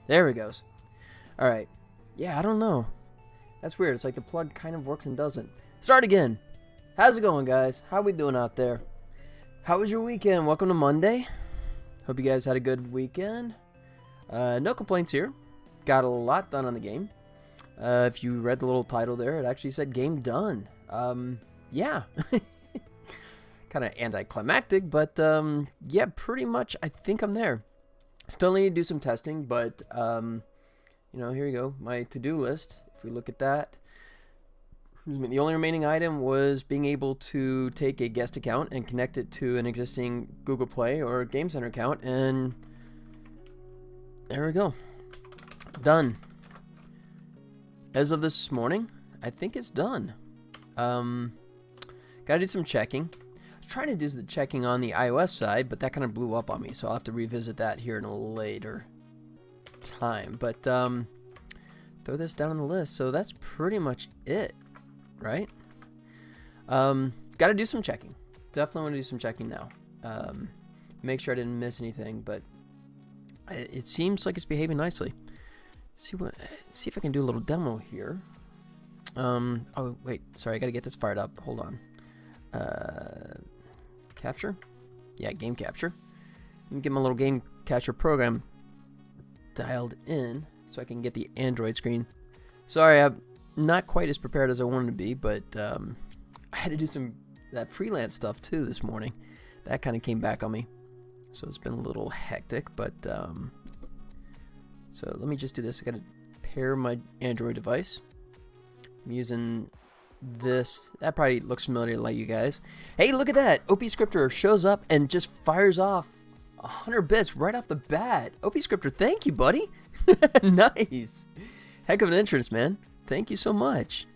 There it goes. All right. Yeah, I don't know. That's weird. It's like the plug kind of works and doesn't. Start again. How's it going, guys? How we doing out there? How was your weekend? Welcome to Monday. Hope you guys had a good weekend. No complaints here. Got a lot done on the game. If you read the little title there, it actually said game done. Yeah. Kind of anticlimactic, but yeah, pretty much I think I'm there. Still need to do some testing, but you know, here you go, my to-do list. If we look at that, the only remaining item was being able to take a guest account and connect it to an existing Google Play or Game Center account, and there we go. Done. As of this morning, I think it's done. Gotta do some checking. I was trying to do the checking on the iOS side, but that kind of blew up on me, so I'll have to revisit that here in a later time. But throw this down on the list. So that's pretty much it, right? Gotta do some checking. Definitely want to do some checking now. Make sure I didn't miss anything, but it seems like it's behaving nicely. See if I can do a little demo here. Oh wait, sorry, I gotta get this fired up. Hold on. Capture? Yeah, game capture. Let me get my little game capture program dialed in so I can get the Android screen. Sorry, I'm not quite as prepared as I wanted to be, but I had to do that freelance stuff too this morning. That kind of came back on me, so it's been a little hectic. But so let me just do this. I gotta pair my Android device. I'm using this. That probably looks familiar to you guys. Hey, look at that! OP Scripter shows up and just fires off 100 bits right off the bat. OP Scripter, thank you, buddy. Nice. Heck of an entrance, man. Thank you so much.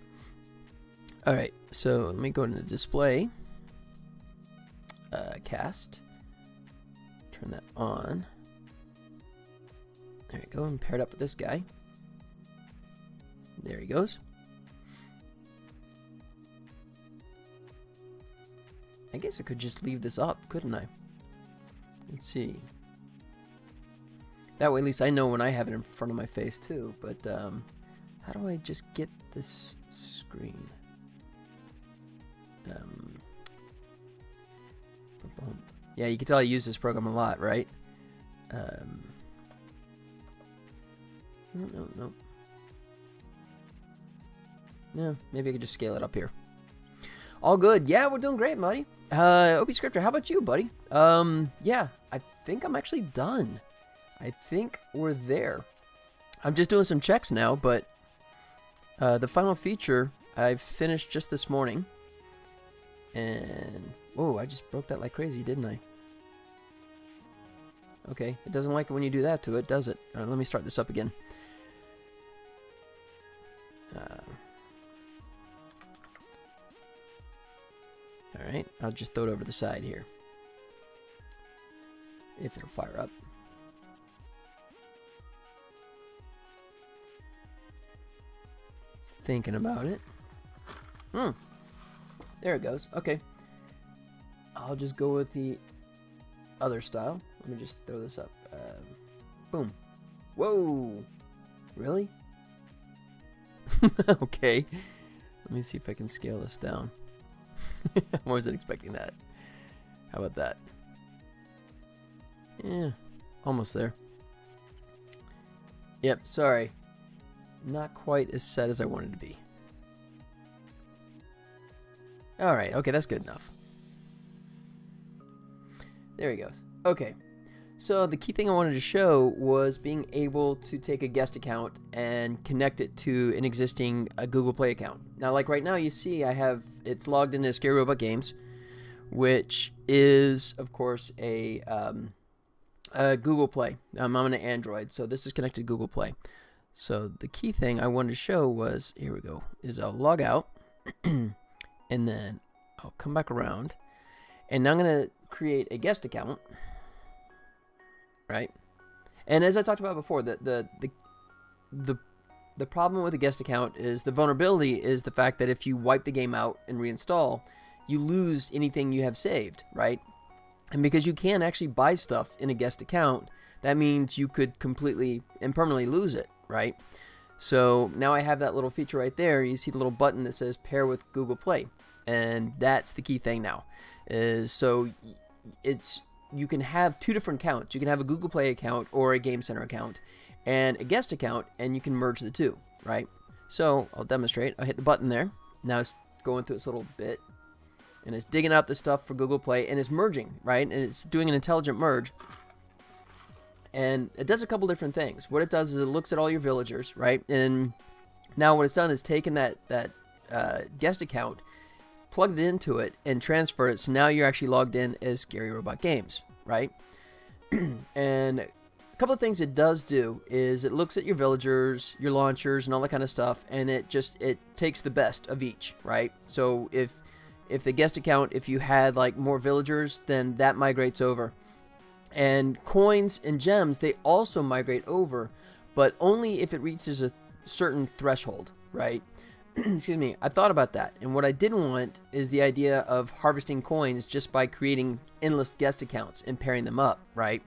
All right, so let me go into display. Cast. Turn that on. There you go. I'm paired up with this guy. There he goes. I guess I could just leave this up, couldn't I? Let's see. That way at least I know when I have it in front of my face too. But how do I just get this screen? Yeah, you can tell I use this program a lot, right? No. Yeah, maybe I could just scale it up here. All good. Yeah, we're doing great, buddy. OP Scripter, how about you, buddy? Yeah, I think I'm actually done. I think we're there. I'm just doing some checks now, but the final feature I've finished just this morning. And, whoa, I just broke that like crazy, didn't I? Okay, it doesn't like it when you do that to it, does it? All right, let me start this up again. Alright, I'll just throw it over the side here. If it'll fire up. It's thinking about it. There it goes. Okay. I'll just go with the other style. Let me just throw this up. Boom. Whoa! Really? Okay. Let me see if I can scale this down. I wasn't expecting that. How about that? Yeah, almost there. Yep, sorry. Not quite as set as I wanted to be. Alright, okay, that's good enough. There he goes. Okay, so the key thing I wanted to show was being able to take a guest account and connect it to an existing Google Play account. Now, like right now, you see it's logged into Scary Robot Games, which is, of course, a Google Play. I'm on an Android, so this is connected to Google Play. So the key thing I wanted to show was, here we go, is I'll log out, and then I'll come back around, and now I'm going to create a guest account, right? And as I talked about before, the problem with a guest account is the vulnerability is the fact that if you wipe the game out and reinstall, you lose anything you have saved, right? And because you can actually buy stuff in a guest account, that means you could completely and permanently lose it, right? So now I have that little feature right there. You see the little button that says pair with Google Play. And that's the key thing now. You can have two different accounts. You can have a Google Play account or a Game Center account and a guest account, and you can merge the two, right? So I'll demonstrate. I'll hit the button there. Now it's going through its little bit, and it's digging out the stuff for Google Play, and it's merging, right? And it's doing an intelligent merge. And it does a couple different things. What it does is it looks at all your villagers, right? And now what it's done is taken that guest account, plugged it into it, and transferred it. So now you're actually logged in as Scary Robot Games, right? And a couple of things it does do is it looks at your villagers, your launchers, and all that kind of stuff, and it takes the best of each, right? So if the guest account, if you had like more villagers, then that migrates over. And coins and gems, they also migrate over, but only if it reaches a certain threshold, right? Excuse me, I thought about that, and what I didn't want is the idea of harvesting coins just by creating endless guest accounts and pairing them up, right?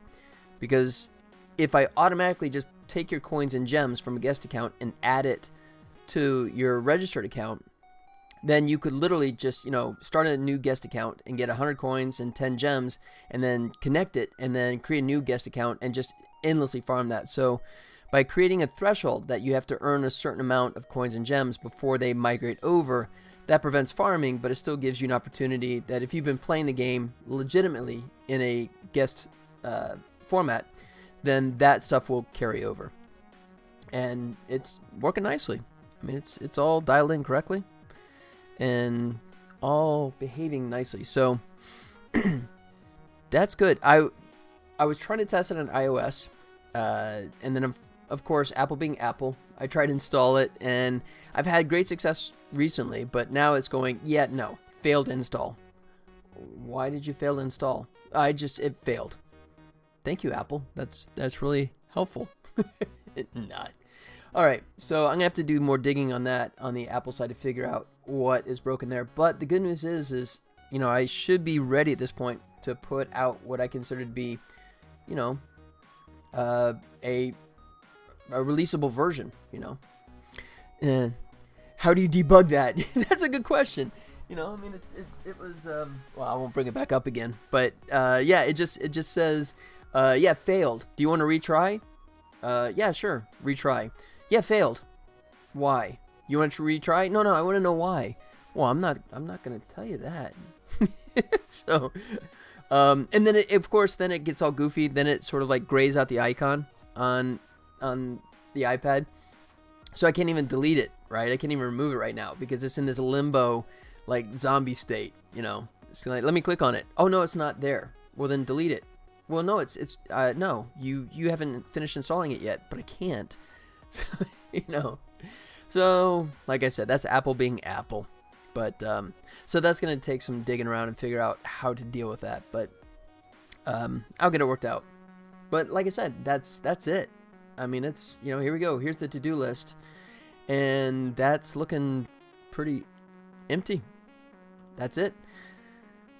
Because if I automatically just take your coins and gems from a guest account and add it to your registered account, then you could literally just, start a new guest account and get 100 coins and 10 gems, and then connect it, and then create a new guest account and just endlessly farm that. So by creating a threshold that you have to earn a certain amount of coins and gems before they migrate over, that prevents farming, but it still gives you an opportunity that if you've been playing the game legitimately in a guest format, then that stuff will carry over. And it's working nicely. I mean, it's all dialed in correctly and all behaving nicely. So that's good. I was trying to test it on iOS, and then of course, Apple being Apple, I tried to install it, and I've had great success recently, but now it's going, no, failed to install. Why did you fail to install? It failed. Thank you, Apple. That's really helpful. Not. All right, so I'm going to have to do more digging on that on the Apple side to figure out what is broken there. But the good news is I should be ready at this point to put out what I consider to be, a releasable version, And how do you debug that? That's a good question. It was, well, I won't bring it back up again, but, it just says, failed. Do you want to retry? Yeah, sure. Retry. Yeah, failed. Why? You want to retry? No, I want to know why. Well, I'm not going to tell you that. So, and then of course, then it gets all goofy. Then it sort of like grays out the icon on the iPad, so I can't even delete it, right? I can't even remove it right now because it's in this limbo, like zombie state, It's like, let me click on it. Oh no, it's not there. Well, then delete it. Well, no, no, you haven't finished installing it yet, but I can't. So, So, like I said, that's Apple being Apple. But so that's gonna take some digging around and figure out how to deal with that. But I'll get it worked out. But like I said, that's it. I mean, it's, here we go. Here's the to-do list. And that's looking pretty empty. That's it.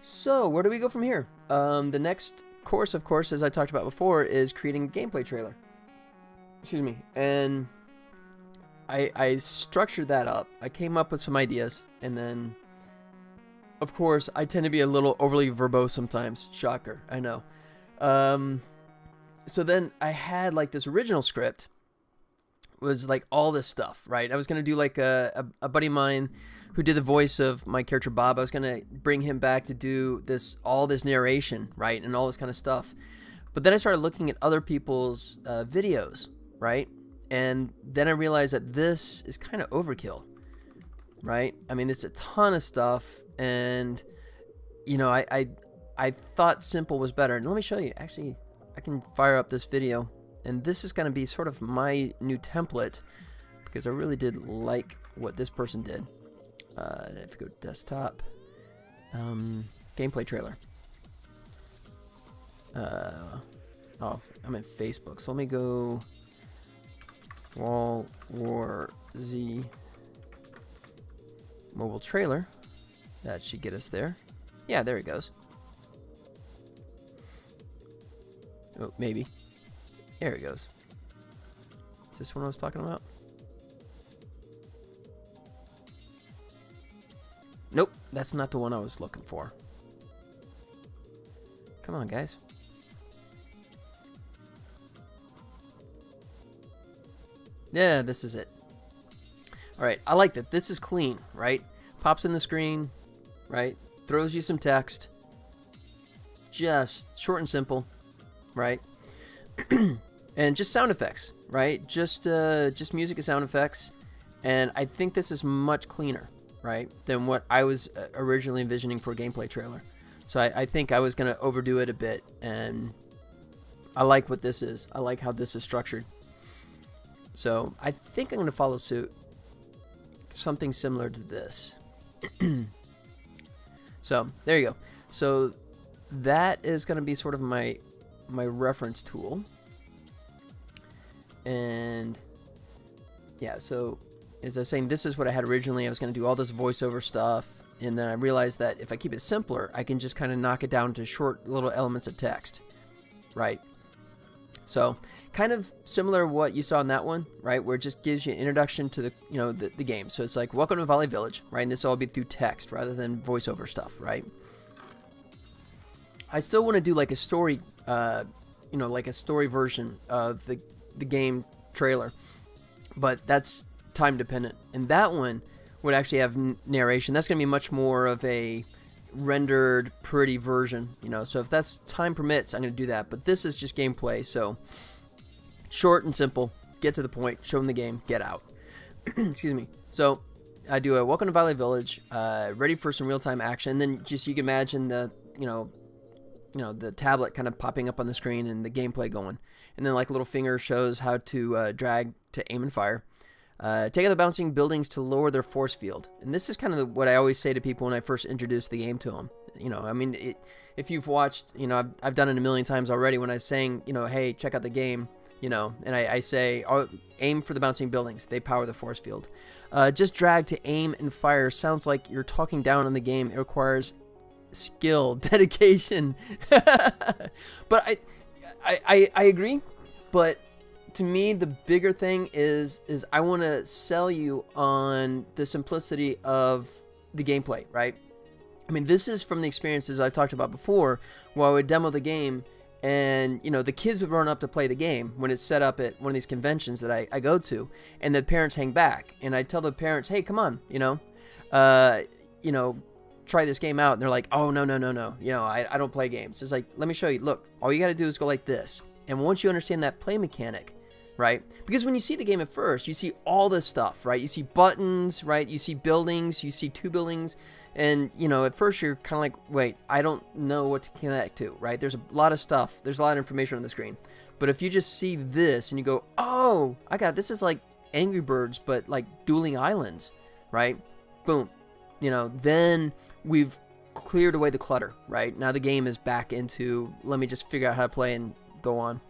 So, where do we go from here? The next course, of course, as I talked about before, is creating a gameplay trailer. Excuse me. And I structured that up. I came up with some ideas. And then, of course, I tend to be a little overly verbose sometimes. Shocker. I know. So then I had like this original script was like all this stuff, right? I was going to do like a buddy of mine who did the voice of my character Bob. I was going to bring him back to do all this narration, right? And all this kind of stuff. But then I started looking at other people's videos, right? And then I realized that this is kind of overkill, right? I mean, it's a ton of stuff, and I thought simple was better. And let me show you. Actually, I can fire up this video, and this is going to be sort of my new template because I really did like what this person did. If you go desktop, gameplay trailer. Oh, I'm in Facebook, so let me go Wall War Z mobile trailer. That should get us there. Yeah, there it goes. Oh, maybe. There it goes. Is this one I was talking about? Nope, that's not the one I was looking for. Come on, guys. Yeah, this is it. Alright, I like that. This is clean, right? Pops in the screen, right? Throws you some text. Just short and simple, right? And just sound effects, right? Just music and sound effects. And I think this is much cleaner, right, than what I was originally envisioning for a gameplay trailer. So I think I was going to overdo it a bit, and I like what this is. I like how this is structured. So I think I'm going to follow suit. Something similar to this. So there you go. So that is going to be sort of my reference tool. And yeah, so as I was saying, this is what I had originally. I was going to do all this voiceover stuff, and then I realized that if I keep it simpler, I can just kind of knock it down to short little elements of text, right? So kind of similar to what you saw in that one, right, where it just gives you an introduction to the game. So it's like, welcome to Valley Village, right? And this will all be through text rather than voiceover stuff, right? I still want to do like a story, like a story version of the game trailer, but that's time dependent. And that one would actually have narration. That's going to be much more of a rendered pretty version, so if that's time permits, I'm going to do that. But this is just gameplay, so short and simple, get to the point, show them the game, get out. Excuse me. So I do a welcome to Valley Village, ready for some real-time action. And then just you can imagine the the tablet kind of popping up on the screen and the gameplay going, and then like a little finger shows how to drag to aim and fire. Take out the bouncing buildings to lower their force field. And this is kind of what I always say to people when I first introduce the game to them. If you've watched, I've done it a million times already when I'm saying, hey, check out the game, and I say, oh, aim for the bouncing buildings. They power the force field. Just drag to aim and fire sounds like you're talking down on the game. It requires skill, dedication. But I agree, but to me, the bigger thing is I want to sell you on the simplicity of the gameplay, right? I mean, this is from the experiences I talked about before, where I would demo the game, and the kids would run up to play the game when it's set up at one of these conventions that I go to, and the parents hang back, and I tell the parents, hey, come on, try this game out, and they're like, oh, no, I don't play games. It's like, let me show you. Look, all you got to do is go like this, and once you understand that play mechanic, right? Because when you see the game at first, you see all this stuff, right? You see buttons, right? You see buildings, you see two buildings, and, at first you're kind of like, wait, I don't know what to connect to, right? There's a lot of stuff. There's a lot of information on the screen. But if you just see this and you go, oh, I got it. This is like Angry Birds, but like Dueling Islands, right? Boom. Then we've cleared away the clutter, right? Now the game is back into, let me just figure out how to play and go on.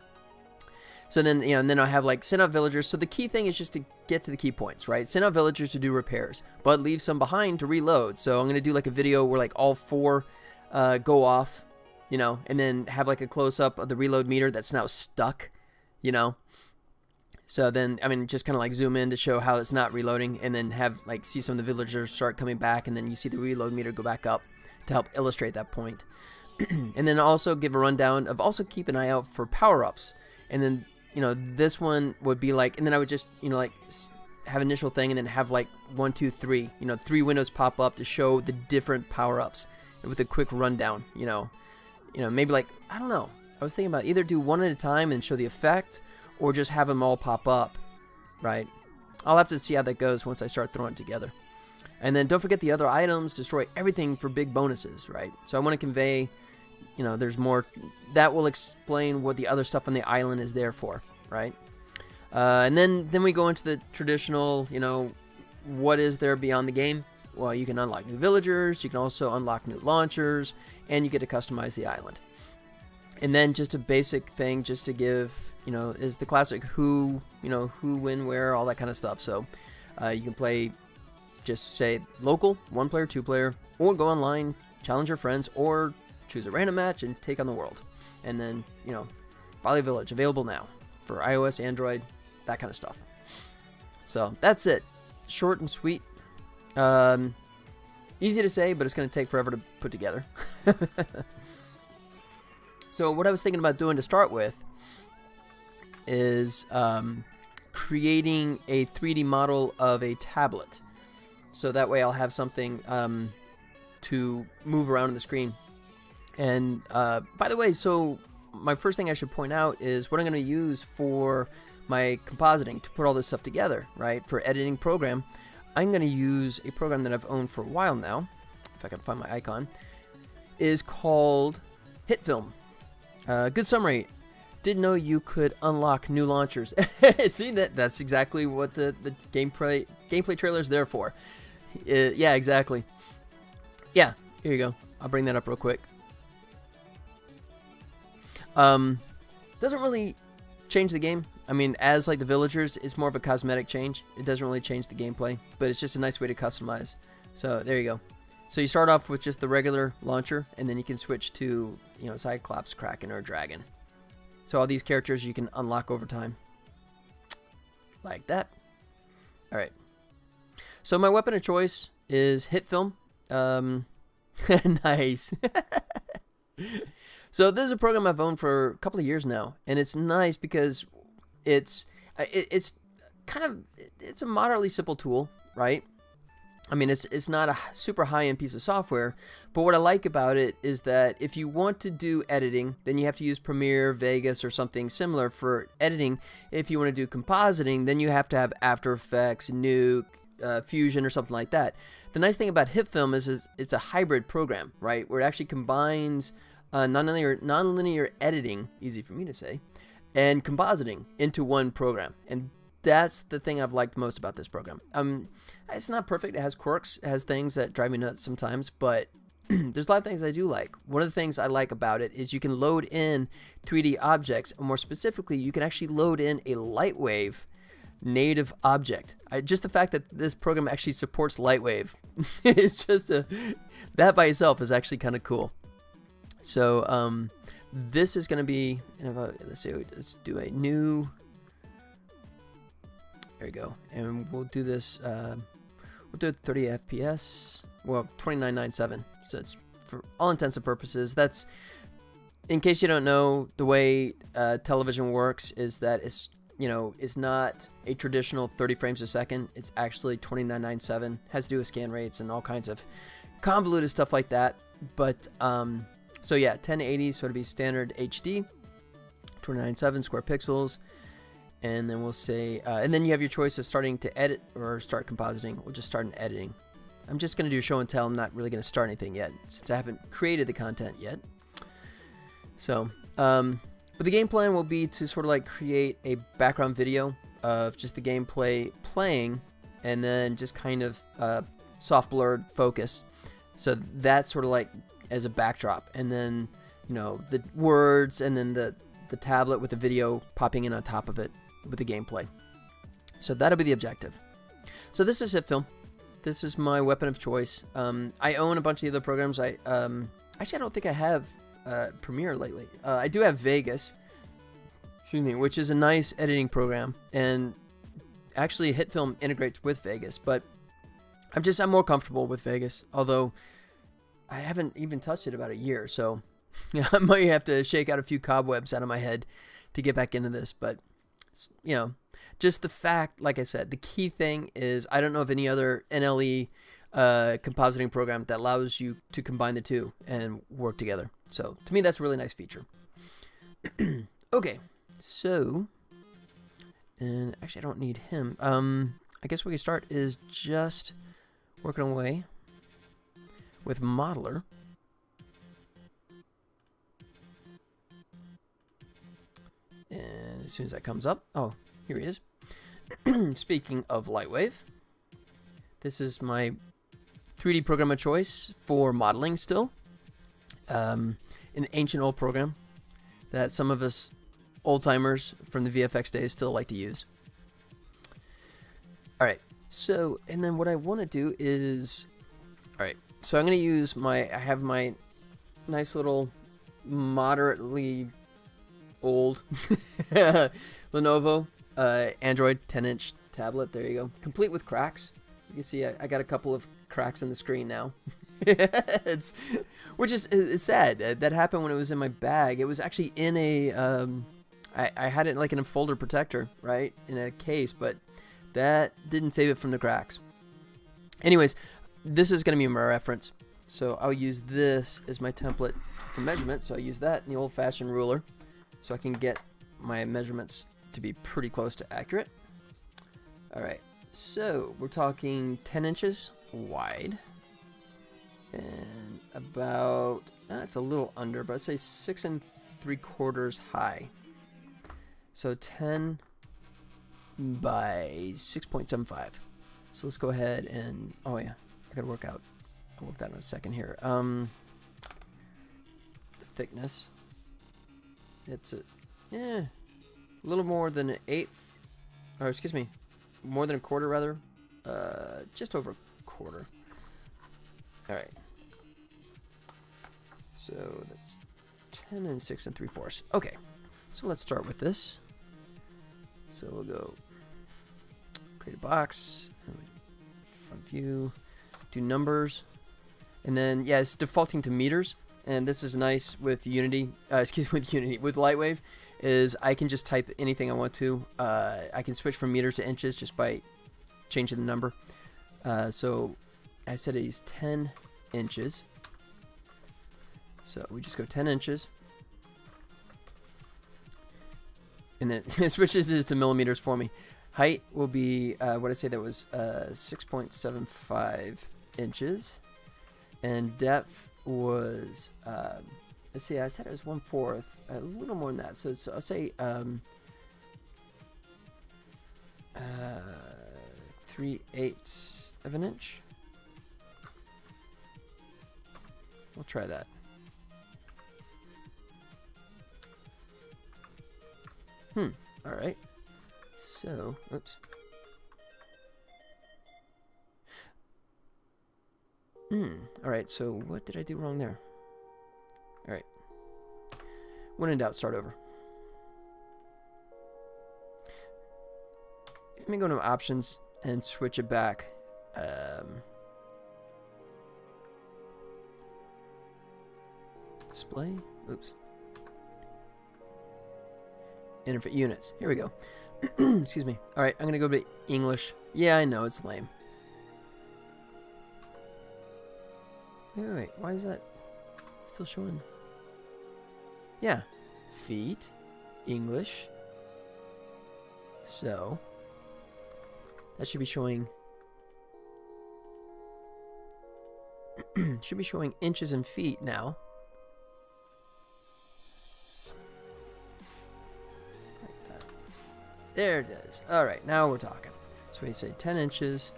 So then, and then I'll have like send out villagers. So the key thing is just to get to the key points, right? Send out villagers to do repairs, but leave some behind to reload. So I'm going to do like a video where like all four go off, and then have like a close up of the reload meter that's now stuck, So then, just kind of like zoom in to show how it's not reloading, and then have like see some of the villagers start coming back, and then you see the reload meter go back up to help illustrate that point. And then also give a rundown of also keep an eye out for power-ups. And then, this one would be like, and then I would just, like have initial thing, and then have like 1, 2, 3, 3 windows pop up to show the different power-ups with a quick rundown, maybe like, I don't know. I was thinking about either do one at a time and show the effect, or just have them all pop up, right? I'll have to see how that goes once I start throwing it together. And then don't forget the other items, destroy everything for big bonuses, right? So I want to convey, there's more. That will explain what the other stuff on the island is there for, right? And then we go into the traditional, what is there beyond the game? Well, you can unlock new villagers, you can also unlock new launchers, and you get to customize the island. And then just a basic thing just to give, is the classic who, who, when, where, all that kind of stuff. So you can play, just say local, 1 player, 2 player, or go online, challenge your friends, or choose a random match and take on the world. And then, Bali Village, available now for iOS, Android, that kind of stuff. So that's it. Short and sweet. Easy to say, but it's going to take forever to put together. So what I was thinking about doing to start with is creating a 3D model of a tablet. So that way I'll have something to move around on the screen. And by the way, so my first thing I should point out is what I'm going to use for my compositing to put all this stuff together, right? For editing program, I'm going to use a program that I've owned for a while now, if I can find my icon, is called HitFilm. Good summary. Didn't know you could unlock new launchers. See, that's exactly what the gameplay trailer is there for. Yeah, exactly. Yeah, here you go. I'll bring that up real quick. Doesn't really change the game. I mean, as like the villagers, it's more of a cosmetic change. It doesn't really change the gameplay, but it's just a nice way to customize. So there you go. So you start off with just the regular launcher, and then you can switch to, you know, Cyclops, Kraken, or Dragon. So all these characters you can unlock over time. Like that. Alright. So my weapon of choice is HitFilm. Nice. So this is a program I've owned for a couple of years now, and it's nice because it's kind of, it's a moderately simple tool, right? I mean, it's not a super high-end piece of software, but what I like about it is that if you want to do editing, then you have to use Premiere, Vegas, or something similar for editing. If you want to do compositing, then you have to have After Effects, Nuke, Fusion, or something like that. The nice thing about HitFilm is it's a hybrid program, right? Where it actually combines nonlinear editing, easy for me to say, and compositing into one program. And that's the thing I've liked most about this program. It's not perfect. It has quirks. It has things that drive me nuts sometimes, but there's a lot of things I do like. One of the things I like about it is you can load in 3D objects, and more specifically, you can actually load in a Lightwave native object. Just the fact that this program actually supports Lightwave, it's just that by itself is actually kind of cool. So this is going to be, let's do a new. There we go, and we'll do this. We'll do it 30 FPS. Well, 2997. So it's for all intents and purposes. That's, in case you don't know, the way television works is that it's not a traditional 30 frames a second. It's actually 2997. Has to do with scan rates and all kinds of convoluted stuff like that. But so yeah, 1080, so it'll be standard HD, 2997 square pixels. And then we'll say, and then you have your choice of starting to edit or start compositing. We'll just start in editing. I'm just going to do show and tell. I'm not really going to start anything yet, since I haven't created the content yet. So, but the game plan will be to sort of like create a background video of just the gameplay playing, and then just kind of soft blurred focus. So that's sort of like as a backdrop, and then, you know, the words, and then the tablet with the video popping in on top of it with the gameplay. So that'll be the objective. So this is HitFilm. This is my weapon of choice. I own a bunch of the other programs. Actually, I don't think I have Premiere lately. I do have Vegas, which is a nice editing program, and actually HitFilm integrates with Vegas, but I'm more comfortable with Vegas, although I haven't even touched it about a year, so I might have to shake out a few cobwebs out of my head to get back into this. But, you know, just the fact, like I said, the key thing is I don't know of any other NLE compositing program that allows you to combine the two and work together. So to me, that's a really nice feature. Okay, so, and actually I don't need him. I guess we can start is just working away with Modeler. And as soon as that comes up, oh, here he is. Speaking of Lightwave, this is my 3D program of choice for modeling still. An ancient old program that some of us old-timers from the VFX days still like to use. Alright, so, and then what I want to do is, alright, so I'm going to use I have my nice little moderately old Lenovo Android 10-inch tablet. There you go, complete with cracks. You can see I got a couple of cracks in the screen now. Which is it's sad. That happened when it was in my bag. It was actually in a I had it like in a folder protector, right, in a case, but that didn't save it from the cracks. Anyways, this is going to be my reference, so I'll use this as my template for measurement. So I use that in the old-fashioned ruler, so I can get my measurements to be pretty close to accurate. All right, so we're talking 10 inches wide. And about, it's a little under, but I'd say 6 3/4 high. So 10 by 6.75. So let's go ahead and, oh yeah, I gotta work out. I'll work that in a second here. The thickness. It's a little more than an eighth, or excuse me, more than a quarter rather. Just over a quarter. All right. So that's 10 6 3/4. Okay, so let's start with this. So we'll go create a box, front view, do numbers, and then yeah, it's defaulting to meters. And this is nice with Unity. With Lightwave, is I can just type anything I want to. I can switch from meters to inches just by changing the number. So I said he's 10 inches. So we just go 10 inches. And then it switches it to millimeters for me. Height will be, what I say that was 6.75 inches. And depth was, let's see, I said it was 1/4. A little more than that. So I'll say 3/8 of an inch. We'll try that. All right. So, oops. All right. So, what did I do wrong there? All right. When in doubt, start over. Let me go to options and switch it back. Display. Oops. Interface units. Here we go. Excuse me. All right, I'm gonna go to English. Yeah, I know it's lame. Wait. Why is that still showing? Yeah, feet, English. So that should be showing. Should be showing inches and feet now. There it is. All right, now we're talking. So we say 10 inches.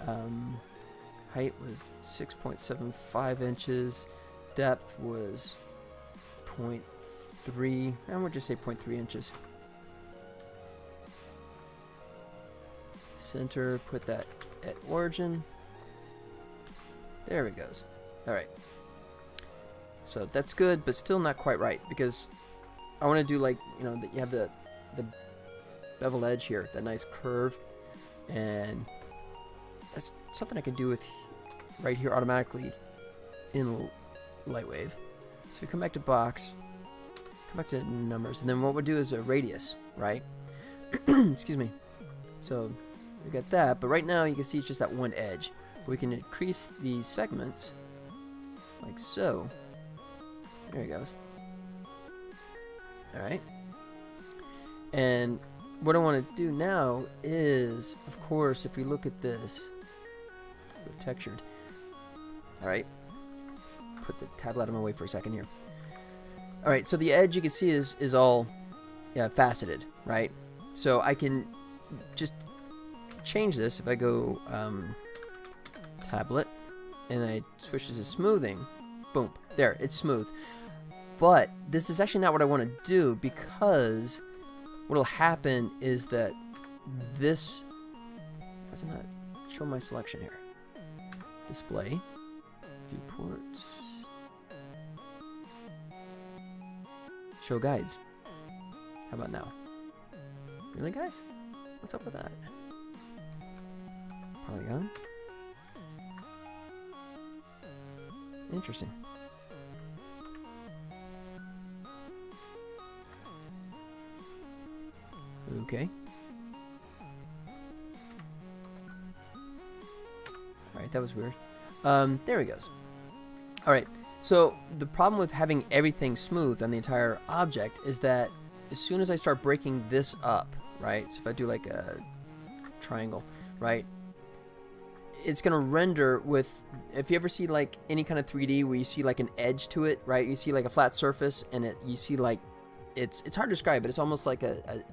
Height was 6.75 inches. Depth was 0.3. And we'll just say 0.3 inches. Center, put that at origin. There it goes. All right. So that's good, but still not quite right, because I want to do, like, you know, that you have the bevel edge here, that nice curve, and that's something I can do with right here automatically in Lightwave. So we come back to box, come back to numbers, and then what we'll do is a radius, right? Excuse me. So we got that, but right now you can see it's just that one edge. But we can increase the segments like so. There it goes. All right. And what I want to do now is, of course, if we look at this, textured. All right. Put the tablet out of my way for a second here. All right. So the edge you can see is all faceted, right? So I can just change this if I go tablet and I switch this to smoothing. Boom. There. It's smooth. But this is actually not what I want to do, because what will happen is that this, why does it not show my selection here? Display, viewports, Show guides. How about now? Really, guys? What's up with that? Polygon? Interesting. Okay. Alright, that was weird. There he goes. Alright, so the problem with having everything smooth on the entire object is that as soon as I start breaking this up, right, so if I do like a triangle, right, it's going to render with, if you ever see like any kind of 3D where you see like an edge to it, right, you see like a flat surface and you see like, it's hard to describe, but it's almost like a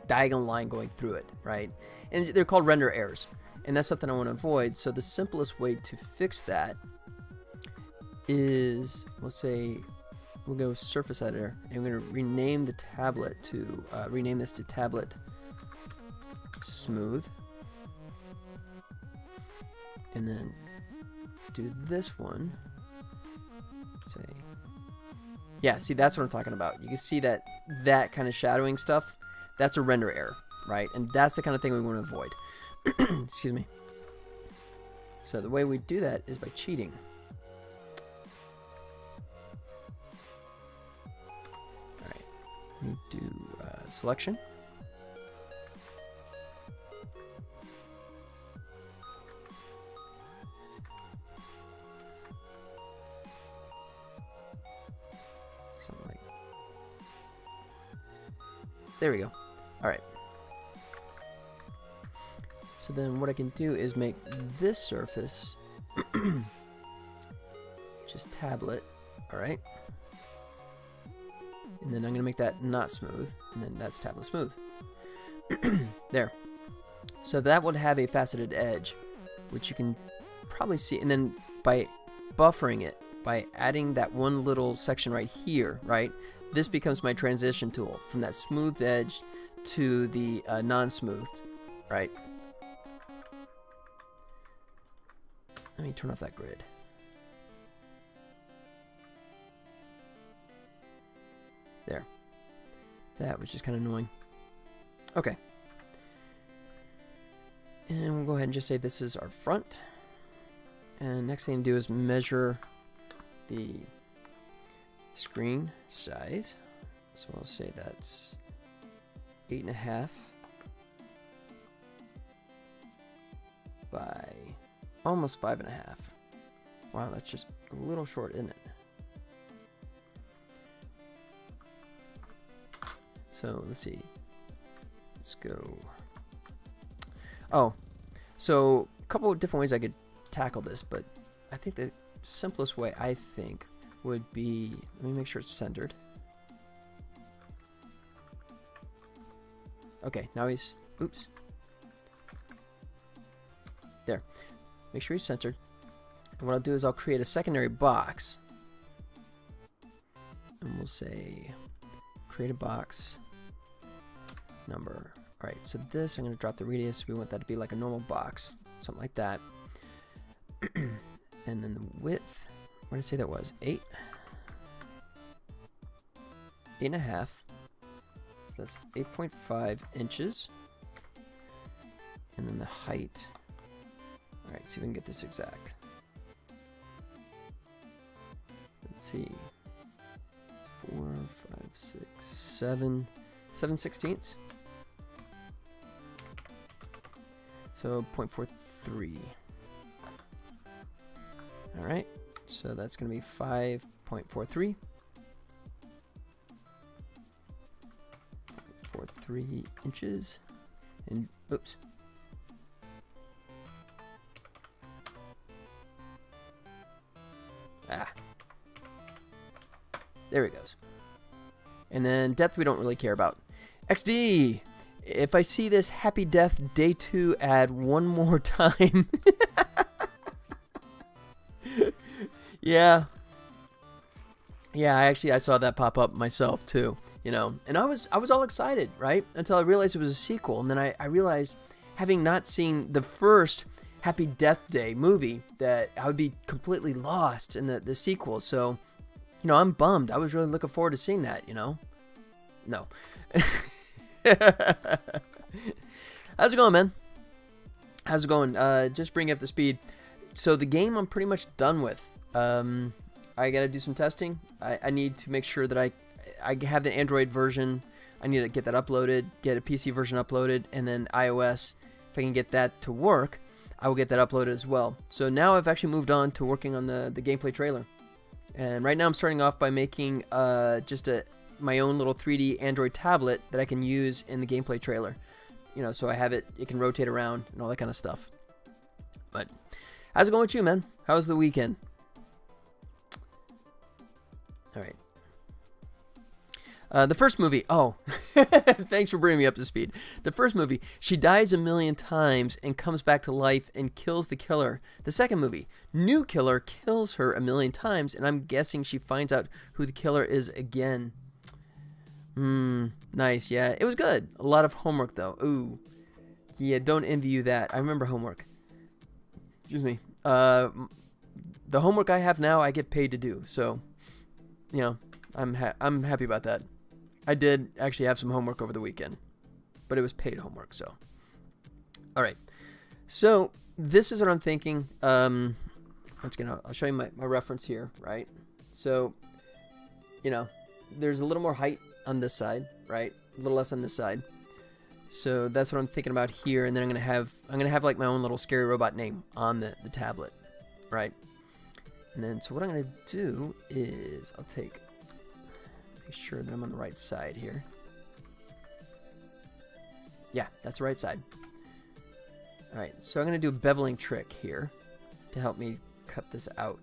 diagonal line going through it, right, and they're called render errors, and that's something I want to avoid. So the simplest way to fix that is, let's say, we'll go surface editor, and we're going to rename the tablet to, rename this to tablet smooth. And then do this one. Say, yeah, see, that's what I'm talking about. You can see that kind of shadowing stuff, that's a render error, right? And that's the kind of thing we want to avoid. Excuse me. So the way we do that is by cheating. All right, let me do selection. Something like, there we go. All right. So then what I can do is make this surface just tablet, all right? And then I'm gonna make that not smooth, and then that's tablet smooth. There. So that would have a faceted edge, which you can probably see, and then by buffering it, by adding that one little section right here, right, this becomes my transition tool from that smoothed edge to the non-smooth, right? Let me turn off that grid. There. That was just kind of annoying. Okay. And we'll go ahead and just say this is our front. And next thing to do is measure the screen size. So we'll say that's 8.5 by almost 5.5. Wow, that's just a little short, isn't it? So let's see. Let's go. Oh, so a couple of different ways I could tackle this, but I think the simplest way, I think, would be, let me make sure it's centered. Okay, now he's, oops. There. Make sure he's centered. And what I'll do is I'll create a secondary box. And we'll say, create a box number. Alright, so this, I'm going to drop the radius. We want that to be like a normal box. Something like that. And then the width, what did I say that was? 8. 8.5. So that's 8.5 inches. And then the height. Alright, see if we can get this exact. Let's see. 4, 5, 6, 7. 7/16. So 0.43. Alright, so that's going to be 5.43. 43 inches. And, oops. Ah. There it goes. And then depth we don't really care about. XD! If I see this Happy Death Day 2 ad one more time. Yeah. Yeah, I saw that pop up myself too, you know. And I was all excited, right? Until I realized it was a sequel. And then I realized, having not seen the first Happy Death Day movie, that I would be completely lost in the sequel. So, you know, I'm bummed. I was really looking forward to seeing that, you know. No. How's it going, man? How's it going? Just bring you up to speed. So the game I'm pretty much done with. I gotta do some testing. I need to make sure that I have the Android version. I need to get that uploaded, get a PC version uploaded, and then iOS. If I can get that to work, I will get that uploaded as well. So now I've actually moved on to working on the gameplay trailer. And right now I'm starting off by making just my own little 3D Android tablet that I can use in the gameplay trailer. You know, so I have it can rotate around and all that kind of stuff. But how's it going with you, man? How was the weekend? All right. The first movie, oh, thanks for bringing me up to speed. The first movie, she dies a million times and comes back to life and kills the killer. The second movie, new killer kills her a million times, and I'm guessing she finds out who the killer is again. Nice, yeah, it was good. A lot of homework, though. Ooh, yeah, don't envy you that. I remember homework. Excuse me. The homework I have now, I get paid to do, so, you know, I'm happy about that. I did actually have some homework over the weekend, but it was paid homework, so. All right. So this is what I'm thinking. I'll show you my reference here, right? So, you know, there's a little more height on this side, right? A little less on this side. So that's what I'm thinking about here, and then I'm gonna have like my own little scary robot name on the tablet, right? And then so what I'm gonna do is I'll make sure that I'm on the right side here. Yeah, that's the right side. All right, so I'm gonna do a beveling trick here to help me cut this out.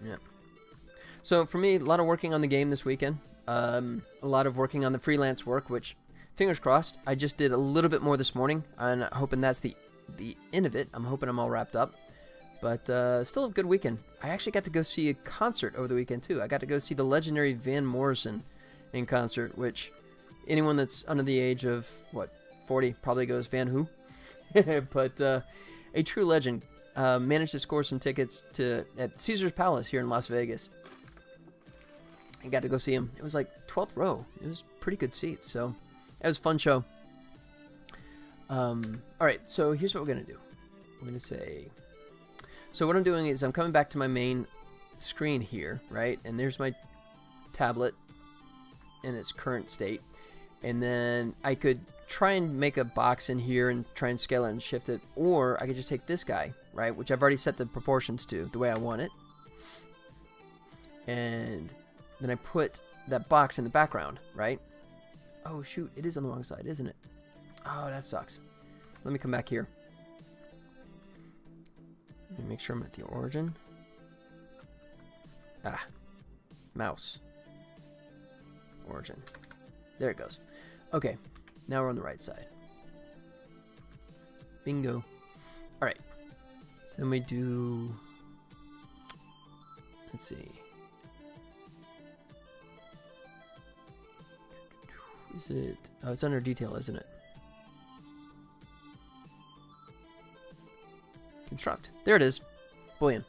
Yeah. So for me, a lot of working on the game this weekend. A lot of working on the freelance work, which, fingers crossed, I just did a little bit more this morning, and I'm hoping that's the end of it. I'm hoping I'm all wrapped up. But still a good weekend. I actually got to go see a concert over the weekend, too. I got to go see the legendary Van Morrison in concert, which anyone that's under the age of, 40 probably goes, Van who? But a true legend. Managed to score some tickets at Caesar's Palace here in Las Vegas. I got to go see him. It was like 12th row. It was pretty good seats, so it was a fun show. All right, so here's what we're going to do. I'm going to say... So what I'm doing is I'm coming back to my main screen here, right? And there's my tablet in its current state. And then I could try and make a box in here and try and scale it and shift it. Or I could just take this guy, right? Which I've already set the proportions to the way I want it. And then I put that box in the background, right? Oh, shoot. It is on the wrong side, isn't it? Oh, that sucks. Let me come back here. Let me make sure I'm at the origin. Mouse. Origin. There it goes. Okay, now we're on the right side. Bingo. Alright. So then we do... Let's see. Is it... Oh, it's under detail, isn't it? Construct. There it is. Boolean.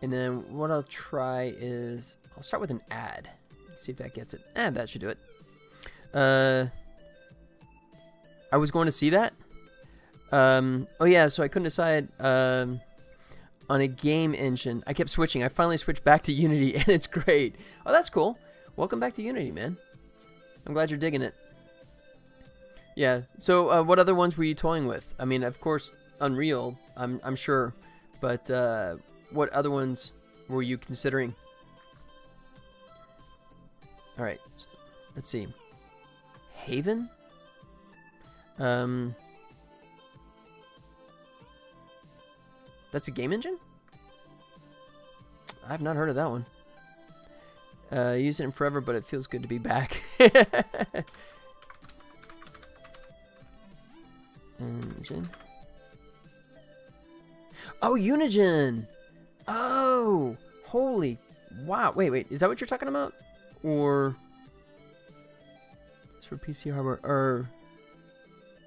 And then what I'll try is... I'll start with an add. See if that gets it. That should do it. I was going to see that. Oh yeah, so I couldn't decide on a game engine. I kept switching. I finally switched back to Unity, and it's great. Oh, that's cool. Welcome back to Unity, man. I'm glad you're digging it. Yeah. So, what other ones were you toying with? I mean, of course, Unreal. I'm sure, but what other ones were you considering? All right. Let's see. Haven. That's a game engine? I've not heard of that one. Used it in forever, but it feels good to be back. Engine. Oh, Unigine! Oh! Holy... Wow. Wait. Is that what you're talking about? Or... It's for PC hardware, or...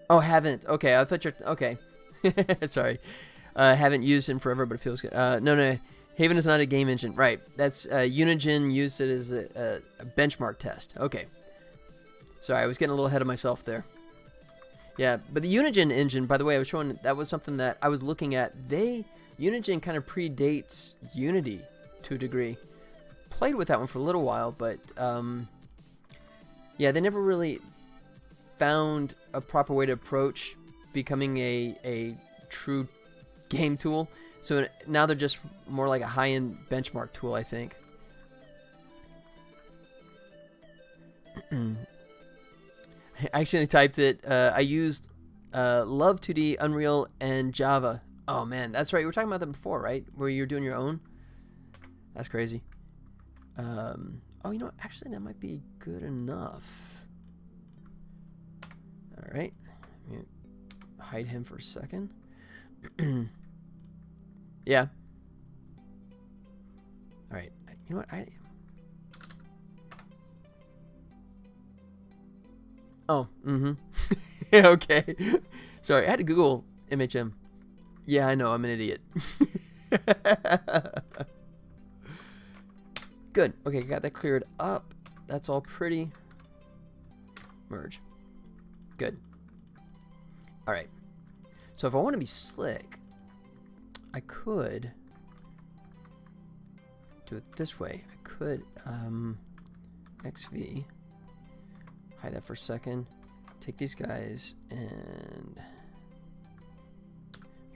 Oh, haven't. Okay, I thought you're... Okay. Sorry. Haven't used it in forever, but it feels good. No. Haven is not a game engine. Right. That's Unigine used it as a benchmark test. Okay. Sorry, I was getting a little ahead of myself there. Yeah, but the Unigine engine, by the way, I was showing that was something that I was looking at. Unigine kind of predates Unity to a degree. Played with that one for a little while, but yeah, they never really found a proper way to approach becoming a true game tool. So now they're just more like a high-end benchmark tool, I think. I accidentally typed it. I used Love 2D, Unreal, and Java. Oh, man. That's right. We were talking about that before, right? Where you're doing your own. That's crazy. Oh, you know what? Actually, that might be good enough. All right. Let me hide him for a second. Yeah. All right. You know what? Oh, okay. Sorry, I had to Google MHM. Yeah, I know. I'm an idiot. Good. Okay, got that cleared up. That's all pretty. Merge. Good. All right. So if I want to be slick, I could do it this way. I could XV. Hide that for a second. Take these guys and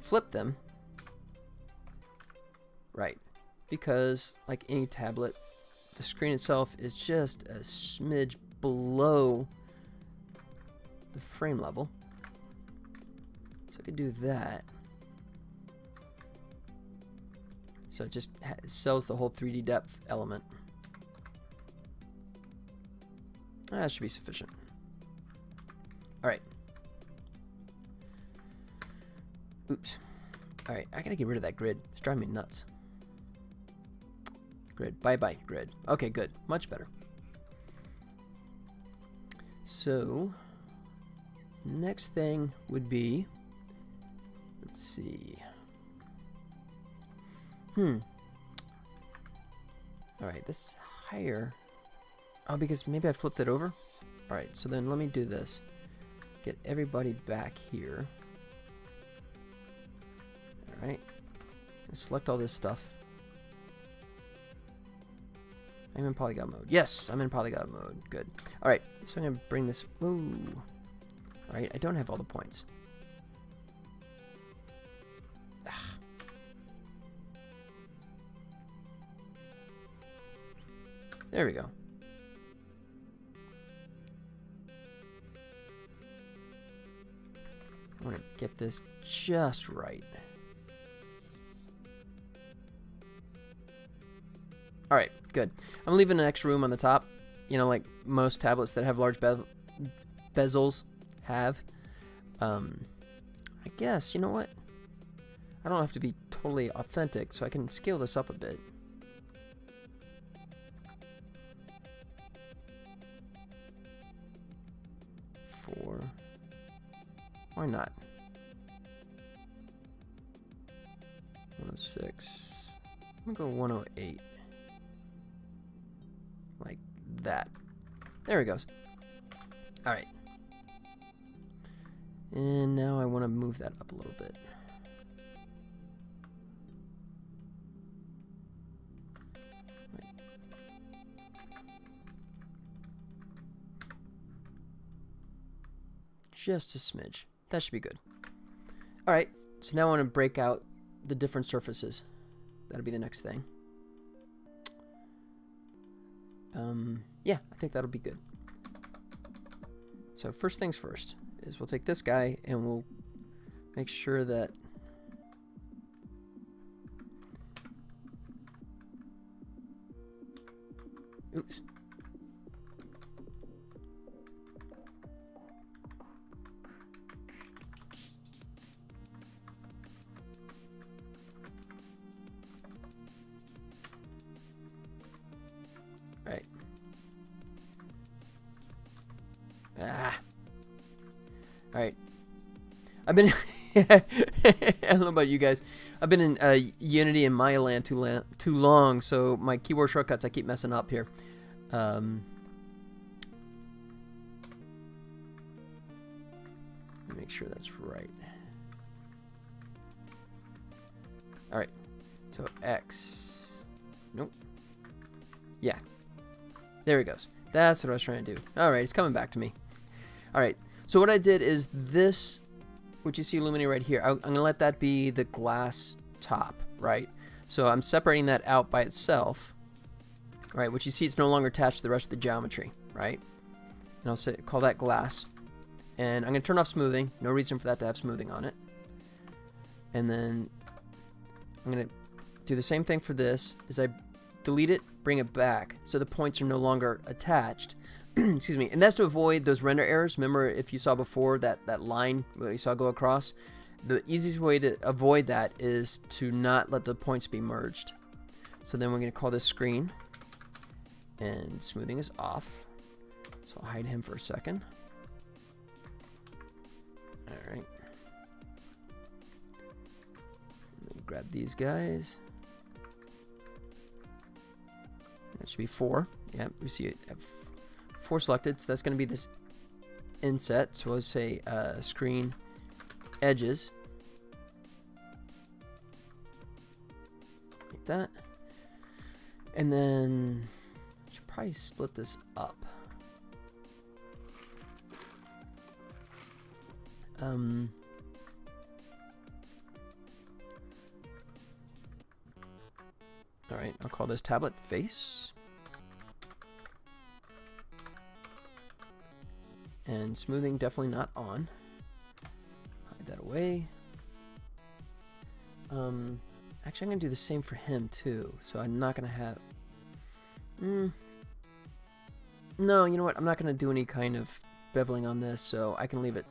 flip them. Right. Because like any tablet, the screen itself is just a smidge below the frame level. So I could do that. So it just sells the whole 3D depth element. That should be sufficient. All right. Oops. All right, I gotta get rid of that grid. It's driving me nuts. Grid. Bye-bye, grid. Okay, good. Much better. So, next thing would be, let's see. All right, this higher. Oh, because maybe I flipped it over? All right, so then let me do this. Get everybody back here. All right. Select all this stuff. I'm in polygon mode. Yes, I'm in polygon mode. Good. All right, so I'm going to bring this. Ooh. All right, I don't have all the points. There we go. I want to get this just right. All right, good. I'm leaving an extra room on the top. You know, like most tablets that have large bezels have. I guess, you know what? I don't have to be totally authentic, so I can scale this up a bit. Why not? 106. I'm gonna go 108. Like that. There it goes. All right. And now I want to move that up a little bit. Just a smidge. That should be good. All right, so now I want to break out the different surfaces. That'll be the next thing. Yeah, I think that'll be good. So first things first is we'll take this guy and we'll make sure that oops. Right. Ah. All right. I've been I don't know about you guys. I've been in Unity and Maya land too long, so my keyboard shortcuts I keep messing up here. Make sure that's right. All right. So X. Nope. Yeah. There he goes. That's what I was trying to do. All right, it's coming back to me. All right. So what I did is this, which you see illuminated right here, I'm going to let that be the glass top, right? So I'm separating that out by itself, right? Which you see it's no longer attached to the rest of the geometry, right? And I'll call that glass. And I'm going to turn off smoothing. No reason for that to have smoothing on it. And then I'm going to do the same thing for this, is I delete it, bring it back, so the points are no longer attached. Excuse me. And that's to avoid those render errors. Remember, if you saw before that line that you saw go across, the easiest way to avoid that is to not let the points be merged. So then we're going to call this screen, and smoothing is off. So I'll hide him for a second. All right. Grab these guys. That should be 4. Yeah, we see it. 4 selected, so that's going to be this inset. So let's say screen edges. Like that. And then I should probably split this up. Alright, I'll call this tablet face. And smoothing definitely not on. Hide that away. Actually, I'm going to do the same for him too. So I'm not going to have... No, you know what? I'm not going to do any kind of beveling on this, so I can leave it.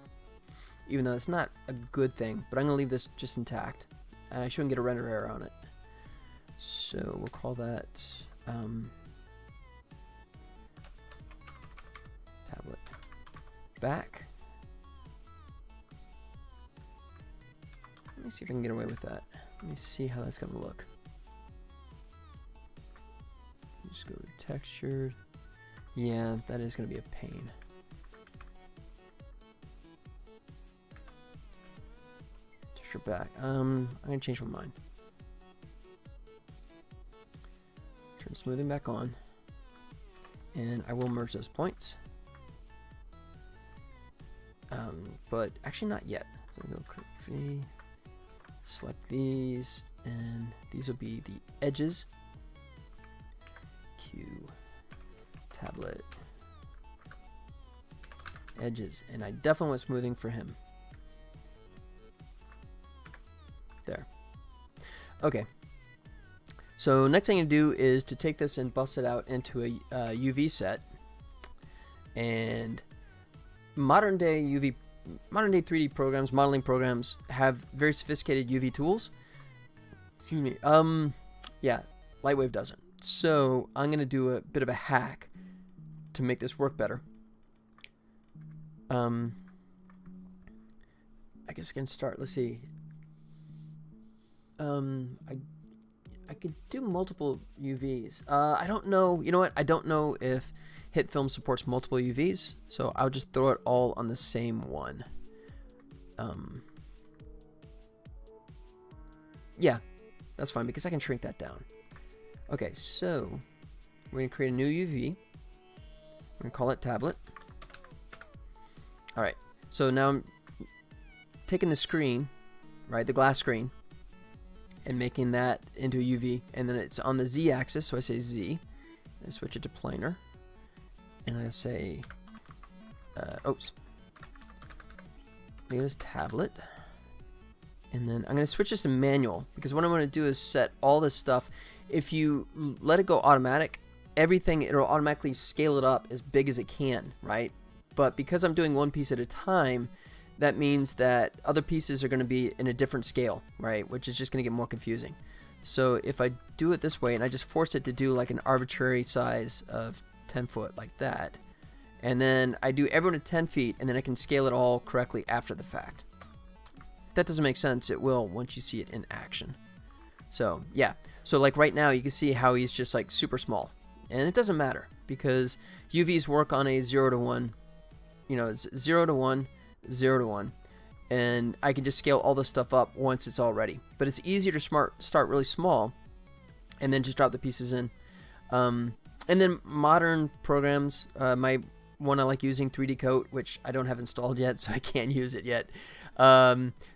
Even though it's not a good thing, but I'm going to leave this just intact. And I shouldn't get a render error on it. So we'll call that tablet back. Let me see if I can get away with that. Let me see how that's going to look. Just go to texture. Yeah, that is going to be a pain. Texture back. I'm going to change my mind. Turn smoothing back on, and I will merge those points. But actually not yet. So I'm going to go free, select these, and these will be the edges. Q, tablet, edges, and I definitely want smoothing for him. There. Okay. So next thing to do is to take this and bust it out into a UV set. And modern day 3D programs, modeling programs, have very sophisticated UV tools. Excuse me. Yeah, Lightwave doesn't. So I'm gonna do a bit of a hack to make this work better. I guess I can start. Let's see. I could do multiple UVs. I don't know. You know what? I don't know if HitFilm supports multiple UVs, so I'll just throw it all on the same one. Yeah, that's fine because I can shrink that down. Okay, so we're going to create a new UV. We're going to call it tablet. All right, so now I'm taking the screen, right, the glass screen, and making that into a UV, and then it's on the Z axis, so I say Z, and switch it to planar, and I say, oops, make it as tablet, and then I'm going to switch this to manual, because what I'm going to do is set all this stuff. If you let it go automatic, everything, it'll automatically scale it up as big as it can, right? But because I'm doing one piece at a time, that means that other pieces are going to be in a different scale, right? Which is just going to get more confusing. So if I do it this way, and I just force it to do like an arbitrary size of 10 foot like that, and then I do everyone at 10 feet, and then I can scale it all correctly after the fact. that doesn't make sense, it will once you see it in action. So yeah, so like right now you can see how he's just like super small, and it doesn't matter because UVs work on a 0 to 1, you know, it's 0 to 1, 0 to 1, and I can just scale all this stuff up once it's all ready. But it's easier to start really small and then just drop the pieces in. And then modern programs, my one I like using, 3D Coat, which I don't have installed yet, so I can't use it yet,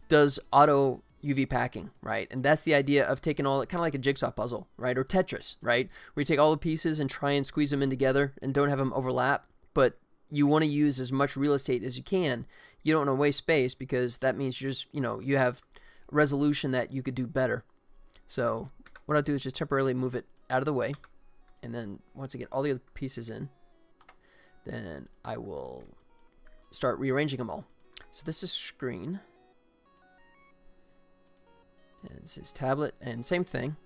does auto UV packing, right? And that's the idea of taking all, kind of like a jigsaw puzzle, right? Or Tetris, right? Where you take all the pieces and try and squeeze them in together and don't have them overlap, but you want to use as much real estate as you can. You don't want to waste space because that means you're just, you know, you have resolution that you could do better. So what I'll do is just temporarily move it out of the way, and then once I get all the other pieces in, then I will start rearranging them all. So this is screen, and this is tablet, and same thing.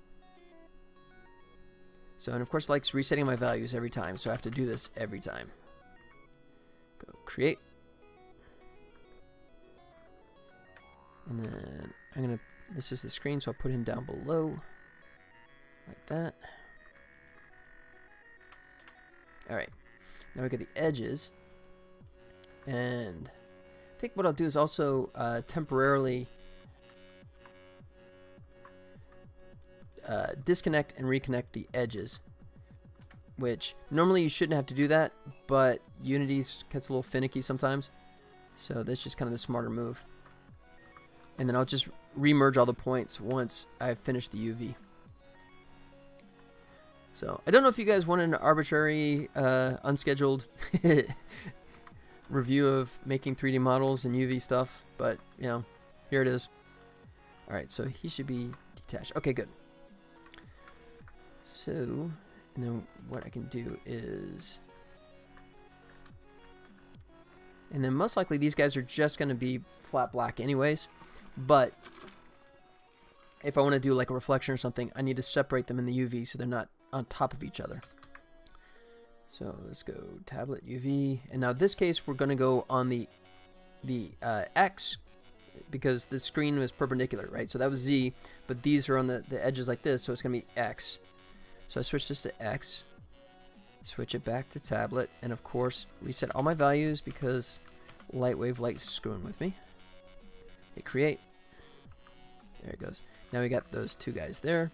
So, and of course, likes resetting my values every time, so I have to do this every time. Go create, and then I'm gonna, this is the screen, so I'll put him down below like that. Alright, now we get the edges, and I think what I'll do is also temporarily disconnect and reconnect the edges, which normally you shouldn't have to do that, but Unity gets a little finicky sometimes, so that's just kind of the smarter move. And then I'll just remerge all the points once I've finished the UV. So I don't know if you guys want an arbitrary, unscheduled review of making 3D models and UV stuff, but you know, here it is. Alright, so he should be detached. Okay, good. So, and then what I can do is, and then most likely these guys are just going to be flat black anyways, but if I want to do like a reflection or something, I need to separate them in the UV so they're not on top of each other. So let's go tablet UV, and now this case we're going to go on the X, because the screen was perpendicular, right? So that was Z, but these are on the edges like this, so it's going to be X. So I switch this to X, switch it back to tablet, and of course reset all my values because Lightwave likes screwing with me. Hit create. There it goes. Now we got those two guys there,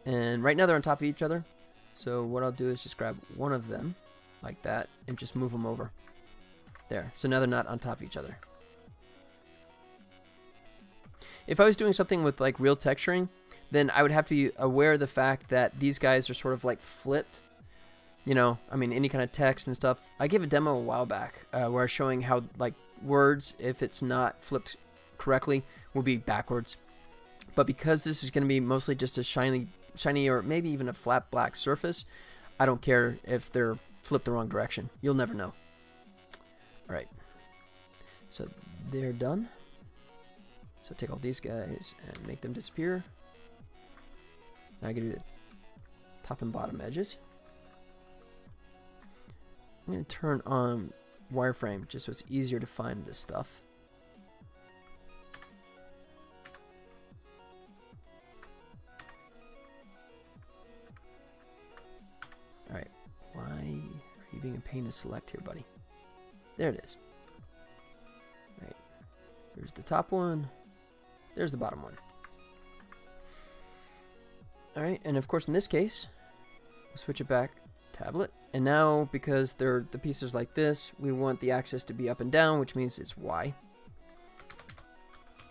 and right now they're on top of each other. So what I'll do is just grab one of them like that and just move them over there. So now they're not on top of each other. If I was doing something with like real texturing, then I would have to be aware of the fact that these guys are sort of like flipped. You know, I mean, any kind of text and stuff. I gave a demo a while back where I was showing how like words, if it's not flipped correctly, will be backwards. But because this is going to be mostly just a shiny or maybe even a flat black surface, I don't care if they're flipped the wrong direction. You'll never know. Alright, so they're done. So take all these guys and make them disappear. Now I can do the top and bottom edges. I'm going to turn on wireframe just so it's easier to find this stuff. Alright, why are you being a pain to select here, buddy? There it is. Alright, here's the top one. There's the bottom one. Alright, and of course in this case, we'll switch it back, tablet. And now, because they're the pieces like this, we want the axis to be up and down, which means it's Y.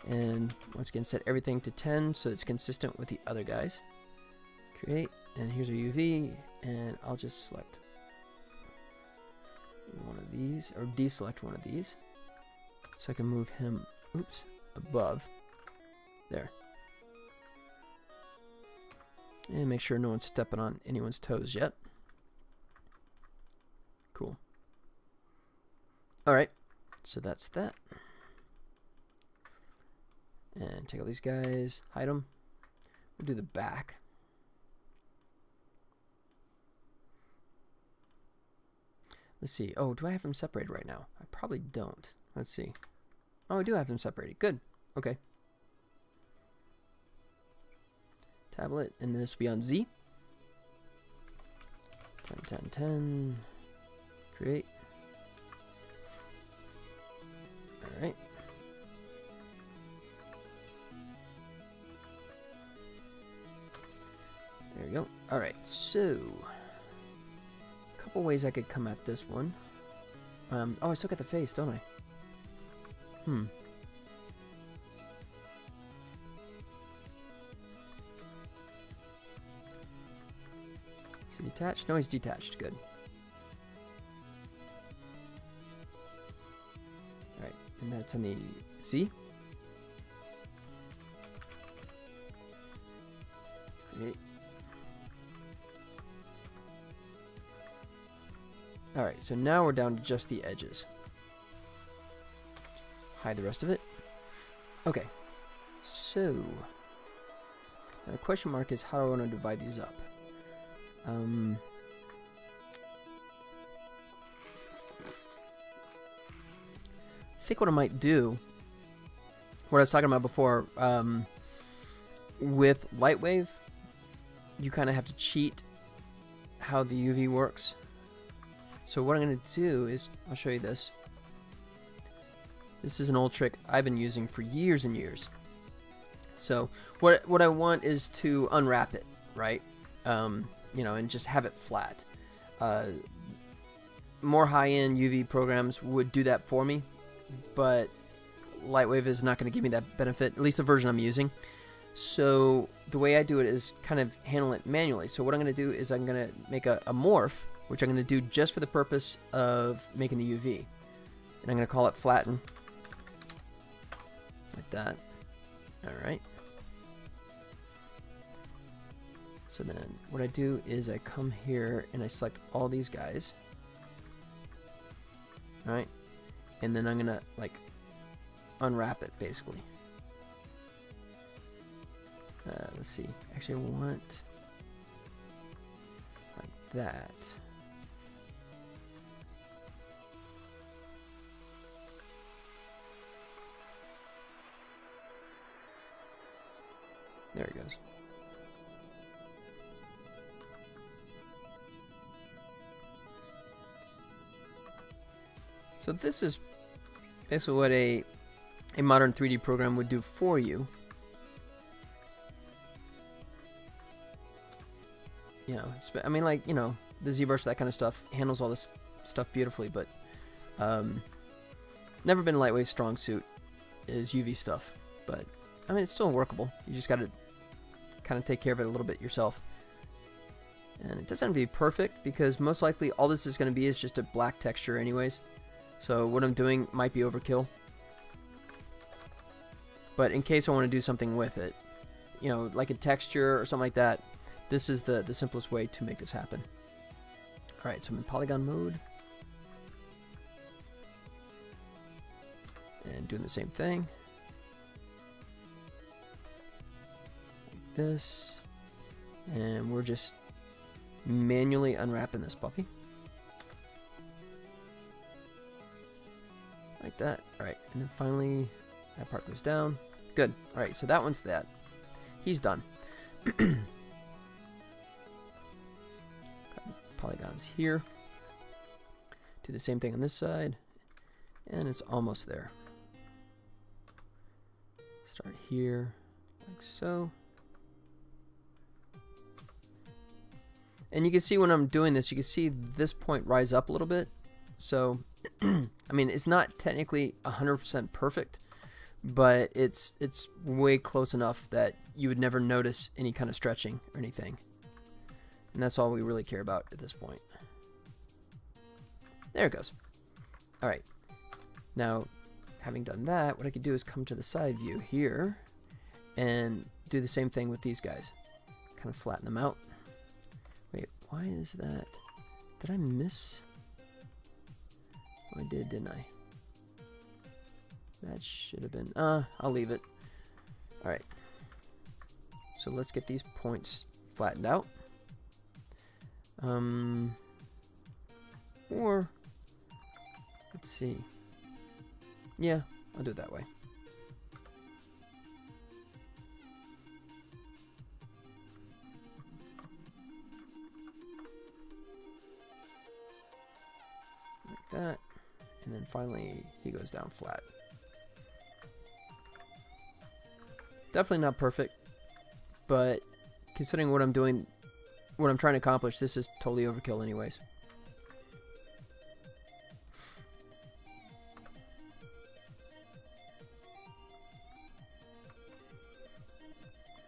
And once again, set everything to 10 so it's consistent with the other guys. Create, and here's our UV, and I'll just select one of these, or deselect one of these, so I can move him, oops, above. There. And make sure no one's stepping on anyone's toes yet. Cool. Alright, so that's that. And take all these guys, hide them. We'll do the back. Let's see. Oh, do I have them separated right now? I probably don't. Let's see. Oh, I do have them separated. Good. Okay. Tablet, and this will be on Z. 10, 10, 10. Create. Alright. There we go. Alright, so a couple ways I could come at this one. Oh, I still got the face, don't I? Is he detached? No, he's detached. Good. Alright, and that's on the Z. Create. Alright, so now we're down to just the edges. Hide the rest of it. Okay, so now the question mark is how do I want to divide these up? I think what I might do, what I was talking about before, with Lightwave, you kind of have to cheat how the UV works. So what I'm going to do is, I'll show you this. This is an old trick I've been using for years and years. So what I want is to unwrap it, right? You know, and just have it flat. More high-end UV programs would do that for me, but Lightwave is not going to give me that benefit, at least the version I'm using. So the way I do it is kind of handle it manually. So what I'm going to do is I'm going to make a morph, which I'm going to do just for the purpose of making the UV. And I'm going to call it flatten. Like that. Alright. So then what I do is I come here and I select all these guys. Alright. And then I'm going to like unwrap it basically. Let's see. Actually, I want like that. There it goes. So this is basically what a modern 3D program would do for you. You know, I mean, like, you know, the ZBrush, that kind of stuff, handles all this stuff beautifully, but never been Lightwave's strong suit is UV stuff. But, I mean, it's still workable. You just got to kind of take care of it a little bit yourself. And it doesn't have to be perfect, because most likely all this is going to be is just a black texture anyways. So what I'm doing might be overkill. But in case I want to do something with it, you know, like a texture or something like that, this is the simplest way to make this happen. Alright, so I'm in polygon mode. And doing the same thing. Like this. And we're just manually unwrapping this puppy. Like that. Alright, and then finally that part goes down. Good. Alright, so that one's that. He's done. Polygons here. Do the same thing on this side. And it's almost there. Start here, like so. And you can see when I'm doing this, you can see this point rise up a little bit. So, I mean, it's not technically 100% perfect, but it's way close enough that you would never notice any kind of stretching or anything. And that's all we really care about at this point. There it goes. Alright. Now, having done that, what I could do is come to the side view here and do the same thing with these guys. Kind of flatten them out. Wait, why is that? Did I miss? Oh, I did, didn't I? That should have been... I'll leave it. Alright. So let's get these points flattened out. Or... let's see. Yeah, I'll do it that way. And then finally, he goes down flat. Definitely not perfect, but considering what I'm doing, what I'm trying to accomplish, this is totally overkill anyways.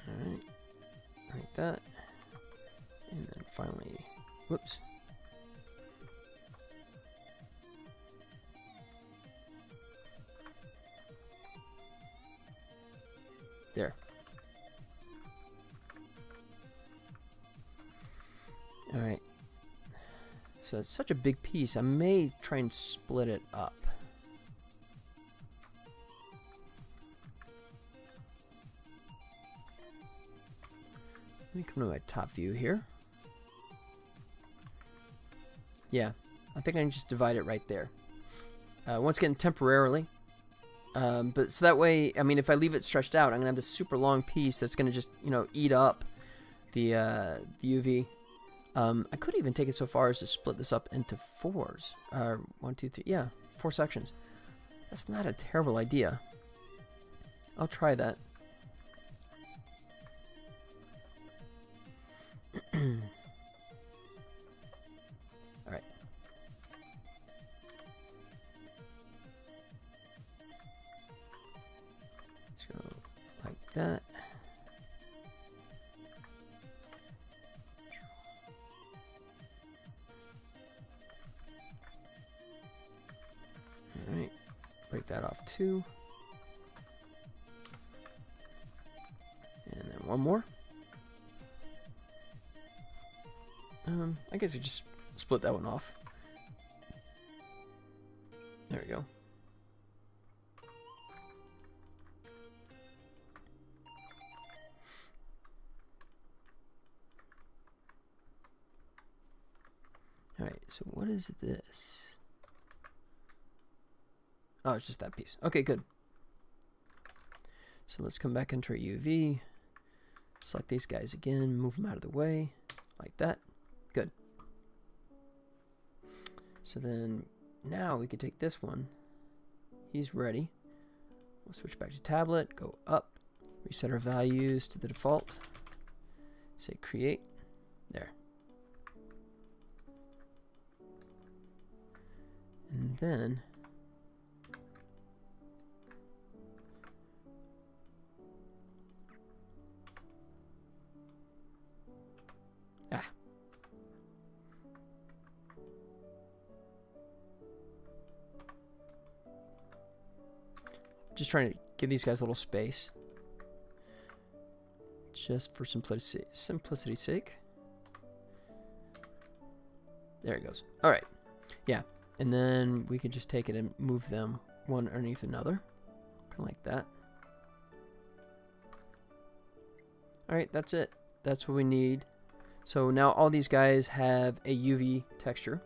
Alright, like that. And then finally, whoops. There. Alright. So it's such a big piece. I may try and split it up. Let me come to my top view here. Yeah, I think I can just divide it right there. Once again, temporarily. But so that way, I mean, if I leave it stretched out, I'm gonna have this super long piece that's gonna just, you know, eat up the UV. I could even take it so far as to split this up into fours. 1, 2, 3. Yeah, 4 sections. That's not a terrible idea. I'll try that. Alright. Let's go like that. Alright. Break that off too. And then one more. I guess I just split that one off. There we go. Alright, so what is this? Oh, it's just that piece. Okay, good. So let's come back into our UV. Select these guys again, move them out of the way, like that. Good. So then now we can take this one. He's ready. We'll switch back to tablet, go up, reset our values to the default. Say create. There. And then just trying to give these guys a little space, just for simplicity's sake. There it goes. All right, yeah, and then we could just take it and move them one underneath another, kind of like that. All right, that's it. That's what we need. So now all these guys have a UV texture.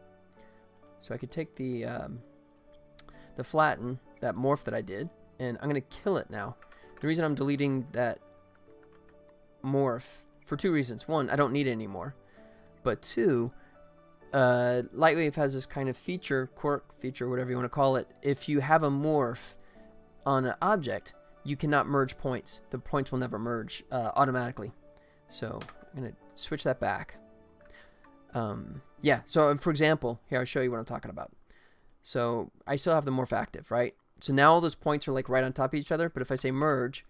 So I could take the flatten, that morph that I did, and I'm going to kill it now. The reason I'm deleting that morph, for 2 reasons. 1, I don't need it anymore. But 2, Lightwave has this kind of feature, quirk feature, whatever you want to call it. If you have a morph on an object, you cannot merge points. The points will never merge automatically. So I'm going to switch that back. Yeah, so for example, here I'll show you what I'm talking about. So I still have the morph active, right? So now all those points are like right on top of each other, but if I say merge,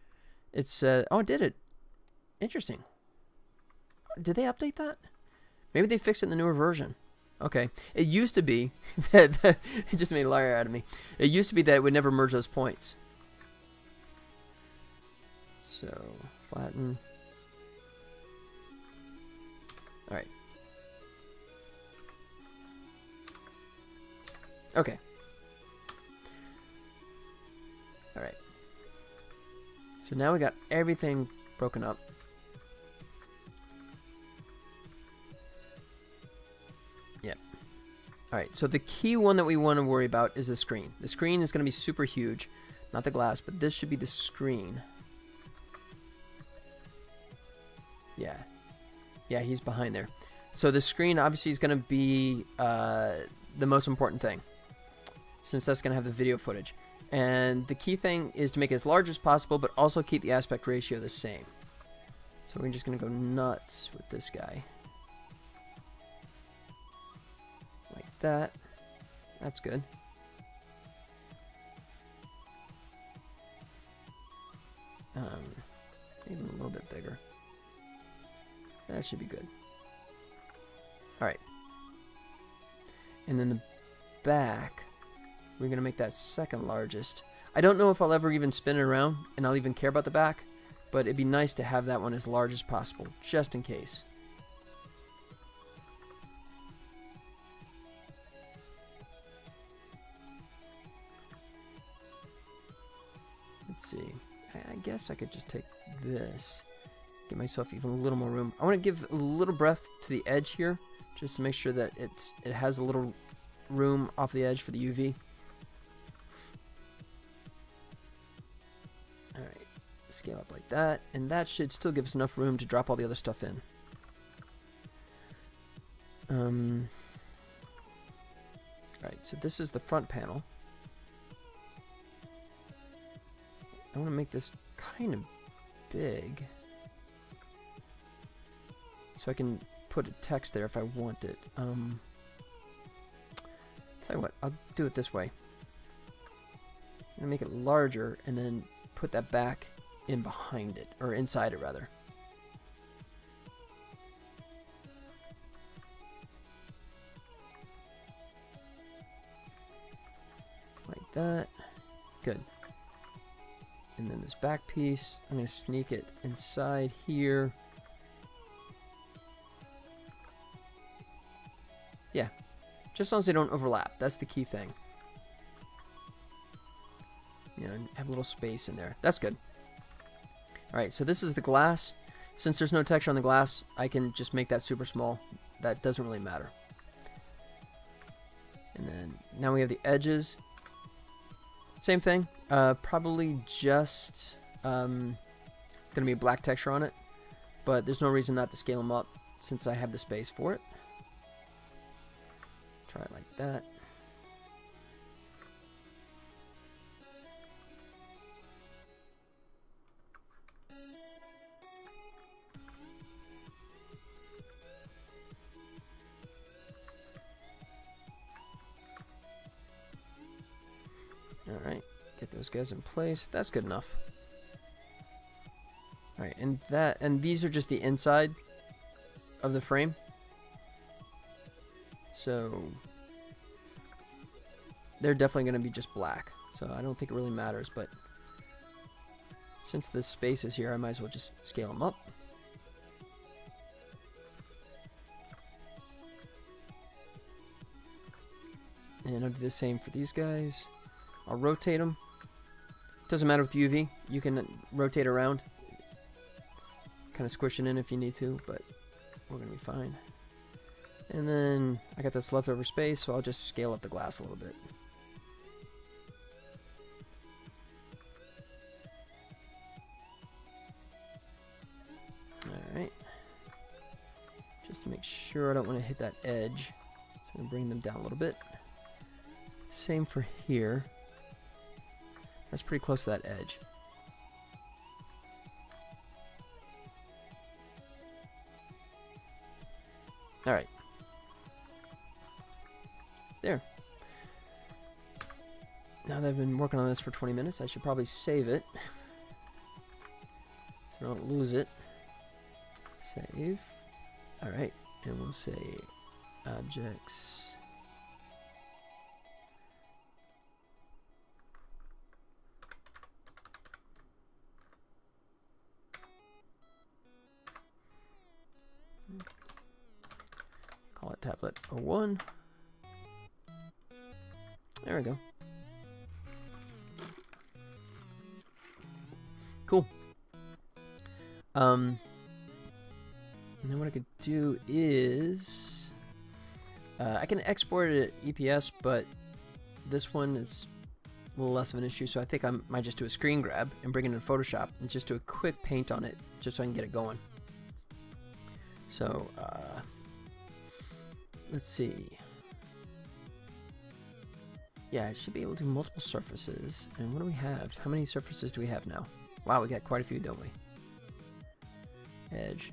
it's, oh, it did it. Interesting. Did they update that? Maybe they fixed it in the newer version. Okay. It used to be, that it just made a liar out of me. It used to be that it would never merge those points. So, flatten. Alright. Okay. Alright. So now we got everything broken up. Yep. Alright, so the key one that we want to worry about is the screen. The screen is going to be super huge. Not the glass, but this should be the screen. Yeah. Yeah, he's behind there. So the screen obviously is going to be the most important thing. since that's going to have the video footage. And the key thing is to make it as large as possible, but also keep the aspect ratio the same. So we're just going to go nuts with this guy. Like that. That's good. Even a little bit bigger. That should be good. Alright. And then the back, we're going to make that second largest. I don't know if I'll ever even spin it around, and I'll even care about the back, but it'd be nice to have that one as large as possible, just in case. Let's see. I guess I could just take this, give myself even a little more room. I want to give a little breadth to the edge here, just to make sure that it has a little room off the edge for the UV. Alright, scale up like that, and that should still give us enough room to drop all the other stuff in. Alright, so this is the front panel. I want to make this kind of big, so I can put a text there if I want it. Tell you what, I'll do it this way. I'm gonna make it larger and then put that back in behind it, or inside it rather. Like that. Good. And then this back piece, I'm going to sneak it inside here. Yeah, just as long as they don't overlap. That's the key thing. You know, and have a little space in there. That's good. Alright, so this is the glass. Since there's no texture on the glass, I can just make that super small. That doesn't really matter. And then now we have the edges. Same thing. Probably just gonna be a black texture on it, but there's no reason not to scale them up since I have the space for it. Try it like that. Alright, get those guys in place. That's good enough. Alright, and these are just the inside of the frame. So they're definitely going to be just black. So I don't think it really matters, but since this space is here, I might as well just scale them up. And I'll do the same for these guys. I'll rotate them. Doesn't matter with UV. You can rotate around. Kind of squish it in if you need to, but we're going to be fine. And then I got this leftover space, so I'll just scale up the glass a little bit. Alright. Just to make sure I don't want to hit that edge. So I'm going to bring them down a little bit. Same for here. That's pretty close to that edge. Alright. There. Now that I've been working on this for 20 minutes, I should probably save it. So I don't lose it. Save. Alright. And we'll say objects. Call it tablet 01. There we go. Cool. And then what I could do is I can export it at EPS, but this one is a little less of an issue, so I think I might just do a screen grab and bring it in Photoshop and just do a quick paint on it just so I can get it going. So let's see. Yeah, it should be able to do multiple surfaces. And what do we have? How many surfaces do we have now? Wow, we got quite a few, don't we? Edge.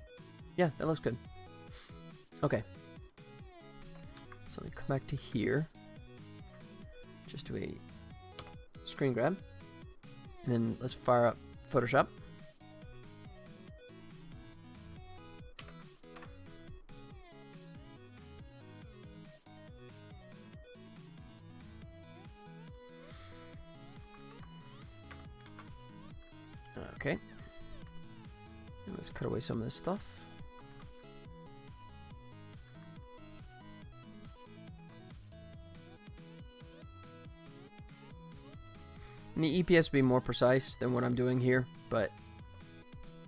Yeah, that looks good. Okay. So let me come back to here. Just do a screen grab. And then let's fire up Photoshop. Okay. And let's cut away some of this stuff. And the EPS will be more precise than what I'm doing here, but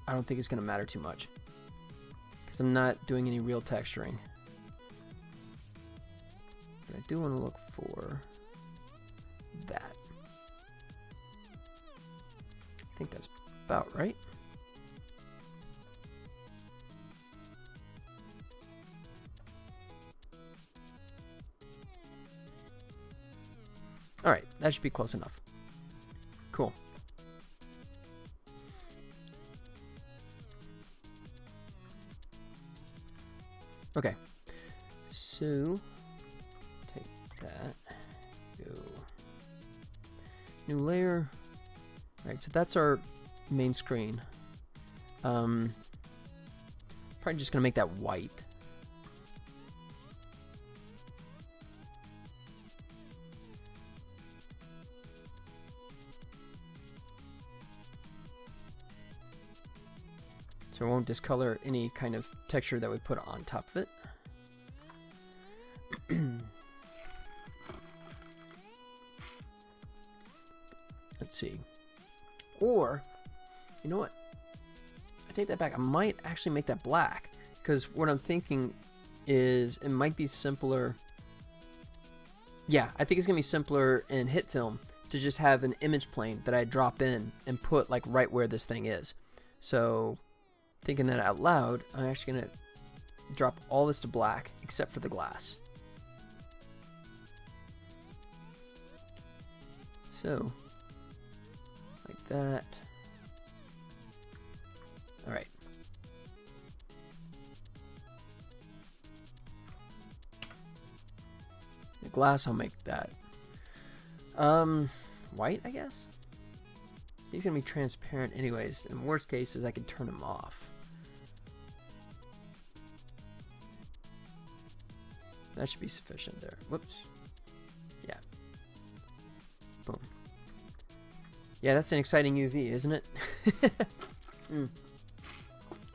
I don't think it's going to matter too much because I'm not doing any real texturing. But I do want to look for that. I think that's about right. All right, that should be close enough. Cool. Okay. So take that. Go. New layer. All right, so that's our main screen. Probably just gonna make that white. So it won't discolor any kind of texture that we put on top of it. Let's see. Or, you know what? I take that back. I might actually make that black. Because what I'm thinking is it might be simpler. Yeah, I think it's going to be simpler in HitFilm to just have an image plane that I drop in and put like right where this thing is. So, thinking that out loud, I'm actually going to drop all this to black except for the glass. So, like that. All right. The glass, I'll make that white, I guess. He's gonna be transparent anyways. In worst cases, I could turn him off. That should be sufficient there. Whoops. Yeah. Boom. Yeah, that's an exciting UV, isn't it?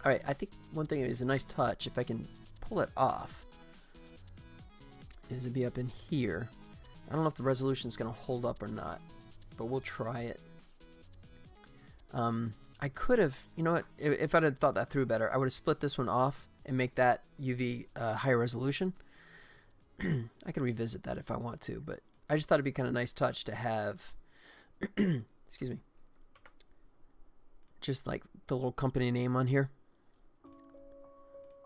Alright, I think one thing is a nice touch, if I can pull it off, is it'd be up in here. I don't know if the resolution is going to hold up or not, but we'll try it. I could have, you know what, if I'd have thought that through better, I would have split this one off and make that UV higher resolution. I could revisit that if I want to, but I just thought it'd be kind of nice touch to have, excuse me, just like the little company name on here.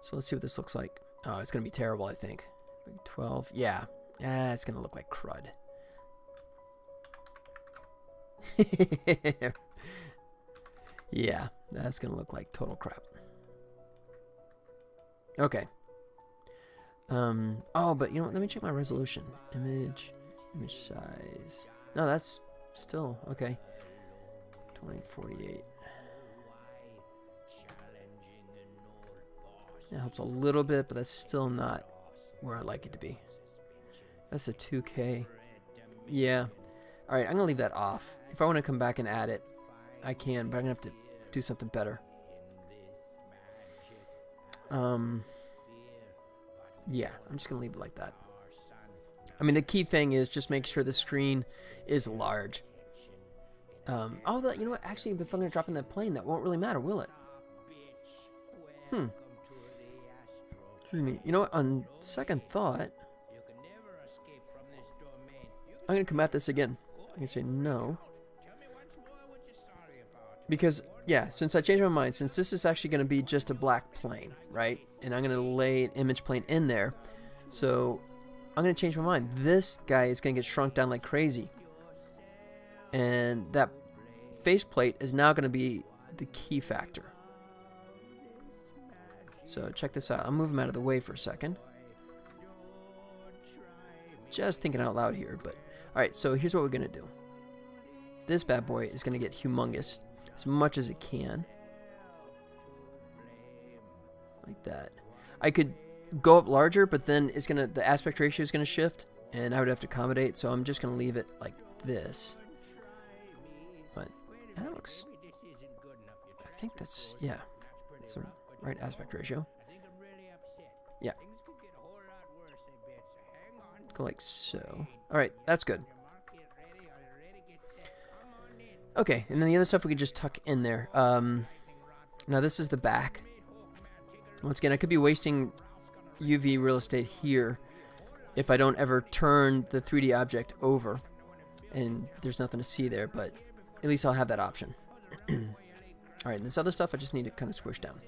So let's see what this looks like. Oh, it's going to be terrible, I think. 12, yeah. It's going to look like crud. Yeah, that's going to look like total crap. Okay. Oh, but you know what? Let me check my resolution. Image size. No, that's still okay. 2048. It helps a little bit, but that's still not where I like it to be. That's a 2K. Yeah. All right, I'm gonna leave that off. If I want to come back and add it, I can, but I'm gonna have to do something better. Yeah, I'm just gonna leave it like that. I mean, the key thing is just make sure the screen is large. Oh, you know what? Actually, if I'm gonna drop in that plane, that won't really matter, will it? Excuse me. You know what? On second thought, I'm gonna come at this again. I'm gonna say no. Because, yeah, since I changed my mind, since this is actually going to be just a black plane, right? And I'm going to lay an image plane in there. So I'm going to change my mind. This guy is going to get shrunk down like crazy. And that faceplate is now going to be the key factor. So check this out. I'll move him out of the way for a second. Just thinking out loud here, but alright, so here's what we're going to do. This bad boy is going to get humongous as much as it can. Like that. I could go up larger, but then it's gonna, the aspect ratio is gonna shift, and I would have to accommodate, so I'm just gonna leave it like this. But that looks, I think that's, yeah, it's the right aspect ratio. Yeah. Go like so. Alright, that's good. Okay, and then the other stuff we could just tuck in there. Now this is the back. Once again, I could be wasting UV real estate here if I don't ever turn the 3D object over and there's nothing to see there, but at least I'll have that option. Alright, and this other stuff I just need to kind of squish down.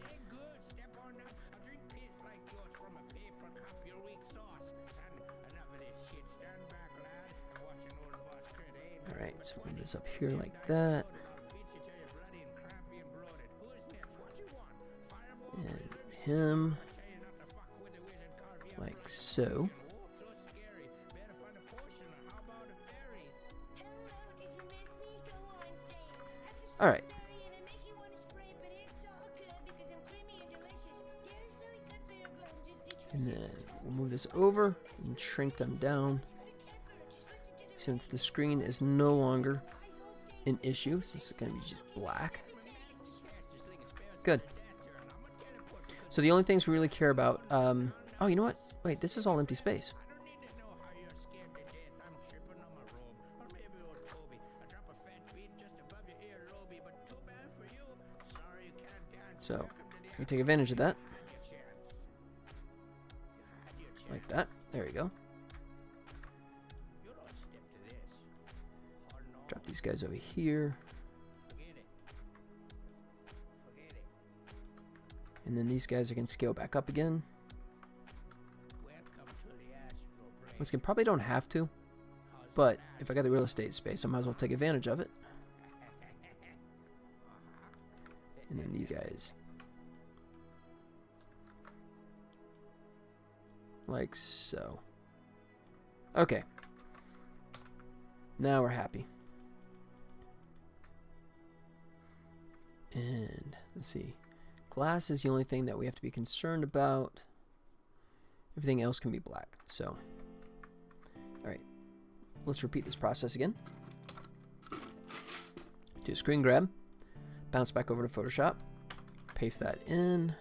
Alright, so move this up here like that. And him like so. Alright. And then we'll move this over and shrink them down. Since the screen is no longer an issue, since it's going to be just black. Good. So the only things we really care about, oh, you know what? Wait, this is all empty space. So we take advantage of that. Like that. There you go. Drop these guys over here. And then these guys I can scale back up again. Once again, probably don't have to, but if I got the real estate space, I might as well take advantage of it. And then these guys. Like so. Okay. Now we're happy. And let's see. Glass is the only thing that we have to be concerned about. Everything else can be black. So, alright. Let's repeat this process again. Do a screen grab. Bounce back over to Photoshop. Paste that in.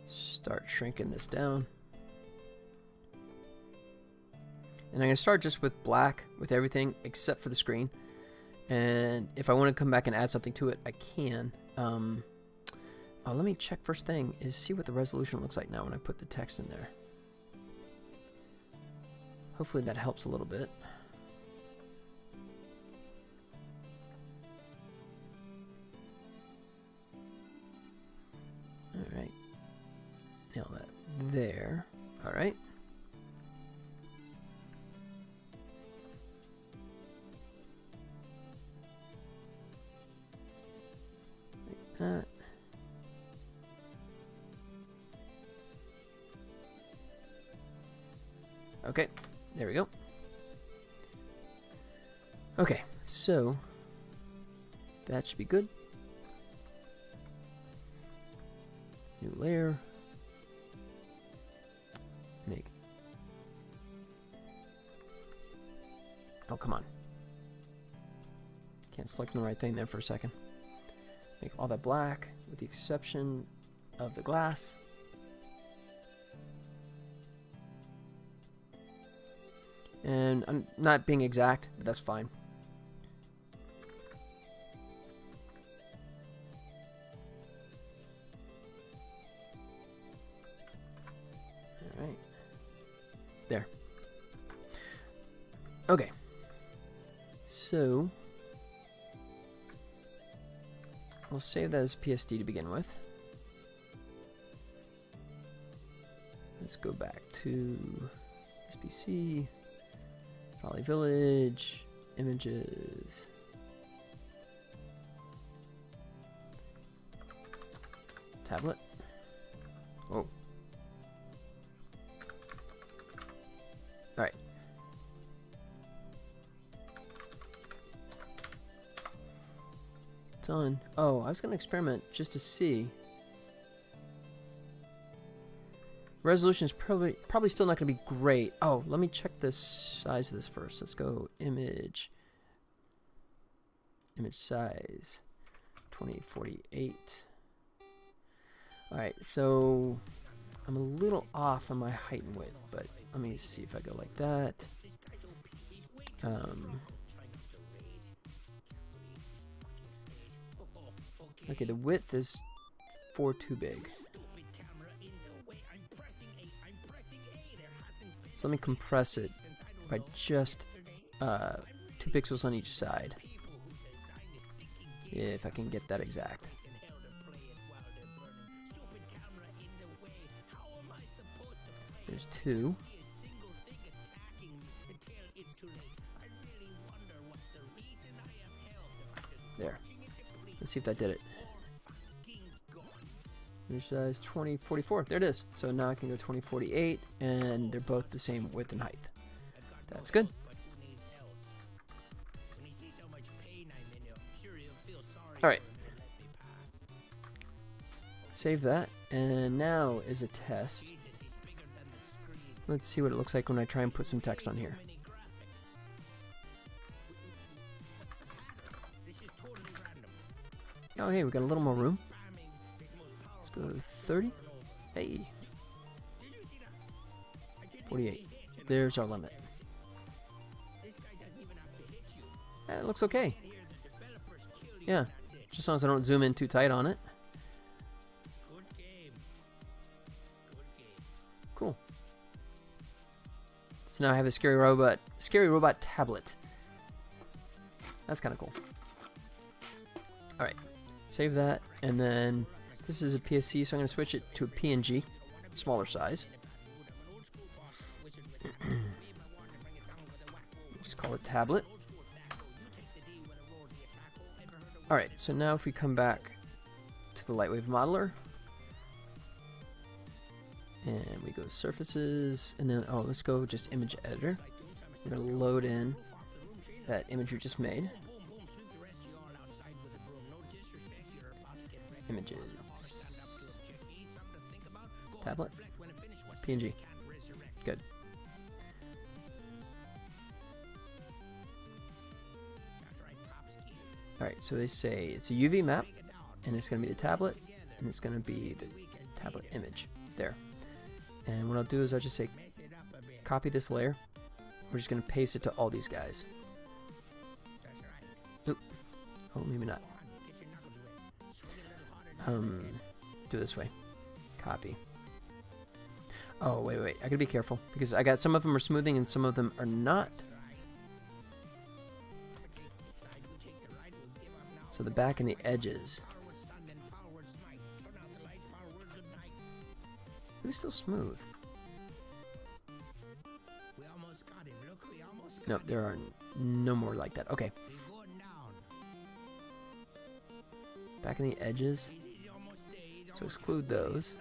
Start shrinking this down. And I'm going to start just with black with everything except for the screen. And if I want to come back and add something to it, I can. Oh, let me check first thing is see what the resolution looks like now when I put the text in there. Hopefully that helps a little bit. Alright. Nail that there. Alright. Like that. Okay, there we go. Okay, so that should be good. New layer. Make. Oh, come on. Can't select the right thing there for a second. Make all that black with the exception of the glass. And I'm not being exact, but that's fine. Alright. There. Okay. So, we'll save that as PSD to begin with. Let's go back to SBC, Valley Village, images. Tablet. Oh. Alright. Done. Oh, I was going to experiment just to see. Resolution is probably still not going to be great. Oh, let me check the size of this first. Let's go image. Image size 2048. Alright, so I'm a little off on my height and width, but let me see if I go like that. Okay, the width is 4 too big. So let me compress it by just 2 pixels on each side. If I can get that exact. There's 2. There. Let's see if that did it. Image size 2044. There it is. So now I can go 2048, and they're both the same width and height. That's good. Alright. Save that. And now is a test. Let's see what it looks like when I try and put some text on here. Oh, hey, we got a little more room. Let's go 30. Hey. 48. There's our limit. It looks okay. Yeah, just as long as I don't zoom in too tight on it. Cool. So now I have a scary robot tablet. That's kind of cool. All right, save that, and then this is a PSC, so I'm going to switch it to a PNG, smaller size. Just call it tablet. All right, so now if we come back to the Lightwave modeler, and we go surfaces, and then, oh, let's go just image editor. We're going to load in that image we just made. Images. Tablet. PNG. Good. Alright, so they say it's a UV map, and it's going to be the tablet, and it's going to be the tablet image. There. And what I'll do is I'll just say copy this layer. We're just going to paste it to all these guys. Oop. Oh, maybe not. Do it this way. Copy. Oh, wait. I gotta be careful because I got some of them are smoothing and some of them are not. So the back and the edges. Who's still smooth? No, there are no more like that. Okay. Back in the edges. So exclude those.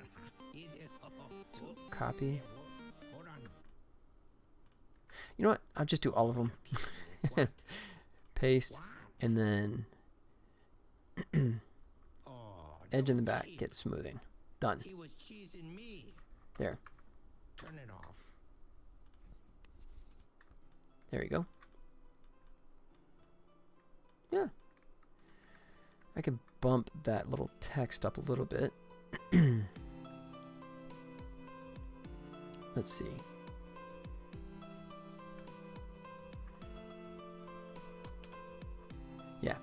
So copy. You know what? I'll just do all of them. Paste. And then edge in the back. Get smoothing. Done. There. Turn it off. There you go. Yeah. I could bump that little text up a little bit. Let's see. Yeah.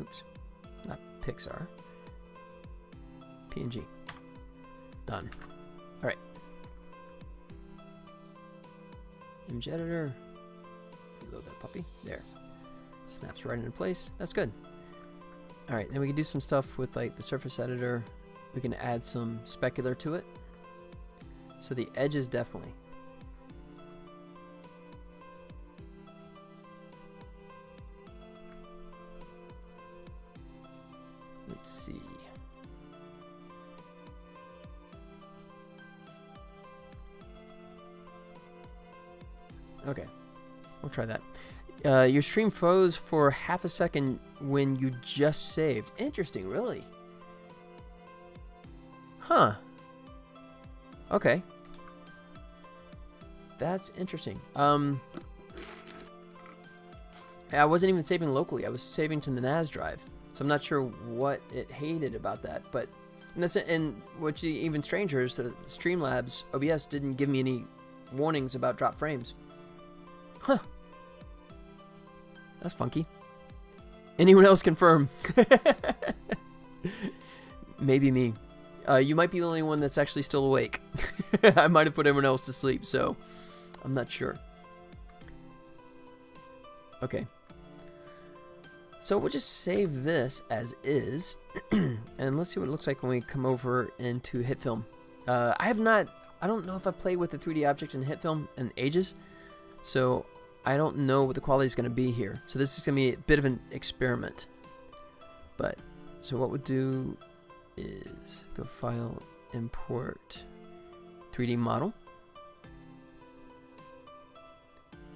Oops. Not Pixar. PNG. Done. Alright. Image editor. Reload that puppy. There. Snaps right into place. That's good. Alright, then we can do some stuff with like the surface editor. We can add some specular to it. So the edges definitely. Let's see. Okay, we'll try that. Your stream froze for half a second when you just saved. Interesting, really? Huh. Okay. That's interesting. I wasn't even saving locally. I was saving to the NAS drive. So I'm not sure what it hated about that. But and what's even stranger is that Streamlabs OBS didn't give me any warnings about drop frames. Huh. That's funky. Anyone else confirm? Maybe me. You might be the only one that's actually still awake. I might have put everyone else to sleep, so I'm not sure. Okay. So we'll just save this as is, and let's see what it looks like when we come over into HitFilm. I don't know if I've played with the 3D object in HitFilm in ages, so I don't know what the quality is going to be here. So this is going to be a bit of an experiment. But, so what we'll do is go File, Import 3D Model.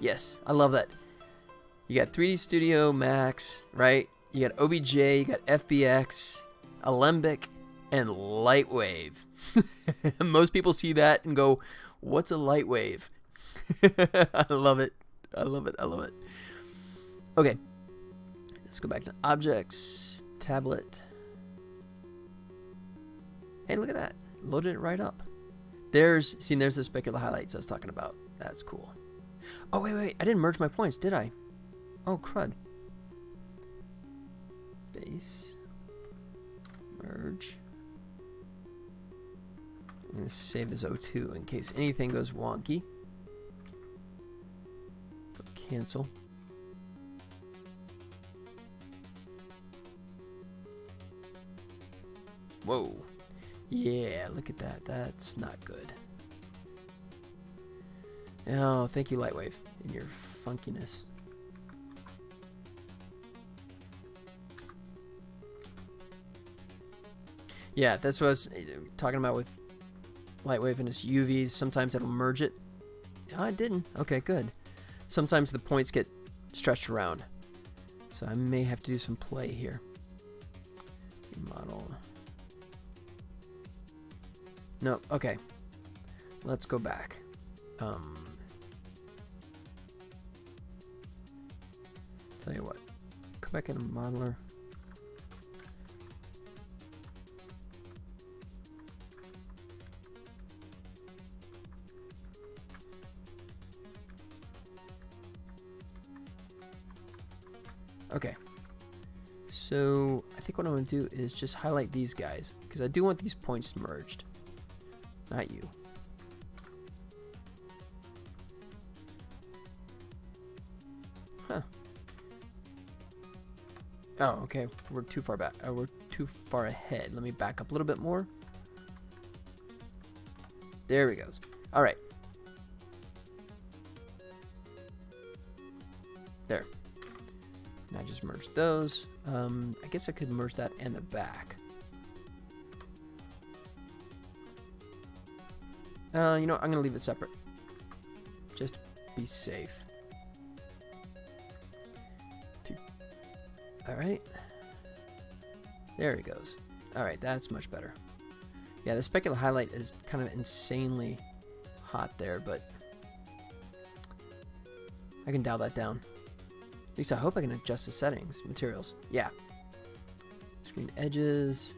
Yes, I love that. You got 3D Studio Max, right? You got OBJ, you got FBX, Alembic, and Lightwave. Most people see that and go, what's a Lightwave? I love it. I love it. I love it. Okay. Let's go back to Objects, Tablet. Hey, look at that. Loaded it right up. There's the specular highlights I was talking about. That's cool. Oh, wait. I didn't merge my points, did I? Oh, crud. Base. Merge. I'm going to save as O2 in case anything goes wonky. Cancel. Whoa. Yeah, look at that. That's not good. Oh, thank you, Lightwave, and your funkiness. Yeah, that's what I was talking about with Lightwave and its UVs. Sometimes it'll merge it. Oh, it didn't. Okay, good. Sometimes the points get stretched around. So I may have to do some play here. Model. No, okay. Let's go back. Tell you what. Go back into modeler. Okay, so I think what I'm going to do is just highlight these guys, because I do want these points merged, not you. Huh. Oh, okay, we're too far back. We're too far ahead. Let me back up a little bit more. There we go. All right. There. Now just merge those. I guess I could merge that and the back. You know, I'm gonna leave it separate. Just to be safe. Alright. There it goes. Alright, that's much better. Yeah, the specular highlight is kind of insanely hot there, but I can dial that down. At least I hope I can adjust the settings. Materials. Yeah. Screen edges.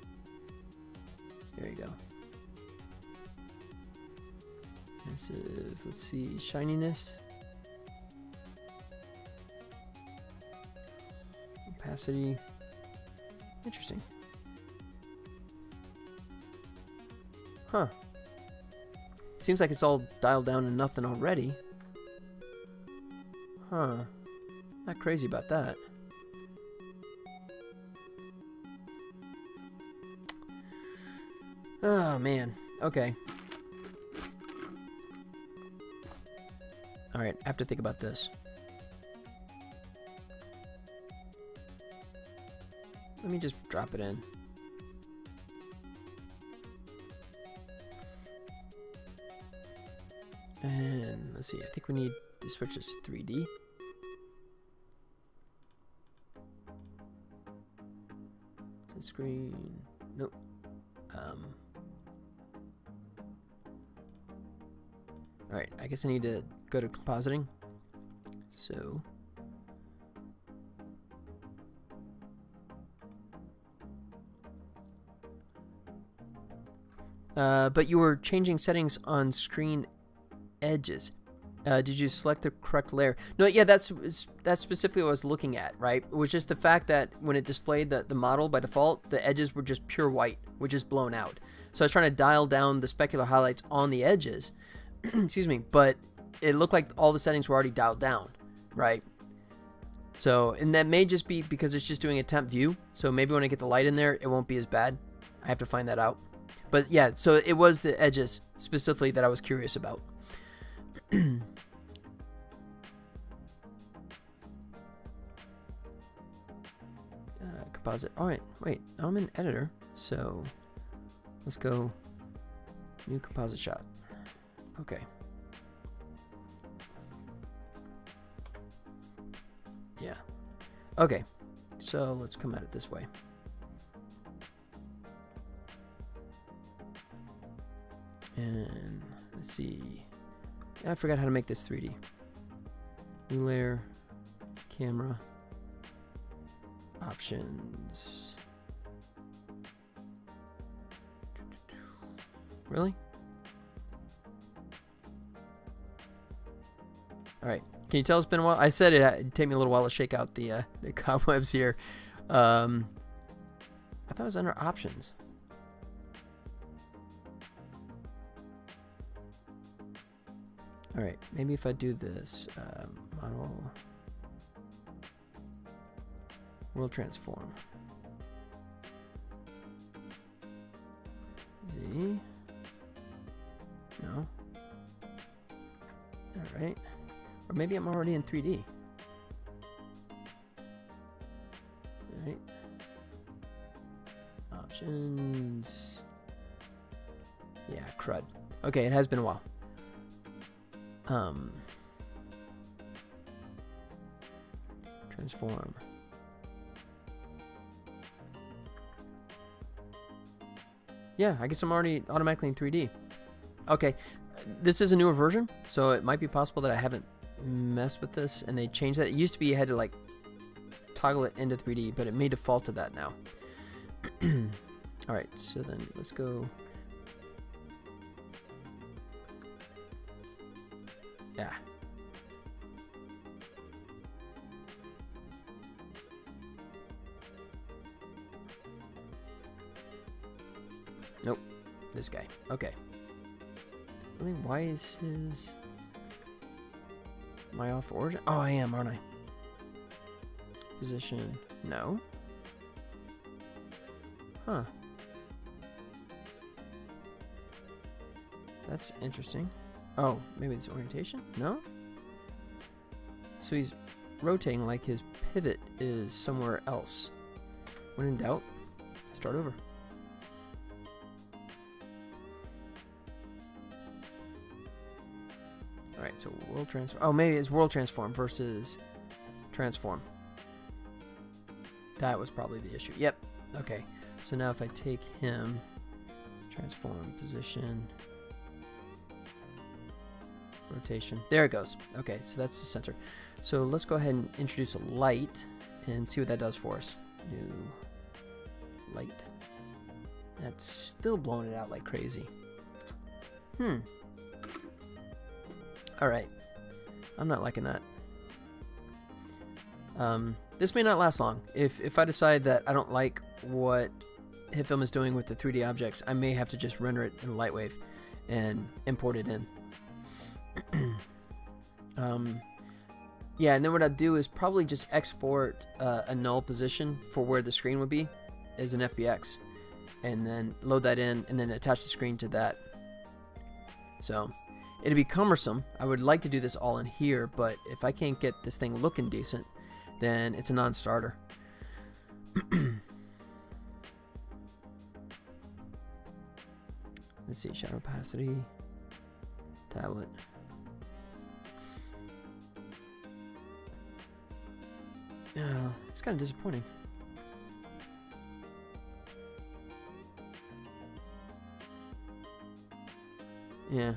There you go. Massive. Let's see. Shininess. Opacity. Interesting. Huh. Seems like it's all dialed down to nothing already. Huh. Not crazy about that. Oh, man. Okay. Alright, I have to think about this. Let me just drop it in. And let's see, I think we need to switch this to 3D. The screen. Nope. Alright, I guess I need to go to compositing. So. But you were changing settings on screen edges. Did you select the correct layer? No, yeah, that's specifically what I was looking at, right? It was just the fact that when it displayed the model by default, the edges were just pure white, which is blown out. So I was trying to dial down the specular highlights on the edges, excuse me, but it looked like all the settings were already dialed down, right? So, and that may just be because it's just doing a temp view. So maybe when I get the light in there, it won't be as bad. I have to find that out. But yeah, so it was the edges specifically that I was curious about. Composite. All right, wait, I'm in editor, so let's go new composite shot. Okay. Yeah. Okay, so let's come at it this way. And let's see. I forgot how to make this 3D. New layer, camera, options. Really? All right. Can you tell it's been a while? I said it'd take me a little while to shake out the cobwebs here. I thought it was under options. All right, maybe if I do this, model, world transform. Z. No. All right. Or maybe I'm already in 3D. All right. Options. Yeah, crud. Okay, it has been a while. Transform. Yeah, I guess I'm already automatically in 3D. Okay, this is a newer version, so it might be possible that I haven't messed with this and they changed that. It used to be you had to like toggle it into 3D, but it may default to that now. All right, so then let's go. Yeah. Nope. This guy. Okay. Really, why is his... Am I off origin? Oh, I am, aren't I? Position. No. Huh. That's interesting. Oh, maybe it's orientation? No? So he's rotating like his pivot is somewhere else. When in doubt, start over. Alright, so world transform. Oh, maybe it's world transform versus transform. That was probably the issue. Yep. Okay. So now if I take him, transform, position, rotation. There it goes. Okay, so that's the center. So let's go ahead and introduce a light and see what that does for us. New light. That's still blowing it out like crazy. Alright. I'm not liking that. This may not last long. If I decide that I don't like what HitFilm is doing with the 3D objects, I may have to just render it in Lightwave and import it in. Yeah, and then what I'd do is probably just export a null position for where the screen would be as an FBX. and then load that in, and then attach the screen to that. So it'd be cumbersome. I would like to do this all in here, but if I can't get this thing looking decent, then it's a non-starter. Let's see, shadow opacity, tablet. Yeah, it's kind of disappointing. Yeah.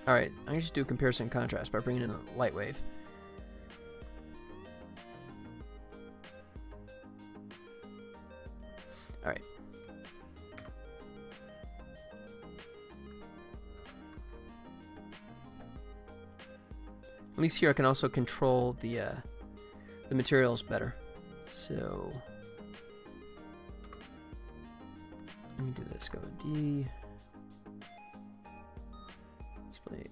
Alright, I'm going to just do a comparison and contrast by bringing in a light wave. Alright. At least here I can also control the materials better. So let me do this. Go D. Display.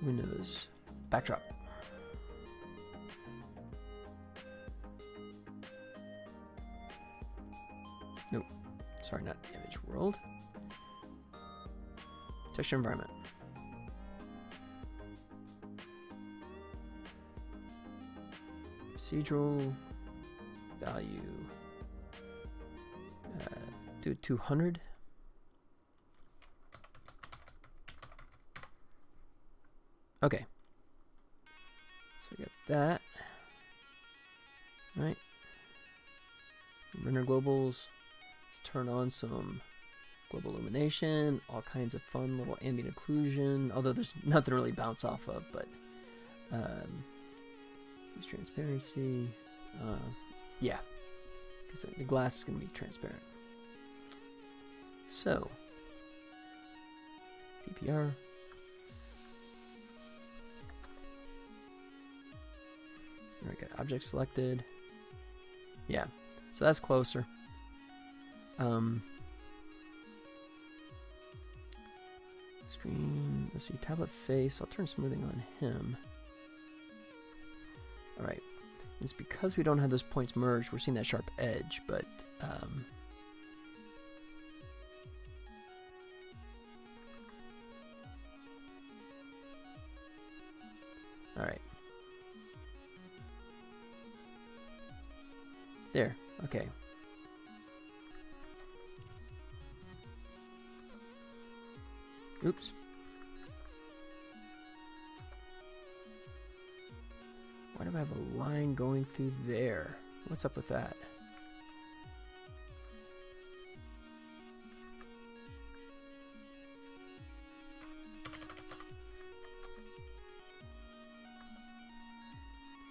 Windows. Backdrop. Nope. Sorry, not image world. Texture environment. Procedural value. Do 200. Okay. So we got that. Right. Render globals. Let's turn on some global illumination. All kinds of fun little ambient occlusion. Although there's nothing to really bounce off of, but use transparency. Yeah. Because the glass is going to be transparent. So. DPR. Alright, got object selected. Yeah, so that's closer. Screen, let's see, tablet face. I'll turn smoothing on him. Alright, it's because we don't have those points merged, we're seeing that sharp edge, but alright. There, okay. Oops. Why do I have a line going through there? What's up with that?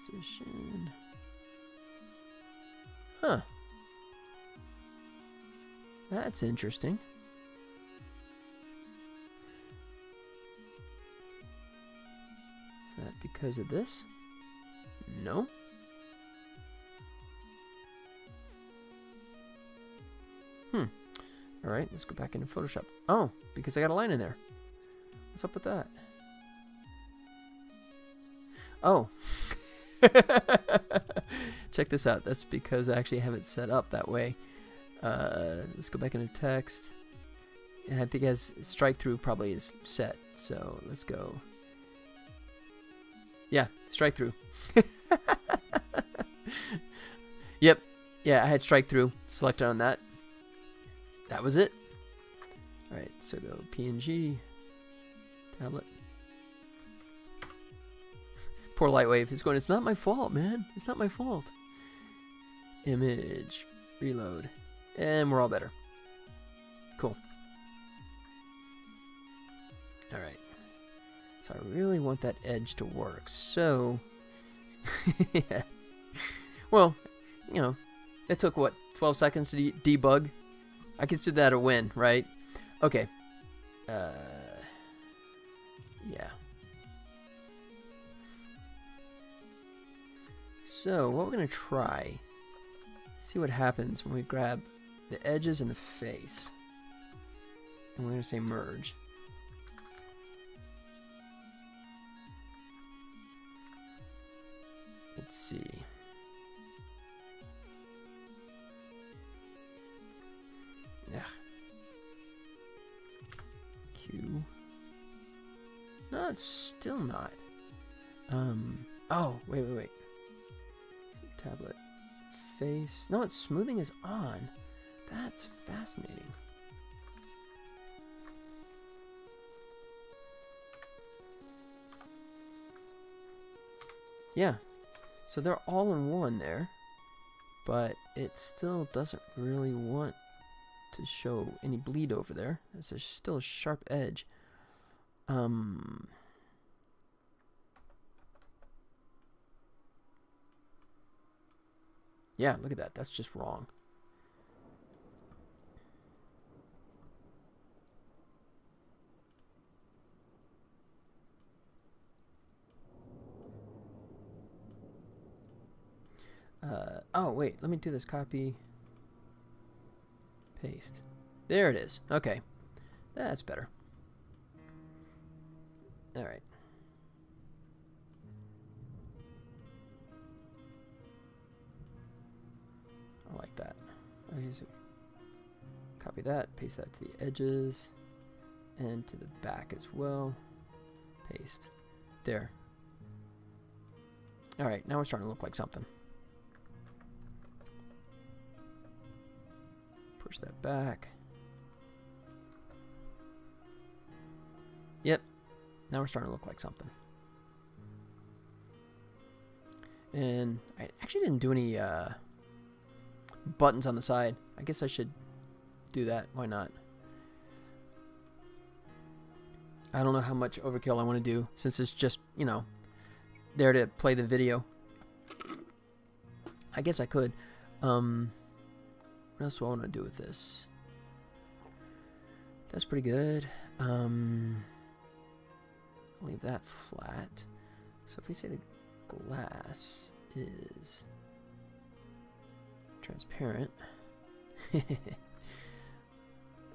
Position. Huh. That's interesting. Is that because of this? No. Alright, let's go back into Photoshop. Oh, because I got a line in there. What's up with that? Oh. Check this out. That's because I actually have it set up that way. Let's go back into text. And I think it has strike through probably is set. So let's go. Yeah, strike through. Yep. Yeah, I had strike through selected on that. That was it. Alright, so go PNG. Tablet. Poor Lightwave. He's going, it's not my fault, man. It's not my fault. Image. Reload. And we're all better. Cool. Alright. So I really want that edge to work. So, yeah. Well, you know, it took, what, 12 seconds to debug? I consider that a win, right? Okay. Yeah. So, what we're going to try, see what happens when we grab the edges and the face. And we're going to say merge. Let's see. 2. No, it's still not. Oh, wait. Tablet face. No, it's smoothing is on. That's fascinating. Yeah, so they're all in one there, but it still doesn't really want to show any bleed over there. It's still a sharp edge. Yeah, look at that. That's just wrong. Oh, wait. Let me do this. Copy. Paste. There it is. Okay. That's better. All right. I like that. Okay, so copy that. Paste that to the edges. And to the back as well. Paste. There. All right. Now we're starting to look like something. Push that back. Yep. Now we're starting to look like something. And I actually didn't do any buttons on the side. I guess I should do that. Why not? I don't know how much overkill I want to do since it's just, you know, there to play the video. I guess I could. What else do I want to do with this? That's pretty good. Leave that flat. So if we say the glass is transparent.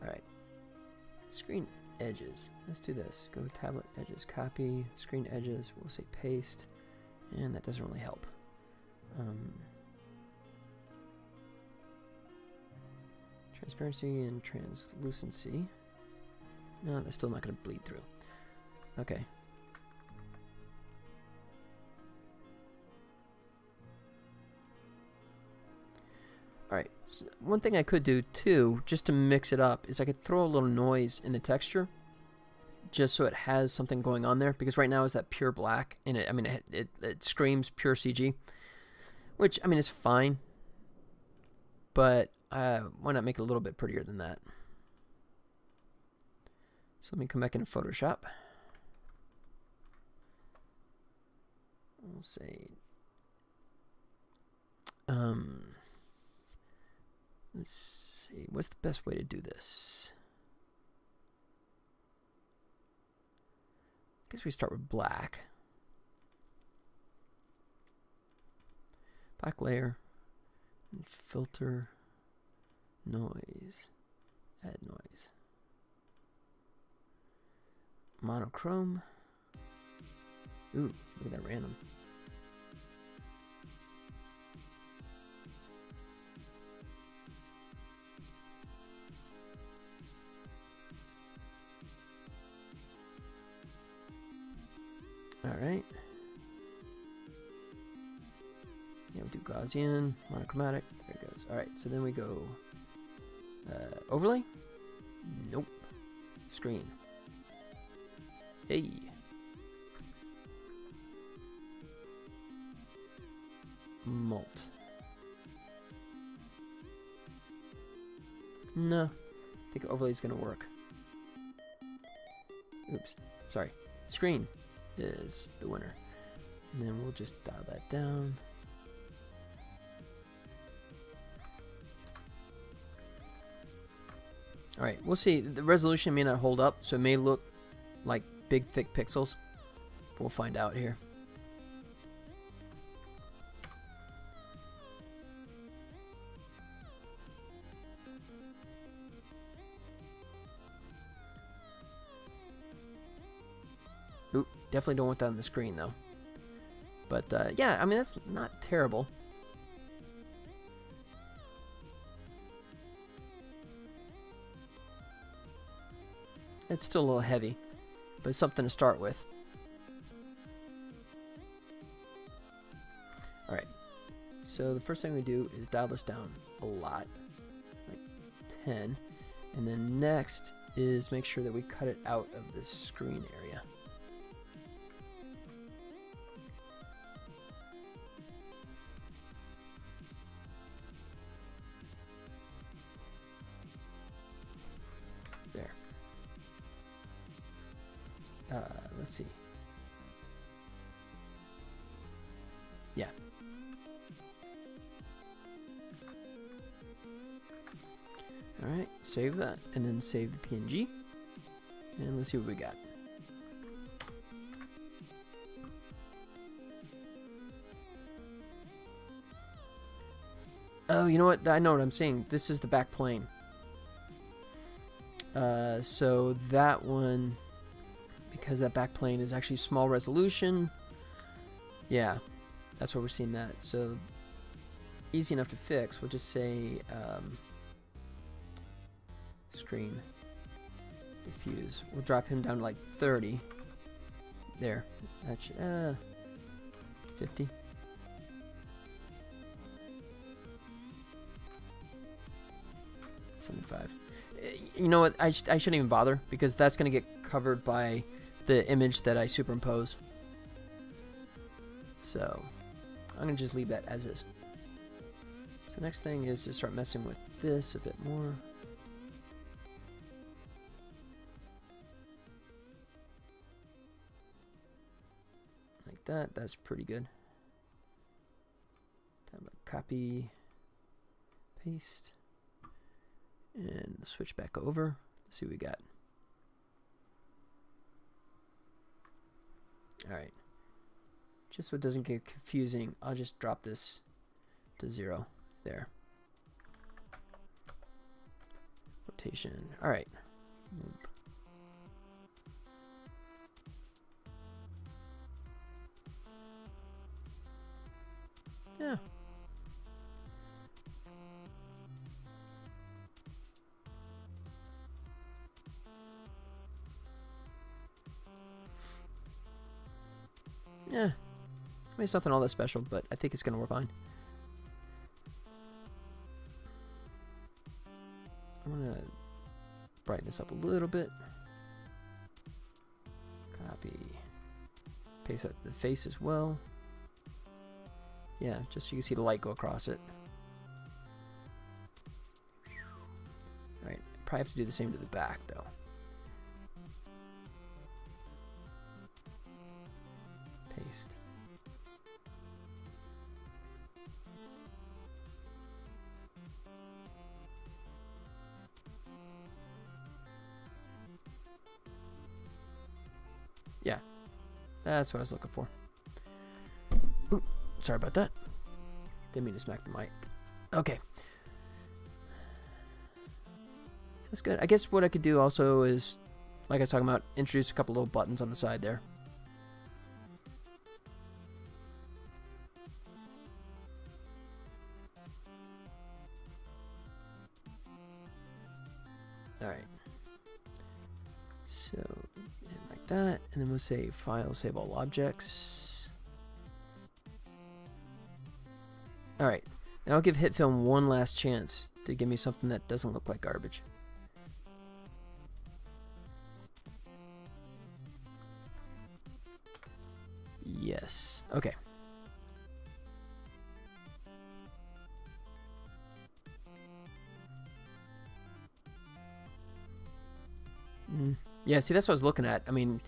Alright. Screen edges. Let's do this. Go tablet edges, copy. Screen edges, we'll say paste. And that doesn't really help. Transparency and translucency. No, that's still not going to bleed through. Okay. Alright, so one thing I could do too, just to mix it up, is I could throw a little noise in the texture, just so it has something going on there, because right now it's that pure black, and it screams pure CG, which, I mean, is fine, but why not make it a little bit prettier than that? So let me come back into Photoshop. We'll say, let's see, what's the best way to do this? I guess we start with black. Black layer, and filter, noise, add noise. Monochrome. Ooh, look at that random. Alright. Yeah, we'll do Gaussian, monochromatic. There it goes. Alright, so then we go overlay? Nope. Screen. Hey. Mult. No. I think overlay is going to work. Oops. Sorry. Screen is the winner. And then we'll just dial that down. Alright, we'll see. The resolution may not hold up, so it may look like big, thick pixels. But we'll find out here. Oop, definitely don't want that on the screen, though. But, yeah, I mean, that's not terrible. It's still a little heavy, but it's something to start with. Alright, so the first thing we do is dial this down a lot, like 10, and then next is make sure that we cut it out of the screen area. There. Let's see. Yeah. Alright, save that, and then save the PNG, and let's see what we got. Oh, you know what? I know what I'm seeing. This is the back plane. So that one, because that back plane is actually small resolution, yeah, that's where we're seeing that. So easy enough to fix. We'll just say screen diffuse. We'll drop him down to like 30. There. That should, 50. You know what? I shouldn't even bother, because that's going to get covered by the image that I superimpose. So I'm going to just leave that as is. So next thing is to start messing with this a bit more. Like that. That's pretty good. Time to copy, paste. And switch back over. Let's see what we got. Alright. Just so it doesn't get confusing, I'll just drop this to 0. There. Rotation. Alright. Yeah. Yeah, I mean, it's nothing all that special, but I think it's going to work fine. I'm going to brighten this up a little bit. Copy. Paste that to the face as well. Yeah, just so you can see the light go across it. Alright, probably have to do the same to the back, though. Paste. Yeah, that's what I was looking for. Ooh, sorry about that. Didn't mean to smack the mic. Okay. That's good. I guess what I could do also is, like I was talking about, introduce a couple little buttons on the side there. Alright. So, and like that. And then we'll say File, Save All Objects. Alright. And I'll give HitFilm one last chance to give me something that doesn't look like garbage. Yes. Okay. Yeah, see, that's what I was looking at. I mean,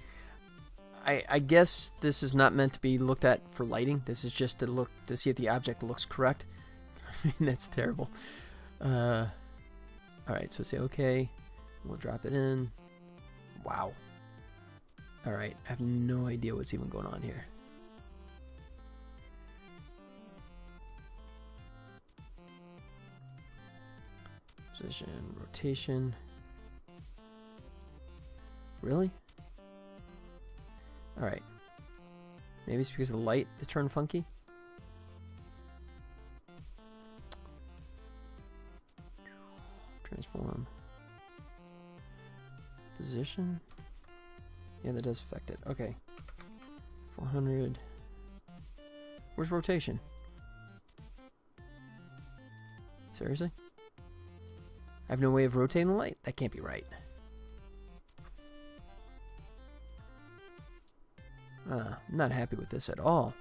I guess this is not meant to be looked at for lighting. This is just to see if the object looks correct. I mean, that's terrible. Alright, so say OK. We'll drop it in. Wow. Alright, I have no idea what's even going on here. Position, rotation. Really? Alright. Maybe it's because the light is turned funky? Transform. Position. Yeah, that does affect it. Okay. 400. Where's rotation? Seriously? I have no way of rotating the light? That can't be right. I'm not happy with this at all.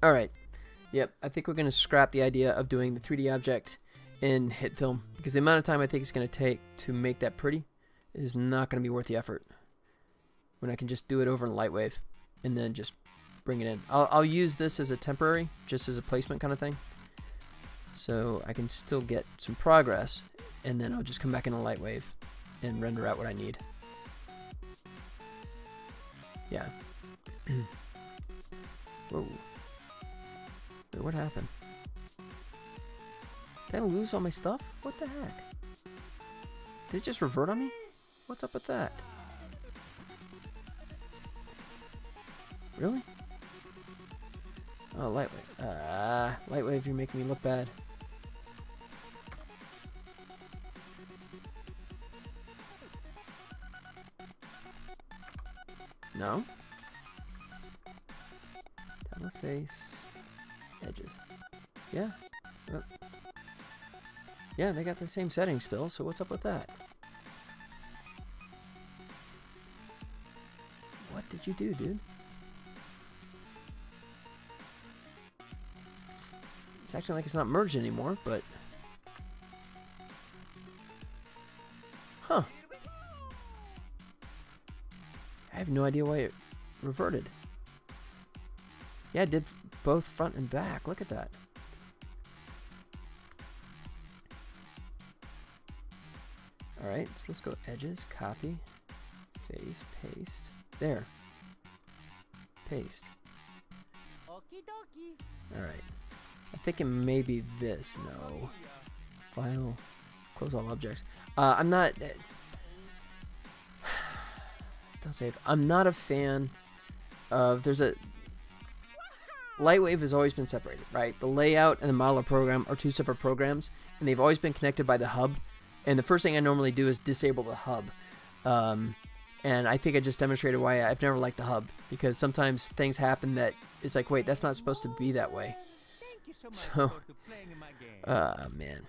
Alright. Yep, I think we're going to scrap the idea of doing the 3D object in HitFilm, because the amount of time I think it's going to take to make that pretty is not going to be worth the effort. When I can just do it over in Lightwave and then just bring it in. I'll use this as a temporary, just as a placement kind of thing, so I can still get some progress, and then I'll just come back into Lightwave and render out what I need. Yeah. Whoa. Wait, what happened? Did I lose all my stuff? What the heck? Did it just revert on me? What's up with that? Really? Oh, Lightwave. Lightwave, you're making me look bad. No? Down the face. Edges. Yeah. Oh. Yeah, they got the same settings still, so what's up with that? What did you do, dude? It's acting like it's not merged anymore, but... Huh. I have no idea why it reverted. Yeah, it did both front and back. Look at that. Alright, so let's go edges, copy, face, paste. There. Paste. Alright. I think it may be this. No. File. Close all objects. I'm not... Don't save. I'm not a fan of... There's a... Lightwave has always been separated, right? The layout and the modeler program are two separate programs, and they've always been connected by the hub. And the first thing I normally do is disable the hub. And I think I just demonstrated why I've never liked the hub, because sometimes things happen that it's like, wait, that's not supposed to be that way. So, man.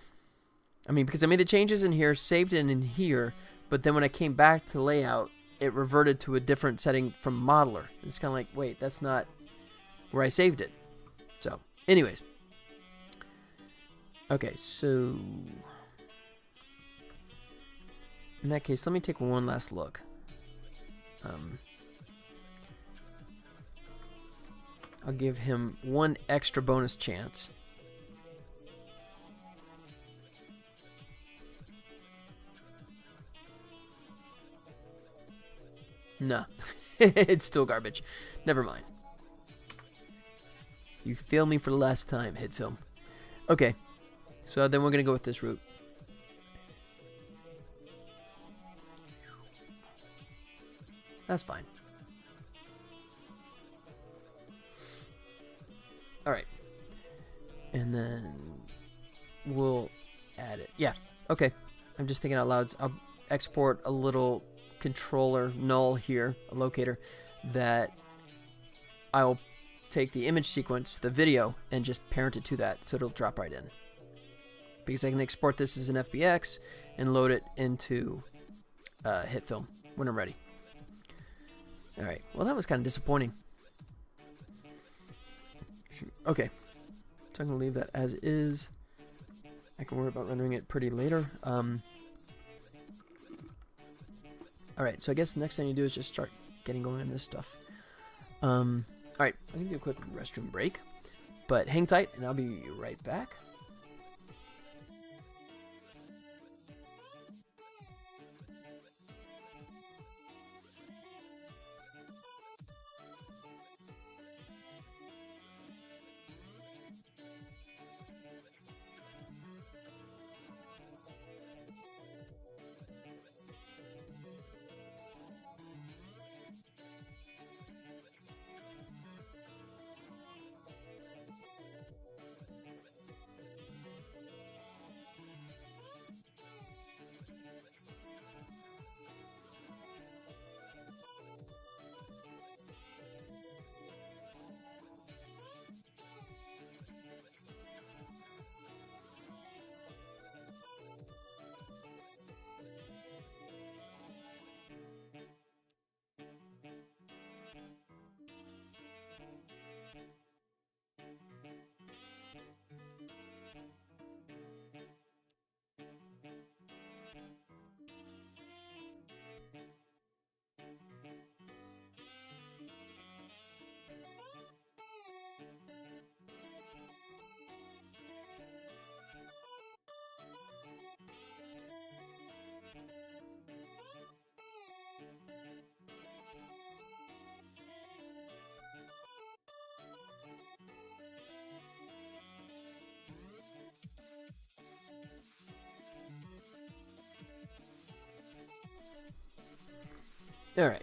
I mean, because I made the changes in here, saved it in here, but then when I came back to layout, it reverted to a different setting from modeler. It's kind of like, wait, that's not where I saved it. So, anyways. Okay, so... in that case, let me take one last look. I'll give him one extra bonus chance. No, it's still garbage. Never mind. You failed me for the last time, HitFilm. Okay, so then we're going to go with this route. That's fine. Alright. And then we'll add it. Yeah, okay. I'm just thinking out loud. I'll export a little controller null here, a locator, that I'll take the image sequence, the video, and just parent it to that, so it'll drop right in. Because I can export this as an FBX and load it into HitFilm when I'm ready. Alright, well that was kind of disappointing. Okay, so I'm going to leave that as is. I can worry about rendering it pretty later. Alright, so I guess the next thing you do is just start getting going on this stuff. Alright, I'm going to do a quick restroom break. But hang tight, and I'll be right back. Alright,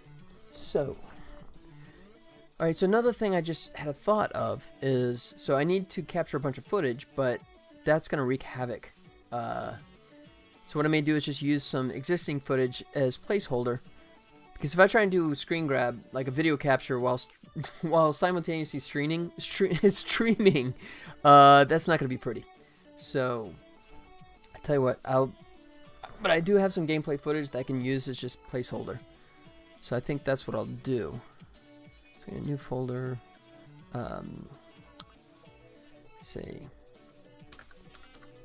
so... Alright, so another thing I just had a thought of is... So I need to capture a bunch of footage, but that's going to wreak havoc. So what I may do is just use some existing footage as placeholder. Because if I try and do screen grab, like a video capture while simultaneously streaming, that's not going to be pretty. So, I tell you what, but I do have some gameplay footage that I can use as just placeholder. So I think that's what I'll do. So a new folder, say,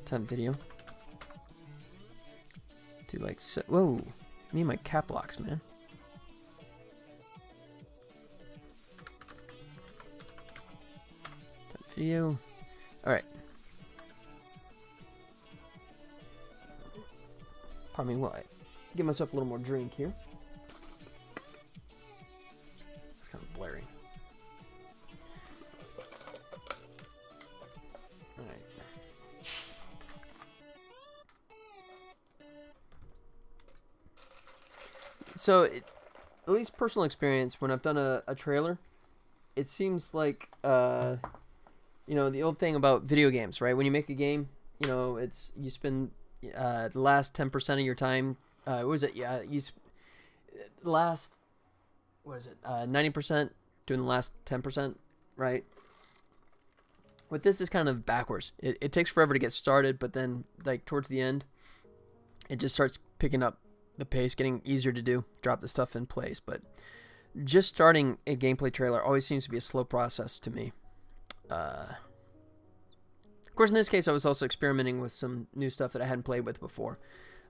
temp video. Do like so. Whoa, me and my cap locks, man. Temp video. All right. Pardon me, what? Give myself a little more drink here. It's kind of blurry. All right. So, at least personal experience, when I've done a trailer, it seems like, you know, the old thing about video games, right? When you make a game, you know, you spend the last 10% of your time, what was it? Yeah, last, what is it? 90% doing the last 10%, right? With this is kind of backwards. It takes forever to get started, but then like towards the end, it just starts picking up the pace, getting easier to do, drop the stuff in place. But just starting a gameplay trailer always seems to be a slow process to me. Of course, in this case, I was also experimenting with some new stuff that I hadn't played with before.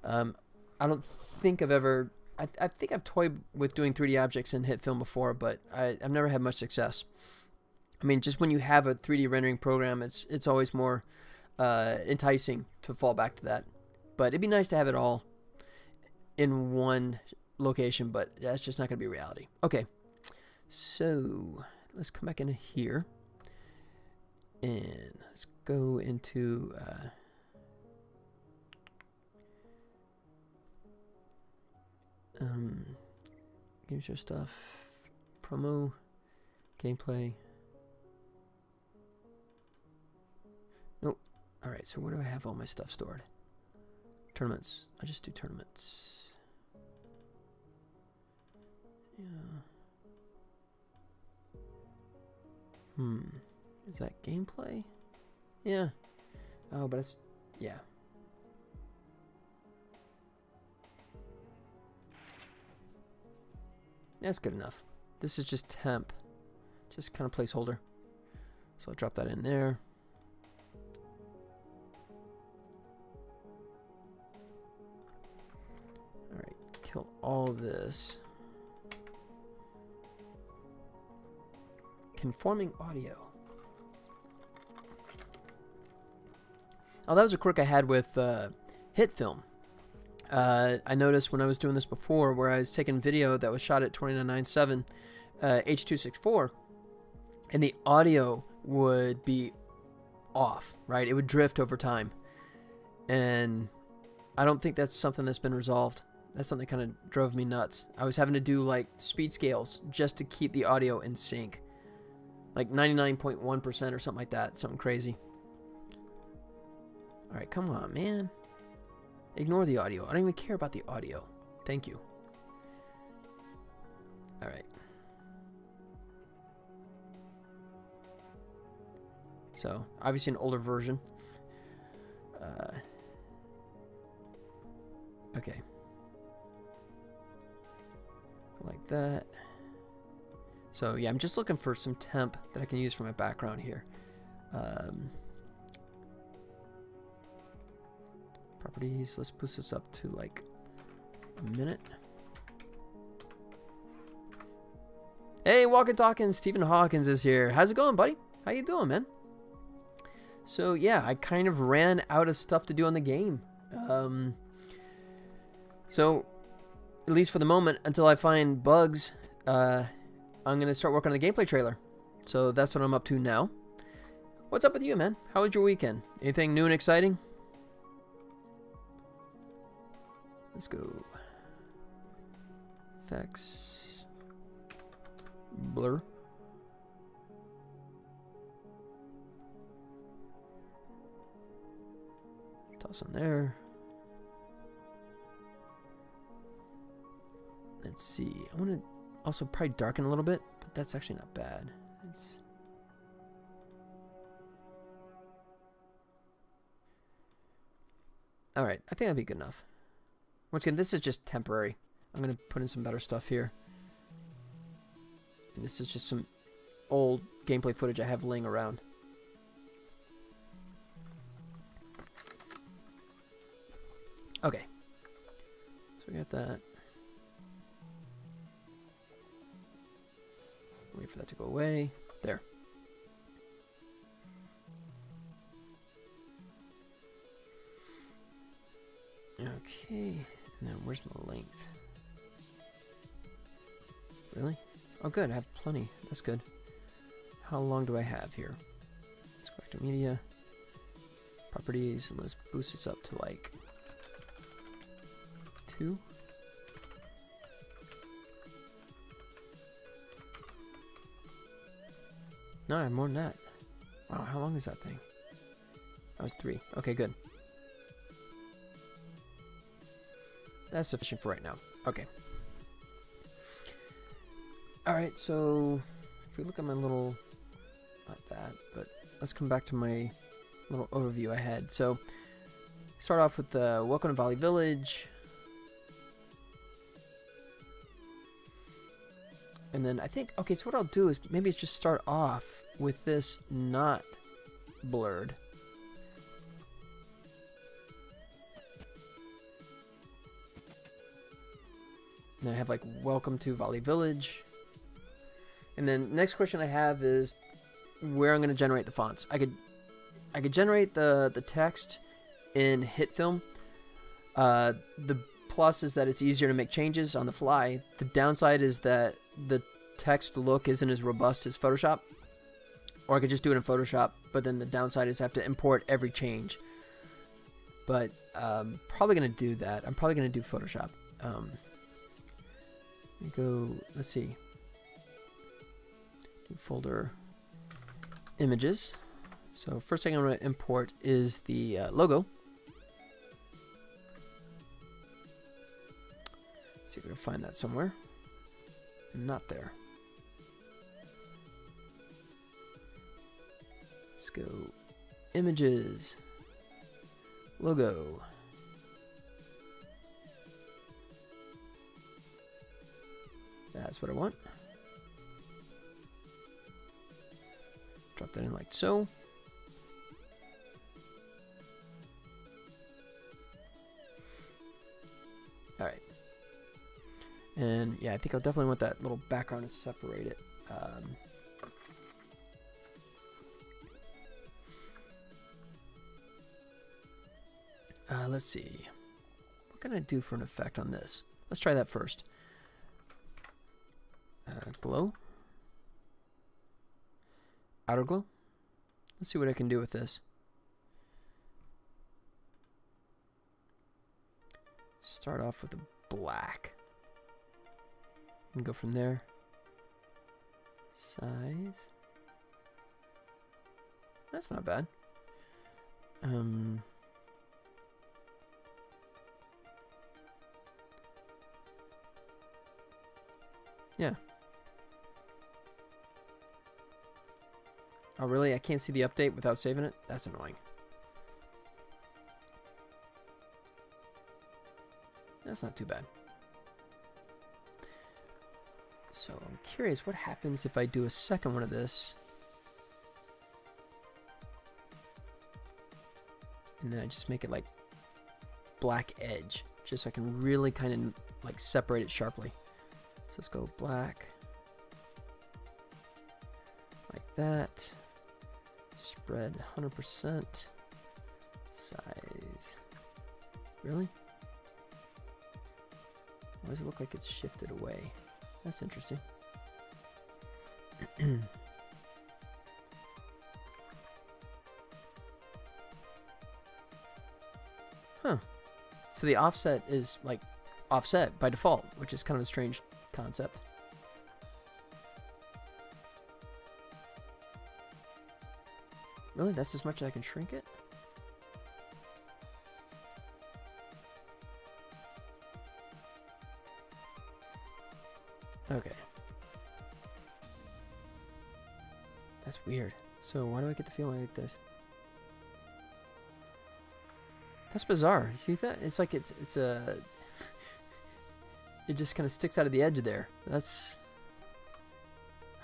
I don't think I've ever... I think I've toyed with doing 3D objects in HitFilm before, but I've never had much success. I mean, just when you have a 3D rendering program, it's always more enticing to fall back to that. But it'd be nice to have it all in one location, but that's just not going to be reality. Okay, so let's come back into here. And let's go into game show stuff, promo, gameplay. Nope. All right. So where do I have all my stuff stored? Tournaments. I'll just do tournaments. Yeah. Is that gameplay? Yeah. Oh, but it's... Yeah. That's good enough. This is just temp. Just kind of placeholder. So I'll drop that in there. Alright, kill all this. Conforming audio. Oh, that was a quirk I had with HitFilm. I noticed when I was doing this before, where I was taking video that was shot at 2997 H.264, and the audio would be off, right? It would drift over time. And I don't think that's something that's been resolved. That's something that kind of drove me nuts. I was having to do like speed scales just to keep the audio in sync. Like 99.1% or something like that. Something crazy. Alright, come on, man. Ignore the audio. I don't even care about the audio. Thank you. Alright. So, obviously an older version. Okay. Like that. So, yeah, I'm just looking for some temp that I can use for my background here. Properties, let's boost this up to like a minute. Hey, Walking Talking, Stephen Hawkins is here. How's it going, buddy? How you doing, man? So, yeah, I kind of ran out of stuff to do on the game. So, at least for the moment, until I find bugs, I'm going to start working on the gameplay trailer. So, that's what I'm up to now. What's up with you, man? How was your weekend? Anything new and exciting? Let's go. effects, blur. Toss on there. Let's see. I want to also probably darken a little bit, but that's actually not bad. All right, I think that'd be good enough. Once again, this is just temporary. I'm gonna put in some better stuff here. And this is just some old gameplay footage I have laying around. Okay. So we got that. Wait for that to go away. There. Okay. Now where's my length? Really? Oh good, I have plenty. That's good. How long do I have here? Let's go back to media. Properties, and let's boost this up to like 2. No, I have more than that. Wow, how long is that thing? That was 3. Okay, good. That's sufficient for right now. Okay. Alright, so if we look at my little, not that, but let's come back to my little overview I had. So, start off with the Welcome to Valley Village. And then I think, okay, so what I'll do is maybe it's just start off with this not blurred. And then I have like Welcome to Valley Village. And then next question I have is where I'm going to generate the fonts. I could generate the text in HitFilm. The plus is that it's easier to make changes on the fly. The downside is that the text look isn't as robust as Photoshop. Or I could just do it in Photoshop, but then the downside is I have to import every change. But probably going to do that. I'm probably going to do Photoshop. Let me go, let's see. Do folder images. So first thing I'm going to import is the logo. See if we can find that somewhere. Not there. Let's go images, logo. That's what I want. Drop that in like so. All right. And yeah, I think I'll definitely want that little background to separate it. Let's see. What can I do for an effect on this? Let's try that first. Glow. Outer glow. Let's see what I can do with this. Start off with a black. And go from there. Size. That's not bad. Yeah. Oh, really? I can't see the update without saving it? That's annoying. That's not too bad. So I'm curious what happens if I do a second one of this. And then I just make it like black edge, just so I can really kind of like separate it sharply. So let's go black, like that. Spread 100%. Size. Really? Why does it look like it's shifted away? That's interesting. Huh. So the offset is like offset by default, which is kind of a strange concept. Really? That's as much as I can shrink it? Okay. That's weird. So why do I get the feeling like this? That's bizarre. You see that? It's like it's a... It just kind of sticks out of the edge there. That's...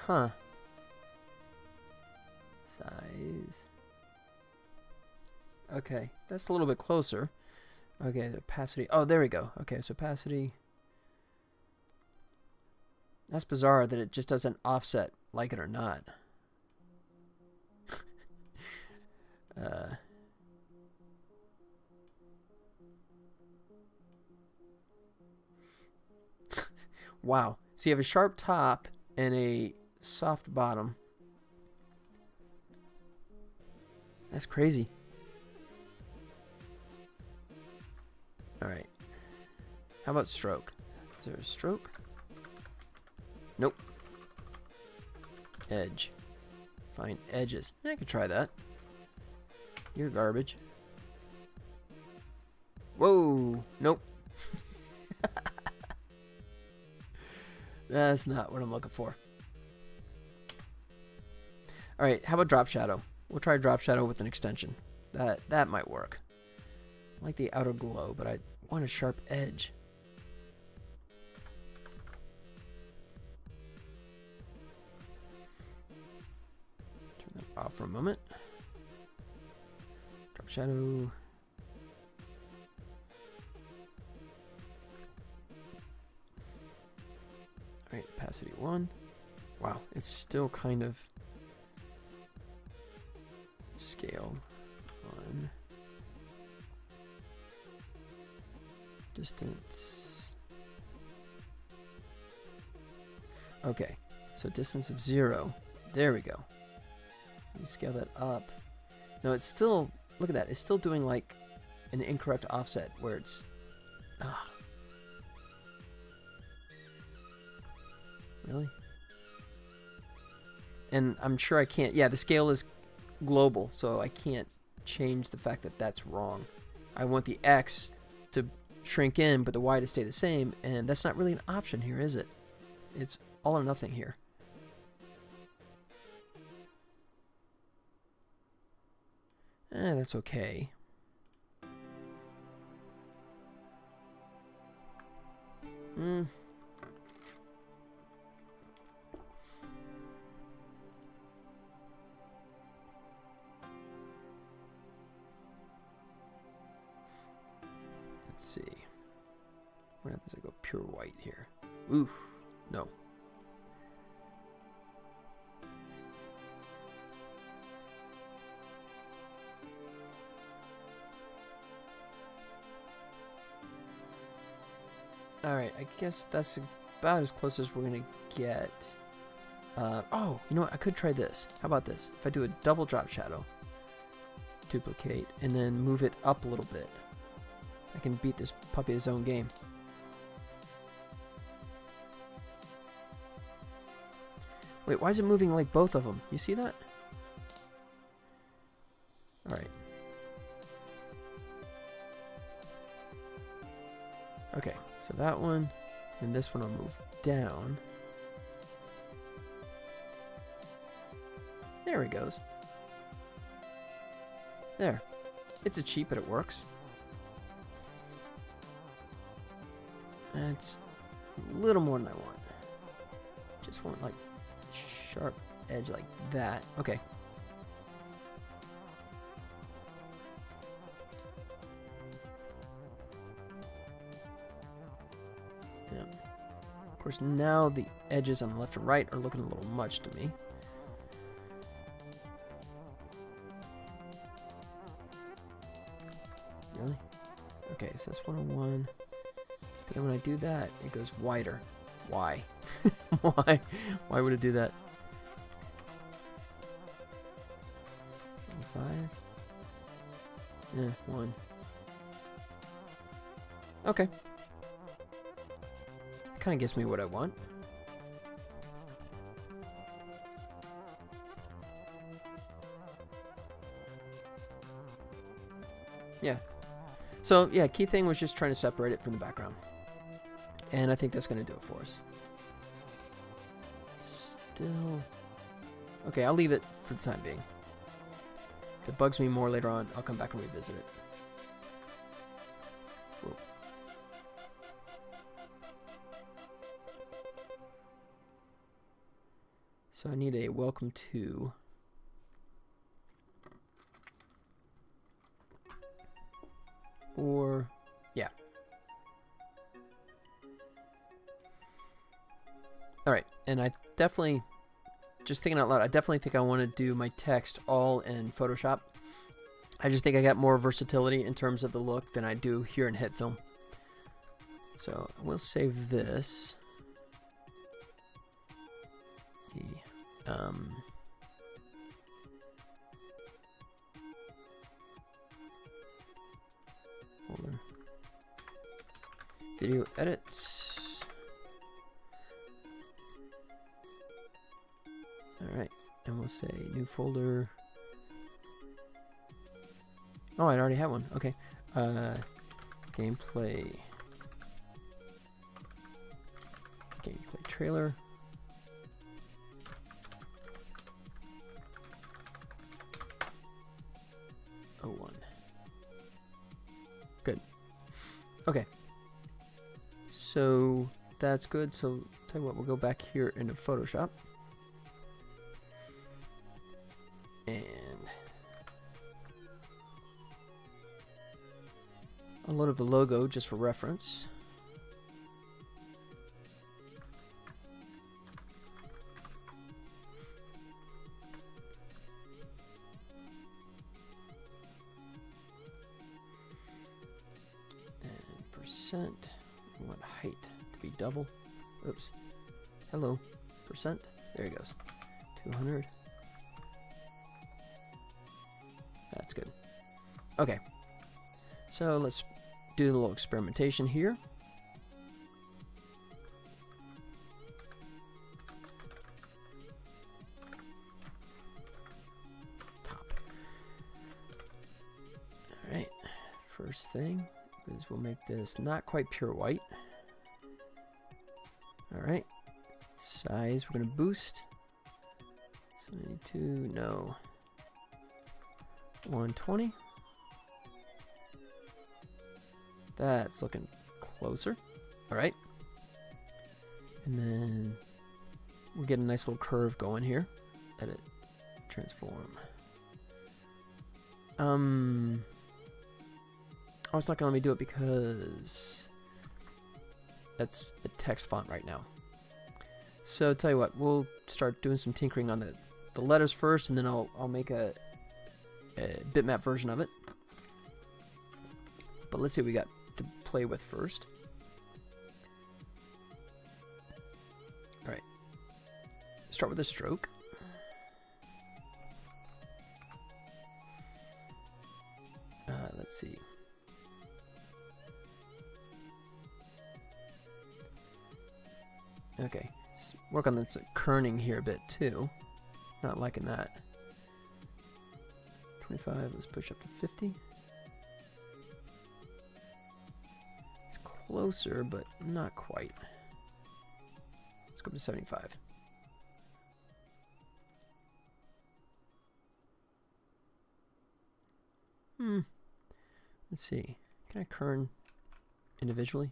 Huh. Size. Okay, that's a little bit closer. Okay, the opacity. Oh, there we go. Okay, so opacity. That's bizarre that it just doesn't offset, like it or not. Wow. So you have a sharp top and a soft bottom. That's crazy. Alright. How about stroke? Is there a stroke? Nope. Edge. Find edges. I could try that. You're garbage. Whoa. Nope. That's not what I'm looking for. Alright, how about drop shadow? We'll try drop shadow with an extension. That might work. I like the outer glow, but I want a sharp edge. Turn that off for a moment. Drop shadow. Alright, opacity 1. Wow, it's still kind of scale 1. Distance. Okay, so distance of 0. There we go. Let me scale that up. No, it's still, look at that, it's still doing like an incorrect offset where it's, really? And I'm sure I can't, yeah, the scale is global, so I can't change the fact that that's wrong. I want the X to shrink in, but the Y to stay the same, and that's not really an option here, is it? It's all or nothing here. That's okay. Let's see. What happens if I go pure white here? Oof. No. Alright, I guess that's about as close as we're going to get. Oh, you know what? I could try this. How about this? If I do a double drop shadow, duplicate, and then move it up a little bit, I can beat this puppy at his own game. Wait, why is it moving like both of them? You see that? Alright. Okay, so that one, and this one I'll move down. There it goes. There. It's a cheat, but it works. That's a little more than I want. Just want like sharp edge like that. Okay. Yeah. Of course, now the edges on the left and right are looking a little much to me. Really? Okay, so that's 101. But then when I do that, it goes wider. Why? Why? Why would it do that? 5. Yeah, 1. Okay. I kind of gives me what I want. Yeah. So, yeah, key thing was just trying to separate it from the background. And I think that's going to do it for us. Still... Okay, I'll leave it for the time being. If it bugs me more later on, I'll come back and revisit it. Whoa. So I need a welcome to... Or, yeah. Alright, and I definitely, just thinking out loud, I definitely think I want to do my text all in Photoshop. I just think I got more versatility in terms of the look than I do here in HitFilm. So, we'll save this. Folder. Video edits. Alright, and we'll say new folder. Oh, I already have one. Okay. Gameplay trailer. Oh, one. Good. Okay. So that's good. So tell you what, we'll go back here into Photoshop. And I'll load up the logo just for reference. Percent. We want height to be double. Oops. Hello. Percent. There he goes. 200. That's good. Okay. So let's do a little experimentation here. Top. Alright. First thing is we'll make this not quite pure white. Alright. Size, we're going to boost. 72, no. 120. That's looking closer. Alright. And then we'll get a nice little curve going here. Edit. Transform. Oh, it's not going to let me do it because that's a text font right now. So tell you what, we'll start doing some tinkering on the letters first, and then I'll make a bitmap version of it. But let's see what we got to play with first. Alright. Start with a stroke. Let's see. Okay, work on this kerning here a bit too. Not liking that. 25, let's push up to 50. It's closer, but not quite. Let's go up to 75. Let's see. Can I kern individually?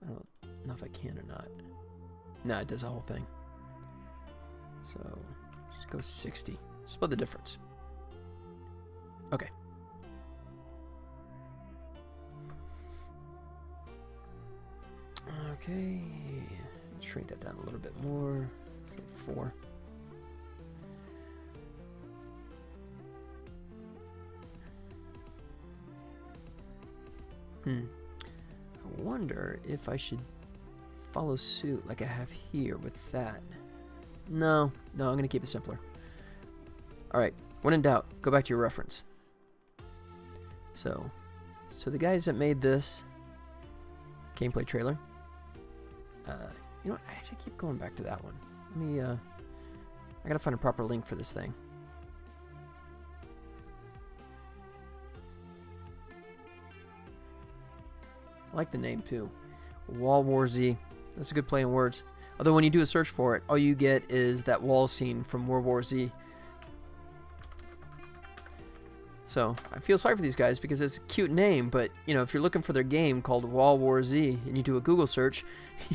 I don't know if I can or not. No, it does the whole thing. So, let's go 60. Split the difference. Okay. Okay. Shrink that down a little bit more. Say 4. I wonder if I should follow suit like I have here with that. No, I'm going to keep it simpler. Alright, when in doubt, go back to your reference. So the guys that made this gameplay trailer, You know what? I actually keep going back to that one. Let me, I gotta find a proper link for this thing. I like the name too. Wall War Z. That's a good play on words. Although when you do a search for it, all you get is that wall scene from World War Z. So I feel sorry for these guys because it's a cute name, but you know, if you're looking for their game called Wall War Z and you do a Google search,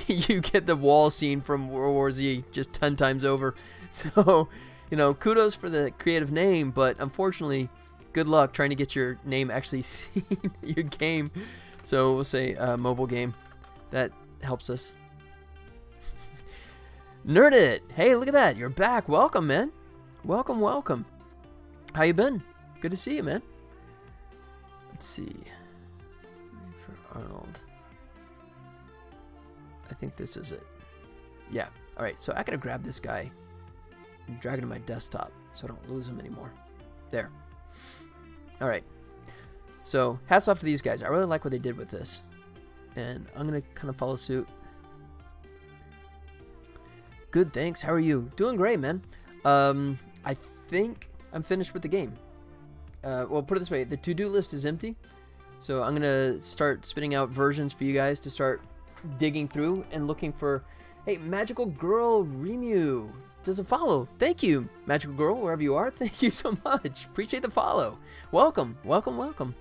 you get the wall scene from World War Z just 10 times over. So, you know, kudos for the creative name, but unfortunately, good luck trying to get your name actually seen in your game. So we'll say mobile game. That helps us. Nerd It! Hey, look at that. You're back. Welcome, man. Welcome, welcome. How you been? Good to see you, man. Let's see. For Arnold. I think this is it. Yeah. Alright, so I gotta grab this guy and drag it to my desktop so I don't lose him anymore. There. Alright. So, hats off to these guys. I really like what they did with this. And I'm gonna kind of follow suit. Good, thanks. How are you? Doing great, man. I think I'm finished with the game. Well, put it this way, the to-do list is empty, so I'm gonna start spitting out versions for you guys to start digging through and looking for. Hey, Magical Girl Remu does a follow. Thank you, Magical Girl, wherever you are. Thank you so much. Appreciate the follow. Welcome, welcome, welcome.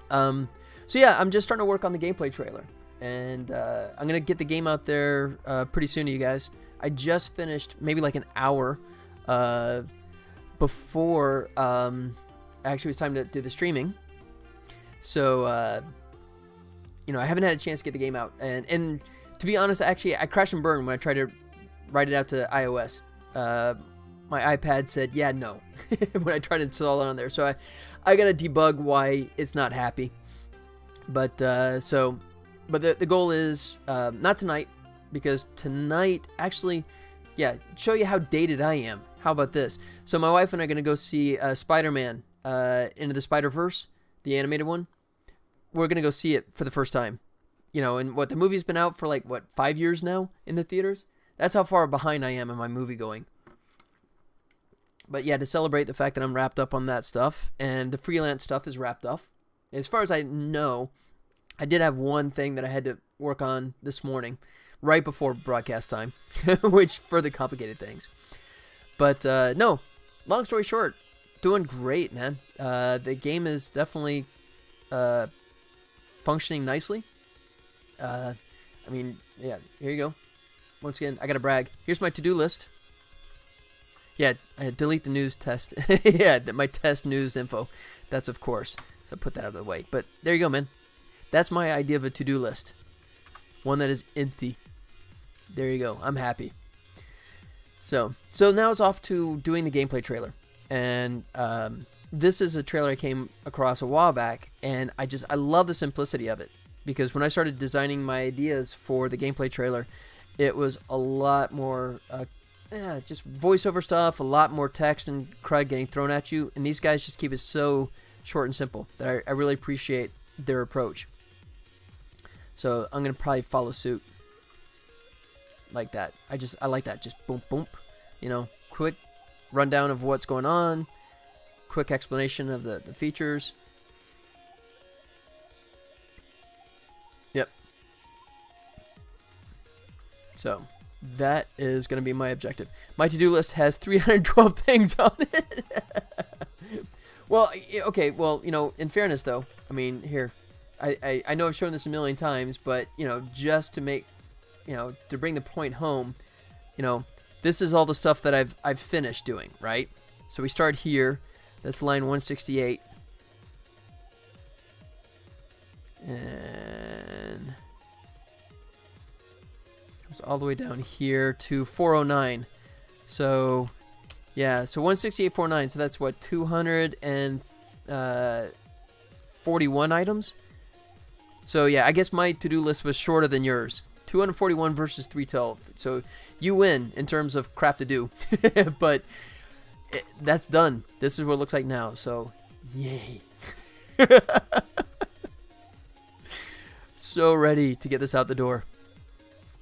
So yeah, I'm just starting to work on the gameplay trailer, and I'm gonna get the game out there pretty soon to you guys. I just finished maybe like an hour before actually it was time to do the streaming. So you know, I haven't had a chance to get the game out, and to be honest, actually I crashed and burned when I tried to write it out to iOS. My iPad said yeah, no when I tried to install it on there, so I gotta debug why it's not happy. But the goal is not tonight, because tonight actually, yeah, show you how dated I am. How about this? So my wife and I are gonna go see Spider-Man Into the Spider-Verse, the animated one. We're gonna go see it for the first time. You know, and the movie's been out for like 5 years now in the theaters. That's how far behind I am in my movie going. But yeah, to celebrate the fact that I'm wrapped up on that stuff, and the freelance stuff is wrapped up. As far as I know, I did have one thing that I had to work on this morning, right before broadcast time, which further complicated things. But no, long story short, doing great, man. The game is definitely functioning nicely. I mean, yeah, here you go. Once again, I gotta brag. Here's my to-do list. Yeah, I delete the news test. Yeah, my test news info. That's of course. So put that out of the way. But there you go, man. That's my idea of a to-do list. One that is empty. There you go. I'm happy. So now it's off to doing the gameplay trailer. And this is a trailer I came across a while back, and I love the simplicity of it. Because when I started designing my ideas for the gameplay trailer, it was a lot more just voiceover stuff, a lot more text and crud getting thrown at you. And these guys just keep it so short and simple that I really appreciate their approach. So I'm going to probably follow suit like that. I like that. Just boom, boom. You know, quick rundown of what's going on. Quick explanation of the features. Yep. So that is going to be my objective. My to-do list has 312 things on it. Well, okay, well, you know, in fairness, though, I mean, here, I know I've shown this a million times, but, you know, just to make, you know, to bring the point home, you know, this is all the stuff that I've finished doing, right? So we start here. That's line 168. And comes all the way down here to 409. So yeah, so 168.49. So that's what, 241 items. So yeah, I guess my to-do list was shorter than yours. 241 versus 312. So you win in terms of crap to do. But that's done. This is what it looks like now. So yay. So ready to get this out the door.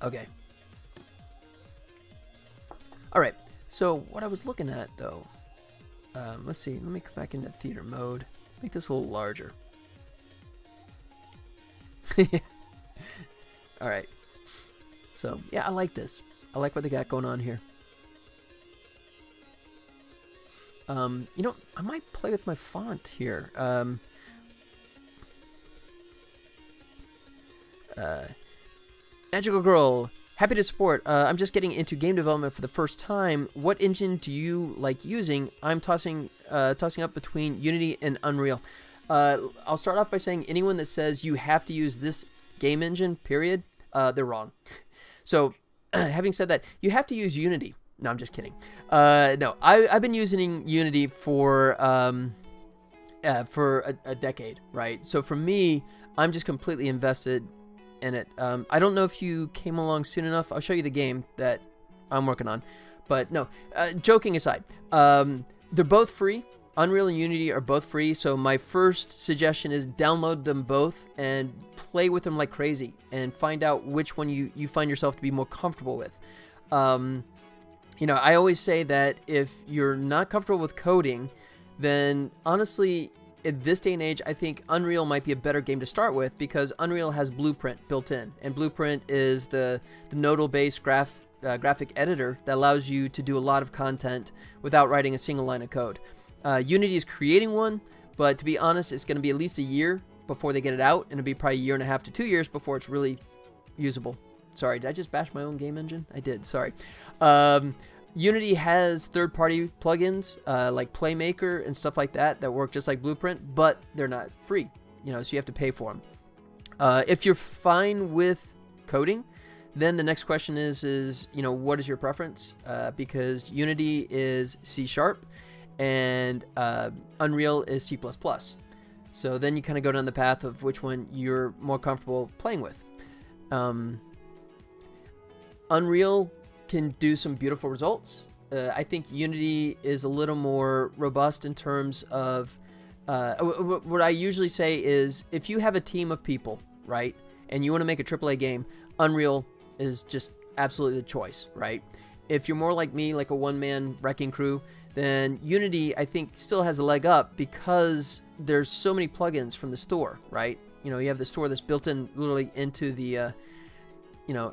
Okay. All right. So what I was looking at though, let's see. Let me come back into theater mode. Make this a little larger. All right. So yeah, I like this. I like what they got going on here. You know, I might play with my font here. Magical Girl, happy to support. I'm just getting into game development for the first time. What engine do you like using? I'm tossing up between Unity and Unreal. I'll start off by saying anyone that says you have to use this game engine, period, they're wrong. So, having said that, you have to use Unity. No, I'm just kidding. No, I've been using Unity for a decade, right? So for me, I'm just completely invested in it. I don't know if you came along soon enough. I'll show you the game that I'm working on. But no, joking aside, they're both free. Unreal and Unity are both free, so my first suggestion is download them both and play with them like crazy and find out which one you find yourself to be more comfortable with. You know, I always say that if you're not comfortable with coding, then honestly, in this day and age, I think Unreal might be a better game to start with because Unreal has Blueprint built in, and Blueprint is the nodal-based graphic editor that allows you to do a lot of content without writing a single line of code. Unity is creating one, but to be honest, it's going to be at least a year before they get it out, and it'll be probably a year and a half to 2 years before it's really usable. Sorry, did I just bash my own game engine? I did, sorry. Unity has third-party plugins like Playmaker and stuff like that work just like Blueprint, but they're not free, you know, so you have to pay for them. If you're fine with coding, then the next question is you know, what is your preference? Because Unity is C# and Unreal is C++. So then you kind of go down the path of which one you're more comfortable playing with. Unreal can do some beautiful results. I think Unity is a little more robust in terms of what I usually say is if you have a team of people, right, and you want to make a AAA game, Unreal is just absolutely the choice, right? If you're more like me, like a one-man wrecking crew, then Unity, I think, still has a leg up because there's so many plugins from the store, right? You know, you have the store that's built in literally into the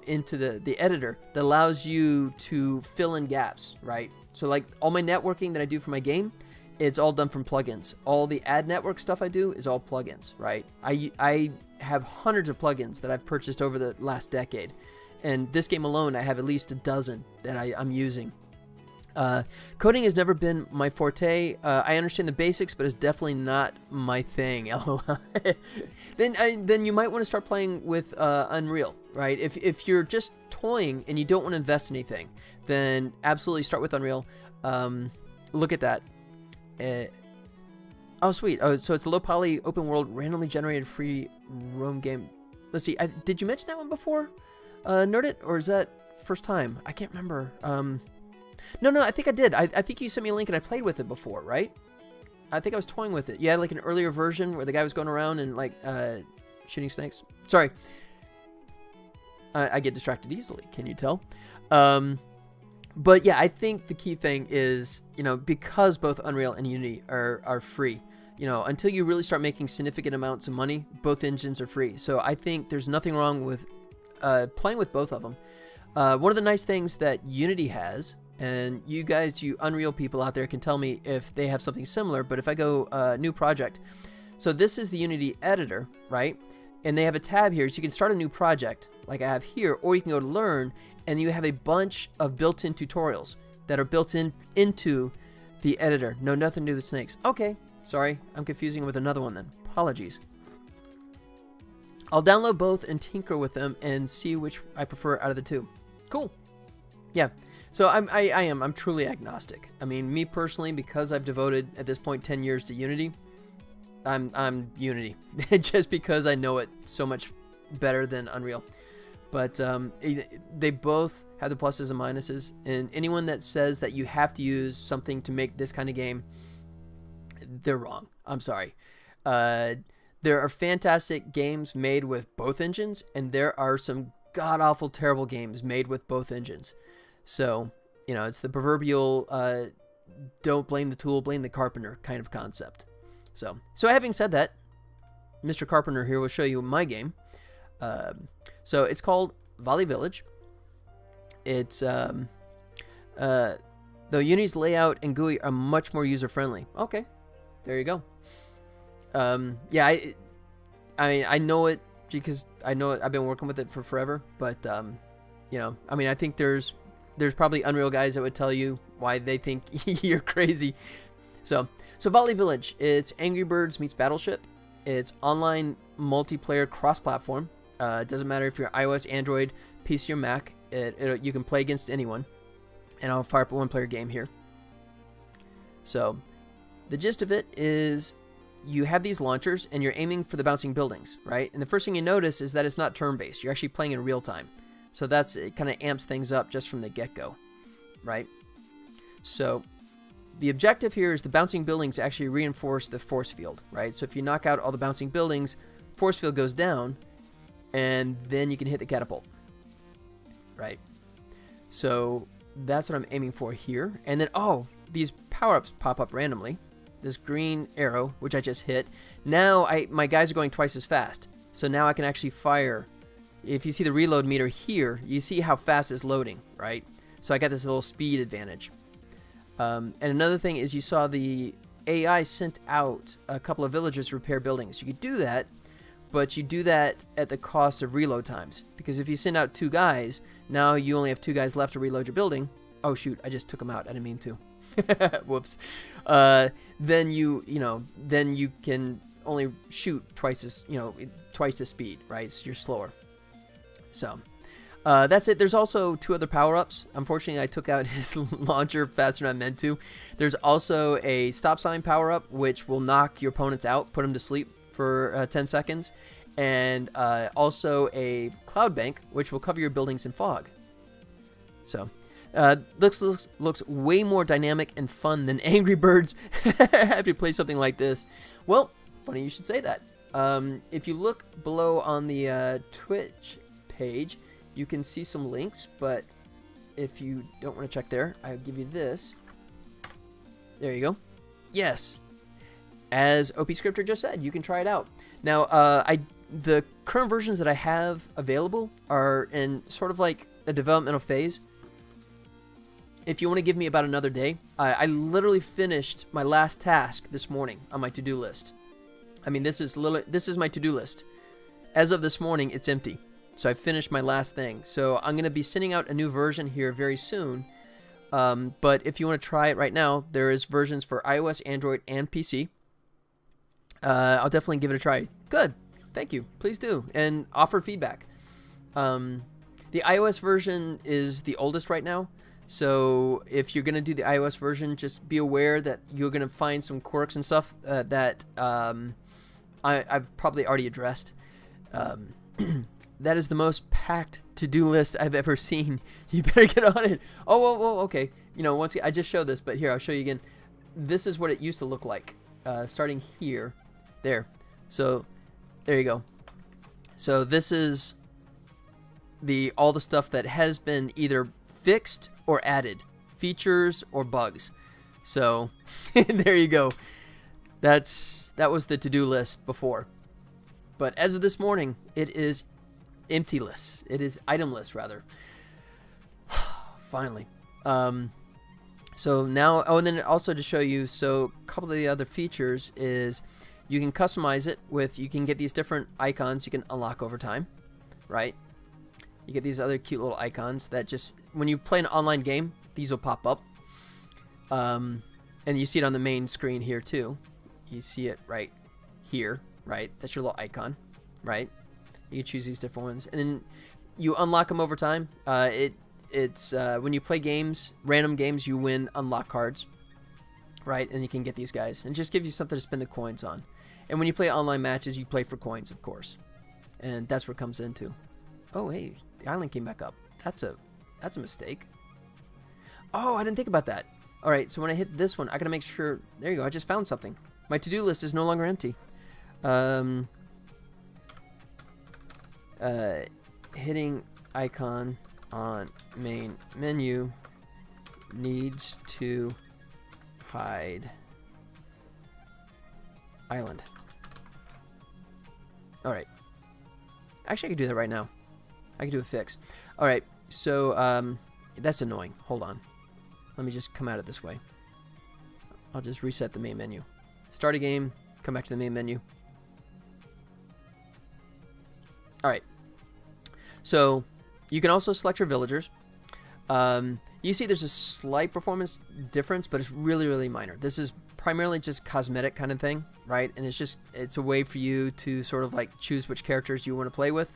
into the editor that allows you to fill in gaps, right? So like all my networking that I do for my game, it's all done from plugins. All the ad network stuff I do is all plugins, right? I have hundreds of plugins that I've purchased over the last decade. And this game alone, I have at least a dozen that I'm using. Coding has never been my forte. I understand the basics, but it's definitely not my thing. Then you might want to start playing with Unreal, right? If you're just toying and you don't want to invest anything, then absolutely start with Unreal. Look at that. Oh, sweet. Oh, so it's a low poly open world randomly generated free roam game. Let's see. Did you mention that one before? Nerdit, or is that first time? I can't remember. No, I think I did. I think you sent me a link and I played with it before, right? I think I was toying with it. You had like an earlier version where the guy was going around and like shooting snakes. Sorry. I get distracted easily, can you tell? But yeah, I think the key thing is, you know, because both Unreal and Unity are free, you know, until you really start making significant amounts of money, both engines are free. So I think there's nothing wrong with playing with both of them. One of the nice things that Unity has, and you guys, you Unreal people out there can tell me if they have something similar, but if I go new project, so this is the Unity editor, right? And they have a tab here, so you can start a new project like I have here, or you can go to learn, and you have a bunch of built-in tutorials that are built into the editor. No, nothing to do with snakes. Okay, sorry, I'm confusing it with another one then. Apologies. I'll download both and tinker with them and see which I prefer out of the two. Cool. Yeah. So I'm truly agnostic. I mean, me personally, because I've devoted at this point 10 years to Unity, I'm Unity, just because I know it so much better than Unreal. But they both have the pluses and minuses, and anyone that says that you have to use something to make this kind of game, they're wrong. I'm sorry. There are fantastic games made with both engines, and there are some god-awful terrible games made with both engines. So, you know, it's the proverbial don't blame the tool, blame the carpenter kind of concept. So having said that, Mr. Carpenter here will show you my game. So it's called Volley Village. It's though Unity's layout and GUI are much more user-friendly. Okay, there you go. Yeah, I know it because I know it, I've been working with it for forever. But you know, I mean, I think there's probably Unreal guys that would tell you why they think you're crazy. So Volley Village, it's Angry Birds meets Battleship. It's online multiplayer cross-platform. It doesn't matter if you're iOS, Android, PC, or Mac. You can play against anyone. And I'll fire up a one-player game here. So the gist of it is you have these launchers and you're aiming for the bouncing buildings, right? And the first thing you notice is that it's not turn-based. You're actually playing in real time. So it kind of amps things up just from the get-go, right? So the objective here is the bouncing buildings actually reinforce the force field, right? So if you knock out all the bouncing buildings, force field goes down, and then you can hit the catapult, right? So that's what I'm aiming for here. And then, oh, these power-ups pop up randomly. This green arrow, which I just hit. Now my guys are going twice as fast. So now I can actually fire. If you see the reload meter here, you see how fast it's loading, right? So I got this little speed advantage. And another thing is you saw the AI sent out a couple of villagers to repair buildings. You could do that, but you do that at the cost of reload times. Because if you send out 2 guys, now you only have 2 guys left to reload your building. Oh shoot, I just took them out. I didn't mean to. Whoops. Then you can only shoot twice the speed, right? So you're slower. So that's it. There's also 2 other power-ups. Unfortunately, I took out his launcher faster than I meant to. There's also a stop sign power-up, which will knock your opponents out, put them to sleep for 10 seconds. And also a cloud bank, which will cover your buildings in fog. So looks way more dynamic and fun than Angry Birds. Happy to play something like this. Well, funny you should say that. If you look below on the Twitch page, you can see some links, but if you don't want to check there, I'll give you this. There you go. Yes. As OP Scripter just said, you can try it out. Now, the current versions that I have available are in sort of like a developmental phase. If you want to give me about another day, I literally finished my last task this morning on my to-do list. I mean, this is my to-do list. As of this morning, it's empty. So I finished my last thing. So I'm going to be sending out a new version here very soon. But if you want to try it right now, there is versions for iOS, Android, and PC. I'll definitely give it a try. Good. Thank you. Please do. And offer feedback. The iOS version is the oldest right now. So if you're going to do the iOS version, just be aware that you're going to find some quirks and stuff that I've probably already addressed. That is the most packed to-do list I've ever seen. You better get on it. Oh, okay. You know, I just showed this, but here, I'll show you again. This is what it used to look like. Starting here. There. So, there you go. So, this is all the stuff that has been either fixed or added. Features or bugs. So, there you go. That was the to-do list before. But as of this morning, it is emptyless. It is itemless, rather. Finally. So now, and then also to show you, so a couple of the other features is you can customize it you can get these different icons you can unlock over time, right? You get these other cute little icons that just, when you play an online game, these will pop up. And you see it on the main screen here too. You see it right here, right? That's your little icon, right? You can choose these different ones. And then you unlock them over time. It's when you play games, random games, you win unlock cards, right? And you can get these guys. And it just gives you something to spend the coins on. And when you play online matches, you play for coins, of course. And that's where it comes into. Oh, hey, the island came back up. That's a mistake. Oh, I didn't think about that. All right, so when I hit this one, I gotta make sure. There you go. I just found something. My to-do list is no longer empty. Hitting icon on main menu needs to hide island. Alright. Actually, I could do that right now. I could do a fix. Alright, so that's annoying. Hold on. Let me just come at it this way. I'll just reset the main menu. Start a game, come back to the main menu. Alright. So, you can also select your villagers. You see there's a slight performance difference, but it's really, really minor. This is primarily just cosmetic kind of thing, right? And it's a way for you to sort of like choose which characters you want to play with,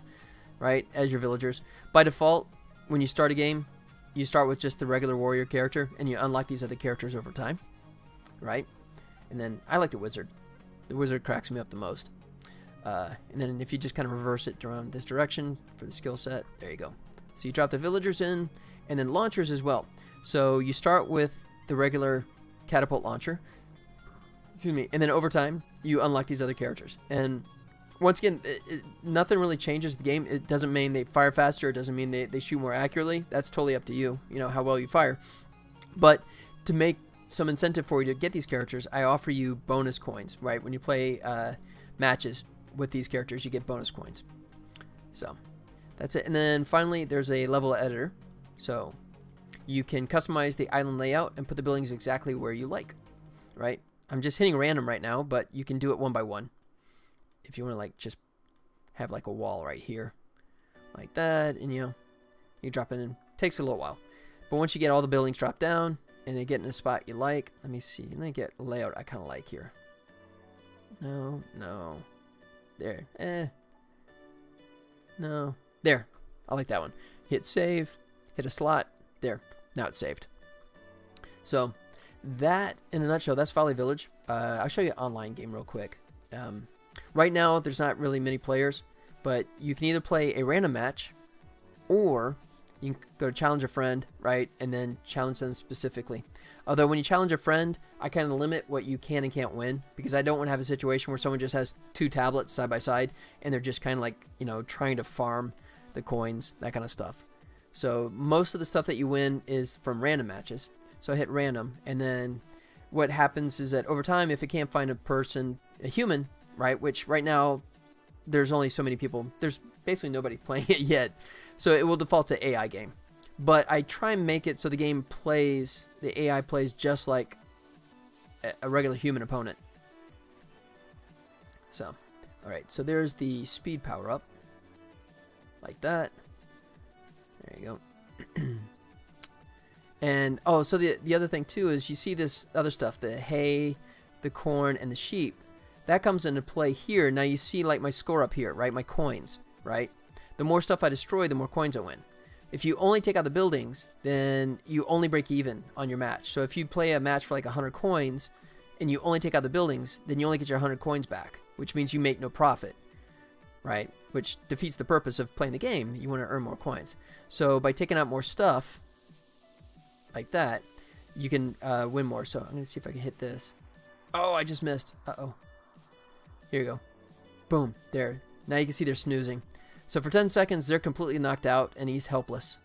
right, as your villagers. By default, when you start a game, you start with just the regular warrior character, and you unlock these other characters over time, right? And then I like the wizard. The wizard cracks me up the most. And then if you just kind of reverse it around this direction for the skill set, there you go. So you drop the villagers in, and then launchers as well. So you start with the regular catapult launcher, excuse me, and then over time you unlock these other characters. And once again, nothing really changes the game. It doesn't mean they fire faster. It doesn't mean they shoot more accurately. That's totally up to you, you know, how well you fire. But to make some incentive for you to get these characters, I offer you bonus coins, right? When you play matches with these characters, you get bonus coins. So that's it. And then finally, there's a level editor. So you can customize the island layout and put the buildings exactly where you like, right? I'm just hitting random right now, but you can do it one by one. If you want to like just have like a wall right here, like that, and you know, you drop it in. It takes a little while. But once you get all the buildings dropped down and they get in a spot you like, let me see. Let me get a layout I kind of like here. No. There. No. There. I like that one. Hit save. Hit a slot. There. Now it's saved. So that, in a nutshell, that's Folly Village. I'll show you an online game real quick. Right now, there's not really many players, but you can either play a random match, or you can go to challenge a friend, right, and then challenge them specifically. Although when you challenge a friend, I kind of limit what you can and can't win, because I don't want to have a situation where someone just has two tablets side by side, and they're just kind of like, you know, trying to farm the coins, that kind of stuff. So most of the stuff that you win is from random matches. So I hit random, and then what happens is that over time, if it can't find a person, a human, right, which right now there's only so many people, there's basically nobody playing it yet, so it will default to AI game. But I try and make it so the game plays, the AI plays just like a regular human opponent. So, alright, so there's the speed power up, like that. There you go. And, oh, so the other thing, too, is you see this other stuff, the hay, the corn, and the sheep. That comes into play here. Now you see, like, my score up here, right? My coins, right? The more stuff I destroy, the more coins I win. If you only take out the buildings, then you only break even on your match. So if you play a match for, like, 100 coins, and you only take out the buildings, then you only get your 100 coins back, which means you make no profit, right? Which defeats the purpose of playing the game. You want to earn more coins. So by taking out more stuff, like that, you can win more. So I'm going to see if I can hit this. Oh, I just missed. Uh-oh. Here you go. Boom. There. Now you can see they're snoozing. So for 10 seconds, they're completely knocked out, and he's helpless.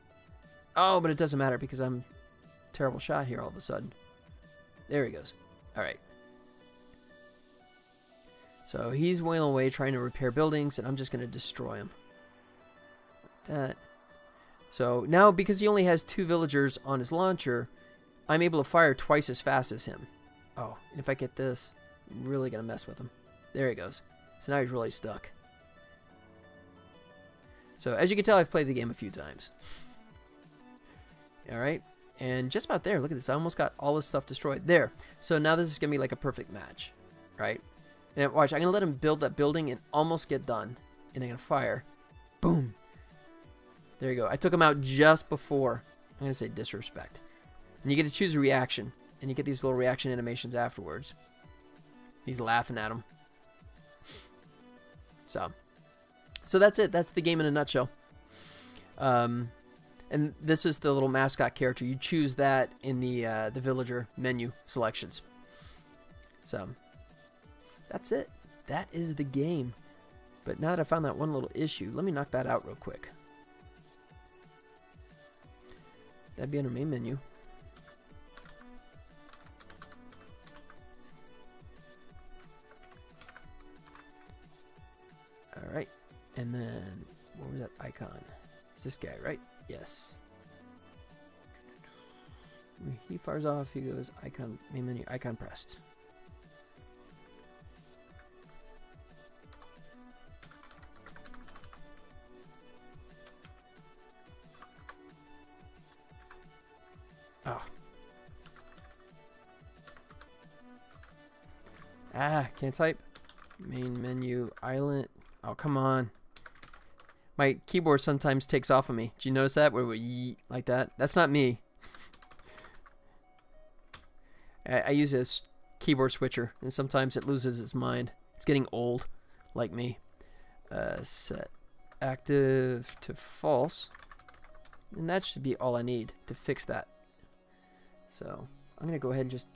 Oh, but it doesn't matter because I'm a terrible shot here all of a sudden. There he goes. All right. So he's wailing away trying to repair buildings, and I'm just going to destroy him. Like that. So now, because he only has 2 villagers on his launcher, I'm able to fire twice as fast as him. Oh, and if I get this, I'm really going to mess with him. There he goes. So now he's really stuck. So as you can tell, I've played the game a few times. Alright, and just about there. Look at this. I almost got all this stuff destroyed. There. So now this is going to be like a perfect match. Right? And watch, I'm going to let him build that building and almost get done. And I'm going to fire. Boom. There you go. I took him out just before. I'm going to say disrespect. And you get to choose a reaction. And you get these little reaction animations afterwards. He's laughing at him. So that's it. That's the game in a nutshell. And this is the little mascot character. You choose that in the villager menu selections. So that's it. That is the game. But now that I found that one little issue, let me knock that out real quick. That'd be on our main menu. Alright. And then, what was that icon? It's this guy, right? Yes. When he fires off, he goes icon, main menu, icon pressed. Oh. Ah, can't type. Main menu, island. Oh, come on. My keyboard sometimes takes off of me. Did you notice that? Where we like that? That's not me. I use this keyboard switcher, and sometimes it loses its mind. It's getting old, like me. Set active to false. And that should be all I need to fix that. So I'm going to go ahead and just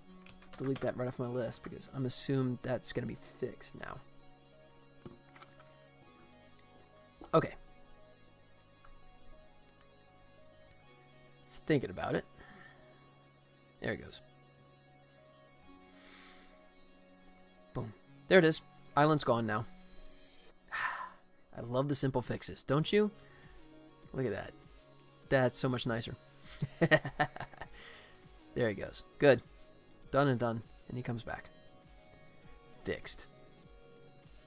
delete that right off my list because I'm assuming that's going to be fixed now. Okay. It's thinking about it. There it goes. Boom. There it is. Island's gone now. I love the simple fixes, don't you? Look at that. That's so much nicer. There he goes. Good. Done and done. And he comes back. Fixed.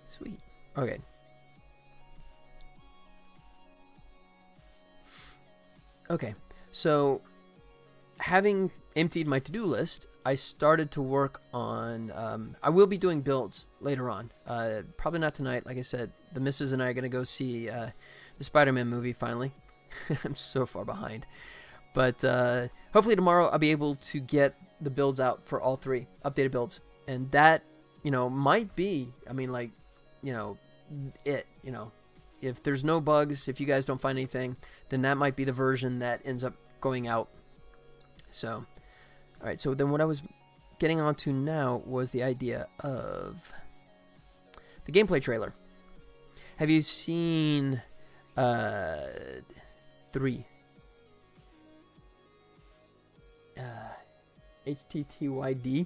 Sweet. Okay. Okay. So, having emptied my to-do list, I started to work on... I will be doing builds later on. Probably not tonight. Like I said, the missus and I are going to go see the Spider-Man movie finally. I'm so far behind. But hopefully tomorrow I'll be able to get the builds out for all three, updated builds. And that, might be, if there's no bugs, if you guys don't find anything, then that might be the version that ends up going out. So, all right, so then what I was getting onto now was the idea of the gameplay trailer. Have you seen 3? HTTYD?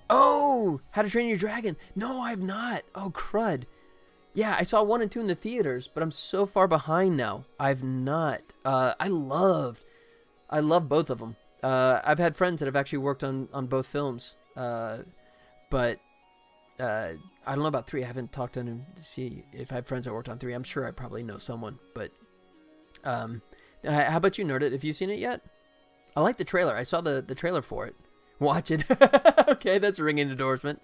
Oh, How to Train Your Dragon. No, I've not. Oh, crud. Yeah, I saw 1 and 2 in the theaters, but I'm so far behind now. I've not. I love both of them. I've had friends that have actually worked on both films. But I don't know about 3. I haven't talked to them to see if I have friends that worked on 3. I'm sure I probably know someone. But how about you, Nerd It? Have you seen it yet? I like the trailer. I saw the trailer for it. Watch it. Okay, that's a ringing endorsement.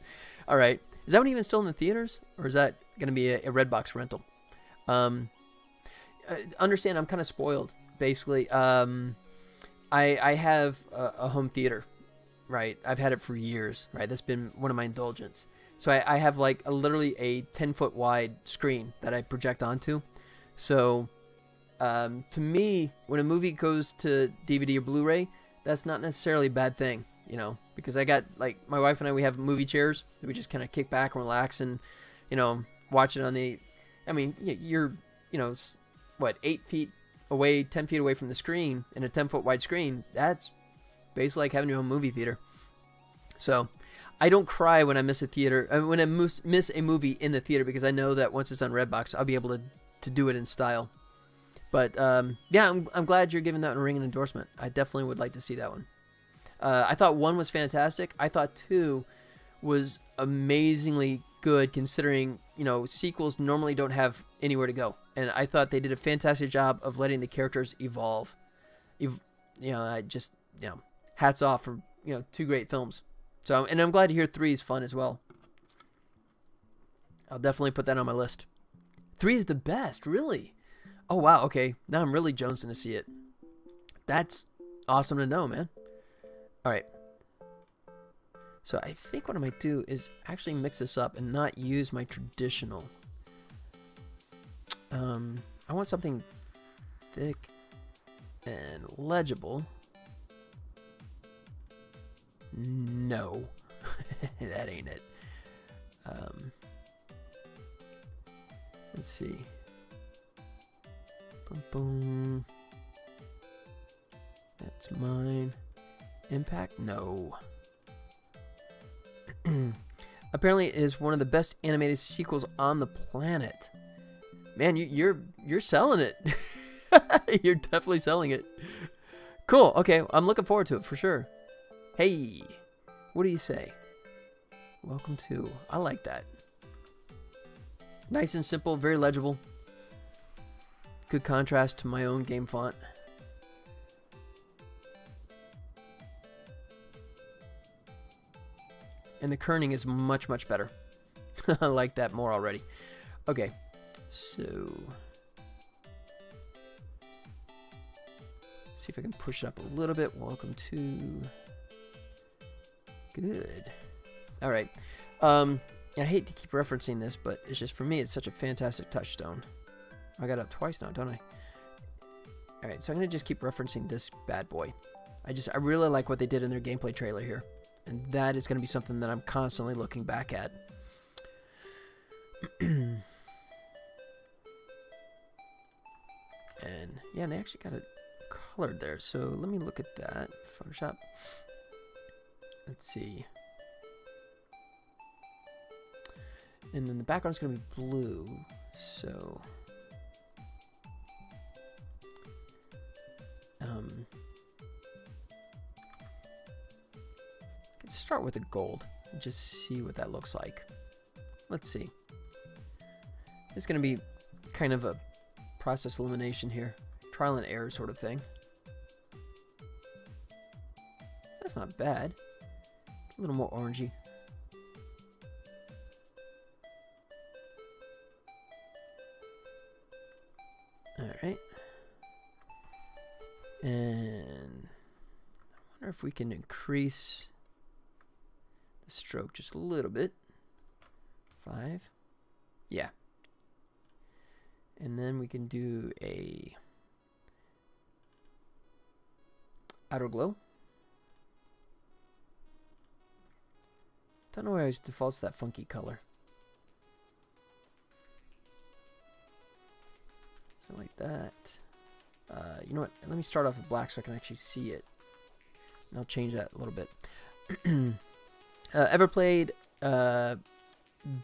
All right. Is that one even still in the theaters? Or is that going to be a Redbox rental? Understand, I'm kind of spoiled, basically. I have a home theater, right? I've had it for years, right? That's been one of my indulgence. So I have like literally a 10-foot wide screen that I project onto. So to me, when a movie goes to DVD or Blu-ray, that's not necessarily a bad thing, because I got, like, my wife and I, we have movie chairs. We just kind of kick back and relax and, watch it on the, you're, 8 feet away, 10 feet away from the screen in a 10-foot wide screen. That's basically like having your own movie theater. So I don't cry when I miss a theater, when I miss a movie in the theater, because I know that once it's on Redbox, I'll be able to do it in style. But yeah, I'm glad you're giving that one a ringing endorsement. I definitely would like to see that one. I thought 1 was fantastic. I thought 2 was amazingly good, considering sequels normally don't have anywhere to go, and I thought they did a fantastic job of letting the characters evolve. Hats off for 2 great films. So, and I'm glad to hear 3 is fun as well. I'll definitely put that on my list. 3 is the best, really. Oh wow, okay. Now I'm really jonesing to see it. That's awesome to know, man. All right. So I think what I might do is actually mix this up and not use my traditional. I want something thick and legible. No, that ain't it. Let's see. Boom, boom. That's mine. Impact? No. Apparently it is one of the best animated sequels on the planet. Man, you're selling it. You're definitely selling it. Cool. Okay, I'm looking forward to it for sure. Hey, what do you say? Welcome to. I like that. Nice and simple, very legible. Good contrast to my own game font. And the kerning is much, much better. I like that more already. Okay, so see if I can push it up a little bit. Welcome to. Good. All right. I hate to keep referencing this, but it's just for me, it's such a fantastic touchstone. I got up twice now, don't I? All right, so I'm gonna just keep referencing this bad boy. I really like what they did in their gameplay trailer here. And that is going to be something that I'm constantly looking back at. And yeah, they actually got it colored there. So let me look at that. Photoshop. Let's see. And then the background's going to be blue. So let's start with a gold and just see what that looks like. Let's see. It's going to be kind of a process elimination here. Trial and error sort of thing. That's not bad. A little more orangey. Alright. And I wonder if we can increase the stroke just a little bit. 5. Yeah. And then we can do a outer glow. Don't know why it defaults to that funky color. So like that. You know what? Let me start off with black so I can actually see it. And I'll change that a little bit. Ever played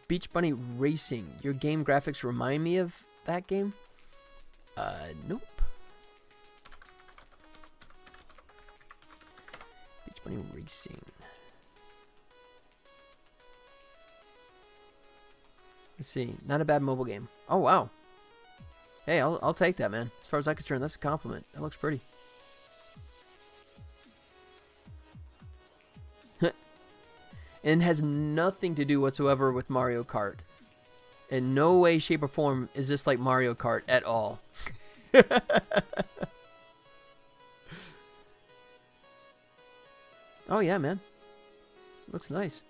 Beach Bunny Racing? Your game graphics remind me of that game? Nope. Beach Bunny Racing. Let's see. Not a bad mobile game. Oh, wow. Hey, I'll take that, man. As far as I'm concerned, that's a compliment. That looks pretty. And has nothing to do whatsoever with Mario Kart. In no way, shape, or form is this like Mario Kart at all. Oh, yeah, man. Looks nice.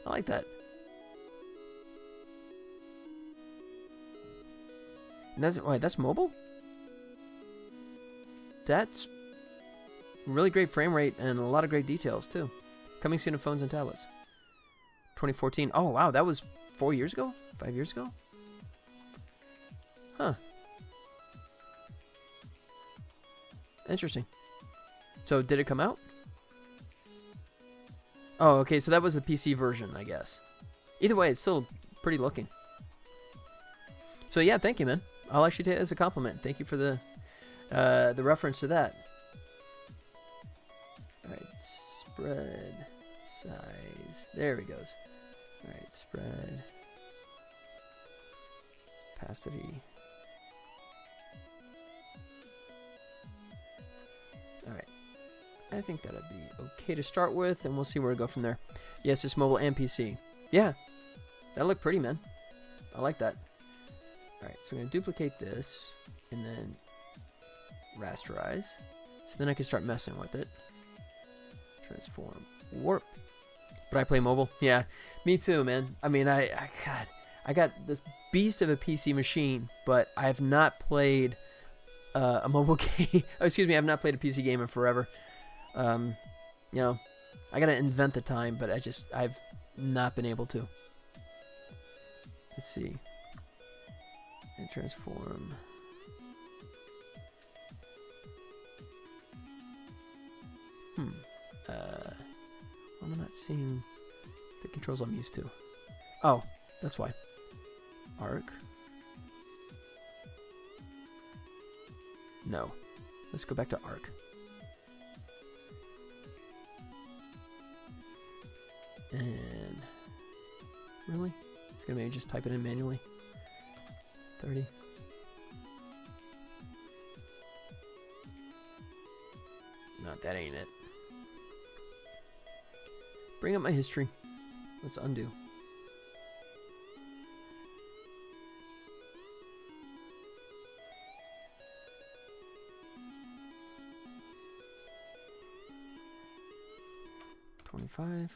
I like that. And that's mobile? That's really great frame rate and a lot of great details, too. Coming soon to phones and tablets. 2014. Oh, wow. That was 4 years ago? 5 years ago? Huh. Interesting. So, did it come out? Oh, okay. So, that was the PC version, I guess. Either way, it's still pretty looking. So, yeah, thank you, man. I'll actually take it as a compliment. Thank you for the reference to that. Alright, spread, size. There he goes. Alright, spread, opacity. Alright. I think that'd be okay to start with, and we'll see where we go from there. Yes, it's mobile and PC. Yeah, that looked pretty, man. I like that. Alright, so I'm going to duplicate this, and then rasterize. So then I can start messing with it. Transform. Warp. But I play mobile? Yeah, me too, man. I mean, I got this beast of a PC machine, but I have not played a mobile game. Oh, excuse me, I've not played a PC game in forever. You know, I got to invent the time, but I've not been able to. Let's see. And transform. I'm not seeing the controls I'm used to. Oh, that's why. Arc. No. Let's go back to Arc. And really? It's gonna maybe just type it in manually. 30. No, that ain't it. Bring up my history. Let's undo. $25.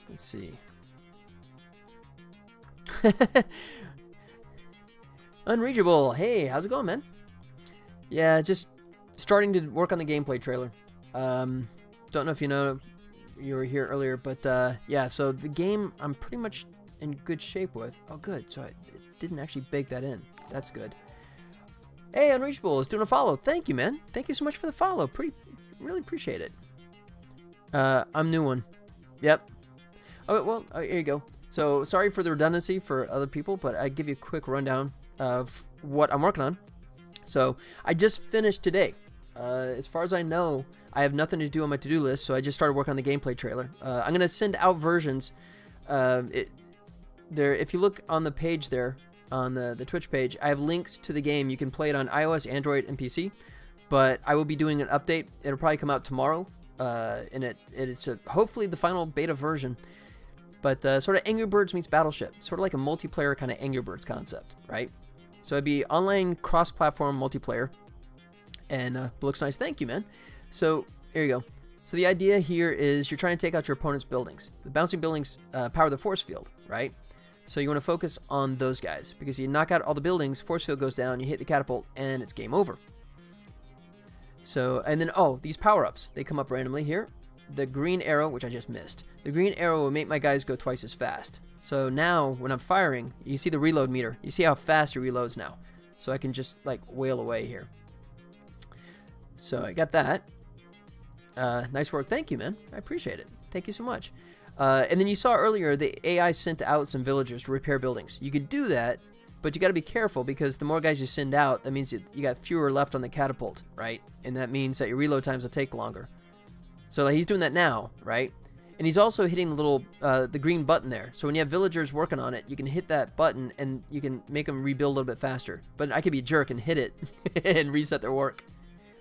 Let's see. Unreachable. Hey, how's it going, man? Yeah, just starting to work on the gameplay trailer. Don't know if you know, you were here earlier, but yeah, so the game I'm pretty much in good shape with. Oh, good. So I didn't actually bake that in. That's good. Hey, Unreachable is doing a follow. Thank you, man. Thank you so much for the follow. Really appreciate it. I'm new one. Yep. Oh, well, here you go. So sorry for the redundancy for other people, but I give you a quick rundown of what I'm working on. So I just finished today. As far as I know, I have nothing to do on my to-do list, so I just started working on the gameplay trailer. I'm going to send out versions. If you look on the page there, on the Twitch page, I have links to the game. You can play it on iOS, Android, and PC. But I will be doing an update. It'll probably come out tomorrow. And it's hopefully the final beta version. But sort of Angry Birds meets Battleship. Sort of like a multiplayer kind of Angry Birds concept, right? So it'd be online cross-platform multiplayer. And looks nice. Thank you, man. So here you go. So the idea here is you're trying to take out your opponent's buildings. The bouncing buildings power the force field, right? So you want to focus on those guys. Because you knock out all the buildings, force field goes down, you hit the catapult, and it's game over. So, and then, oh, these power-ups. They come up randomly here. The green arrow, which I just missed. The green arrow will make my guys go twice as fast. So now, when I'm firing, you see the reload meter. You see how fast it reloads now. So I can just, like, wail away here. So I got that. Nice work. Thank you, man. I appreciate it. Thank you so much. And then you saw earlier, the AI sent out some villagers to repair buildings. You could do that, but you got to be careful because the more guys you send out, that means you got fewer left on the catapult, right? And that means that your reload times will take longer. So like, he's doing that now, right? And he's also hitting the little, the green button there. So when you have villagers working on it, you can hit that button and you can make them rebuild a little bit faster. But I could be a jerk and hit it and reset their work.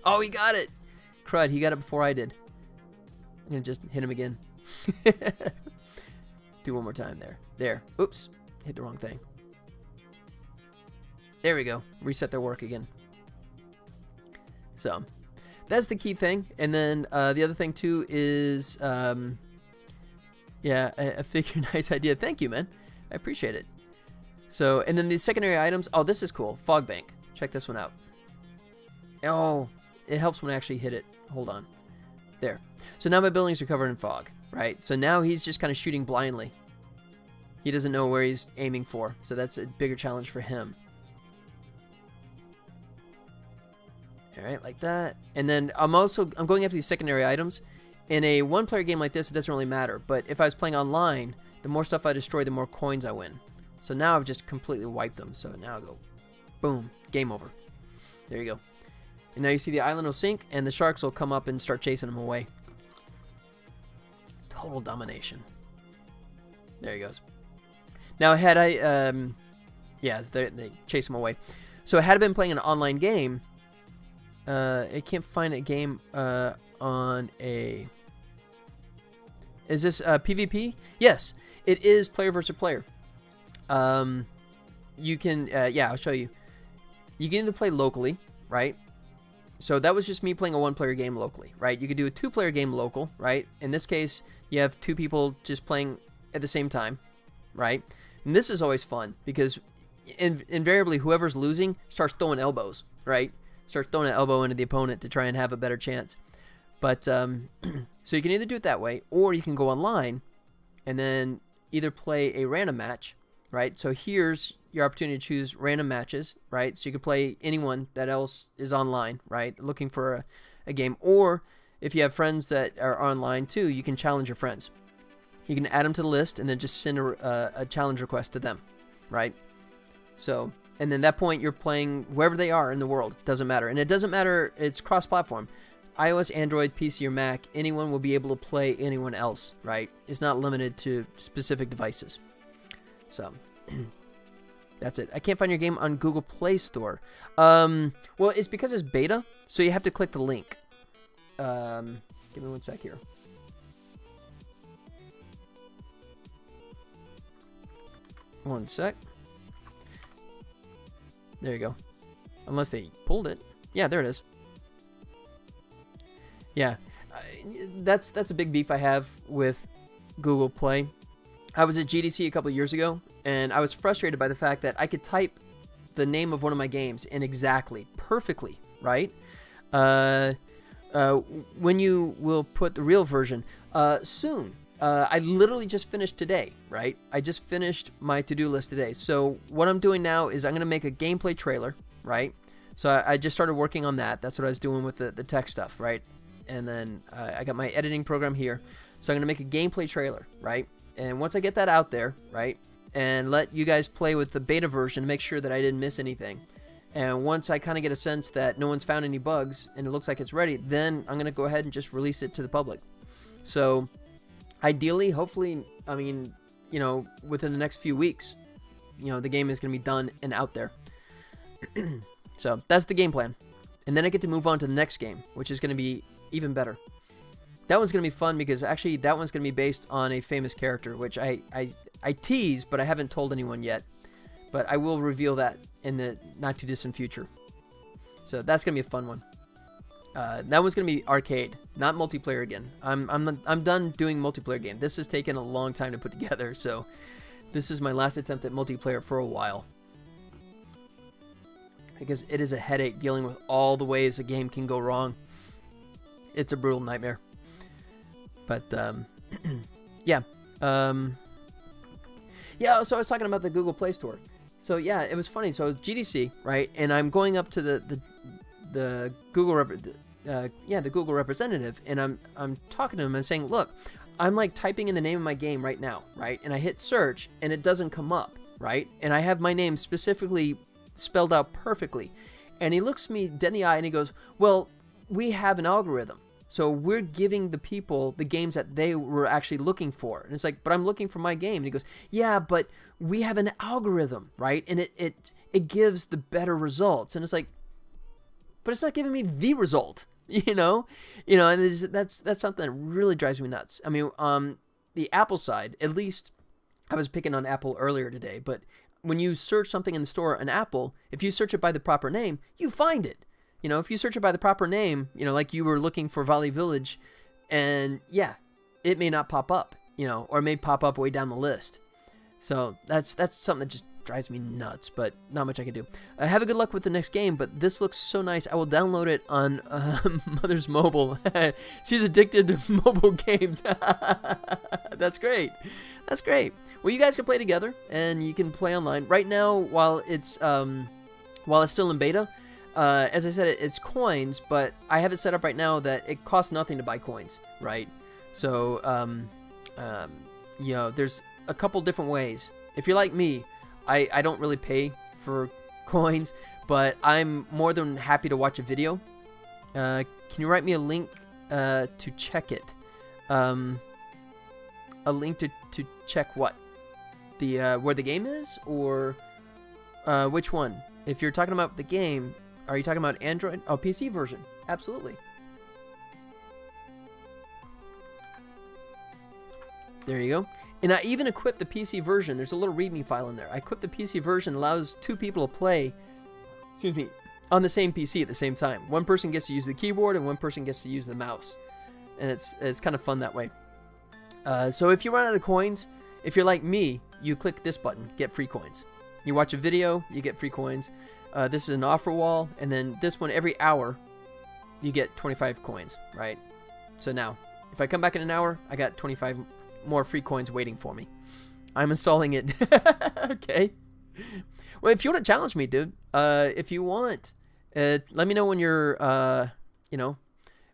Oh, he got it! Crud, he got it before I did. I'm going to just hit him again. Do one more time there. There. Oops. Hit the wrong thing. There we go. Reset their work again. So, that's the key thing. And then the other thing too is, yeah, I figure nice idea. Thank you, man. I appreciate it. So, and then the secondary items. Oh, this is cool. Fog bank. Check this one out. Oh, it helps when I actually hit it. Hold on. There. So now my buildings are covered in fog, right? So now he's just kind of shooting blindly. He doesn't know where he's aiming for. So that's a bigger challenge for him. Alright, like that. And then I'm going after these secondary items. In a one-player game like this, it doesn't really matter. But if I was playing online, the more stuff I destroy, the more coins I win. So now I've just completely wiped them. So now I go, boom, game over. There you go. And now you see the island will sink, and the sharks will come up and start chasing them away. Total domination. There he goes. Now, had I, yeah, they chase him away. So had I been playing an online game, I can't find a game on a... Is this PvP? Yes, it is player versus player. You can, yeah, I'll show you. You can either play locally, right? So that was just me playing a one-player game locally, right? You could do a two-player game local, right? In this case, you have two people just playing at the same time, right? And this is always fun because invariably whoever's losing starts throwing elbows, right? starts throwing an elbow into the opponent to try and have a better chance. But so you can either do it that way, or you can go online and then either play a random match, right? So here's your opportunity to choose random matches, right? So you can play anyone that else is online, right? Looking for a game. Or if you have friends that are online too, you can challenge your friends. You can add them to the list and then just send a challenge request to them, right? So, and then at that point you're playing wherever they are in the world. Doesn't matter. And it doesn't matter, it's cross-platform. iOS, Android, PC, or Mac, anyone will be able to play anyone else, right? It's not limited to specific devices. So, that's it. I can't find your game on Google Play Store. Well, it's because it's beta, so you have to click the link. Give me one sec here. One sec. There you go. Unless they pulled it. Yeah, there it is. Yeah, that's a big beef I have with Google Play. I was at GDC a couple of years ago, and I was frustrated by the fact that I could type the name of one of my games in exactly, perfectly, right? When you will put the real version, soon. I literally just finished today, right? I just finished my to-do list today. So what I'm doing now is I'm going to make a gameplay trailer, right? So I just started working on that. That's what I was doing with the tech stuff, right? And then I got my editing program here. So I'm going to make a gameplay trailer, right? And once I get that out there, right, and let you guys play with the beta version, make sure that I didn't miss anything. And once I kind of get a sense that no one's found any bugs and it looks like it's ready, then I'm going to go ahead and just release it to the public. So ideally, hopefully, I mean, you know, within the next few weeks, you know, the game is going to be done and out there. So that's the game plan. And then I get to move on to the next game, which is going to be even better. That one's going to be fun because actually that one's going to be based on a famous character, which I tease, but I haven't told anyone yet. But I will reveal that in the not too distant future. So that's going to be a fun one. That one's going to be arcade, not multiplayer again. I'm done doing multiplayer game. This has taken a long time to put together, so this is my last attempt at multiplayer for a while. Because it is a headache dealing with all the ways a game can go wrong. It's a brutal nightmare. But, yeah. Yeah, so I was talking about the Google Play Store. So, yeah, it was funny. So, it was GDC, right? And I'm going up to the Google the Google representative, and I'm talking to him and saying, look, I'm like typing in the name of my game right now, right? And I hit search, and it doesn't come up, right? And I have my name specifically spelled out perfectly. And he looks me dead in the eye, and he goes, well, we have an algorithm. So we're giving the people the games that they were actually looking for. And it's like, but I'm looking for my game. And he goes, yeah, but we have an algorithm, right? And it gives the better results. And it's like, but it's not giving me the result, you know, and that's something that really drives me nuts. I mean, the Apple side, at least I was picking on Apple earlier today, but when you search something in the store on Apple, if you search it by the proper name, you find it. You know, if you search it by the proper name, you know, like you were looking for Valley Village, and yeah, it may not pop up, you know, or it may pop up way down the list. So that's something that just drives me nuts, but not much I can do. Have a good luck with the next game, but this looks so nice. I will download it on Mother's Mobile. She's addicted to mobile games. That's great. That's great. Well, you guys can play together, and you can play online. Right now, while it's still in beta, as I said, it's coins, but I have it set up right now that it costs nothing to buy coins, right? So, you know, there's a couple different ways. If you're like me, I don't really pay for coins, but I'm more than happy to watch a video. Can you write me a link to check it? A link to check what? The where the game is, or which one? If you're talking about the game, are you talking about Android? Oh, PC version. Absolutely. There you go. And I even equipped the PC version. There's a little README file in there. I equipped the PC version, allows two people to play, excuse me, on the same PC at the same time. One person gets to use the keyboard and one person gets to use the mouse. And it's kind of fun that way. So if you run out of coins, if you're like me, you click this button, get free coins. You watch a video, you get free coins. This is an offer wall, and then this one every hour you get 25 coins, right? So now, if I come back in an hour, I got 25 more free coins waiting for me. I'm installing it. Okay. Well, if you want to challenge me, dude, if you want, let me know when you're,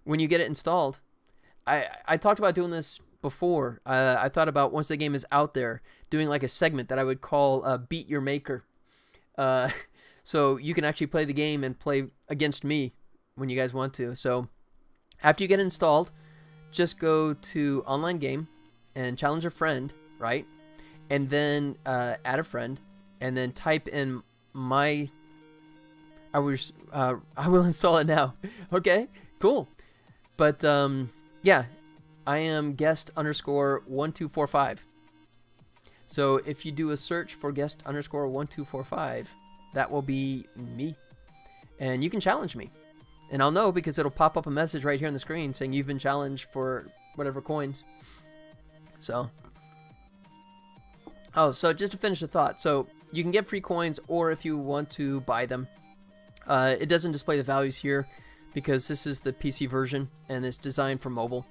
when you get it installed. I talked about doing this before. I thought about once the game is out there, doing like a segment that I would call Beat Your Maker. So you can actually play the game and play against me when you guys want to. So after you get installed, just go to online game and challenge a friend, right? And then add a friend, and then type in my. I will install it now. Okay, cool. But yeah, I am guest underscore 1245. So if you do a search for guest underscore 1245, that will be me, and you can challenge me. And I'll know because it'll pop up a message right here on the screen saying you've been challenged for whatever coins. So, so just to finish the thought, so you can get free coins, or if you want to buy them, it doesn't display the values here because this is the PC version and it's designed for mobile.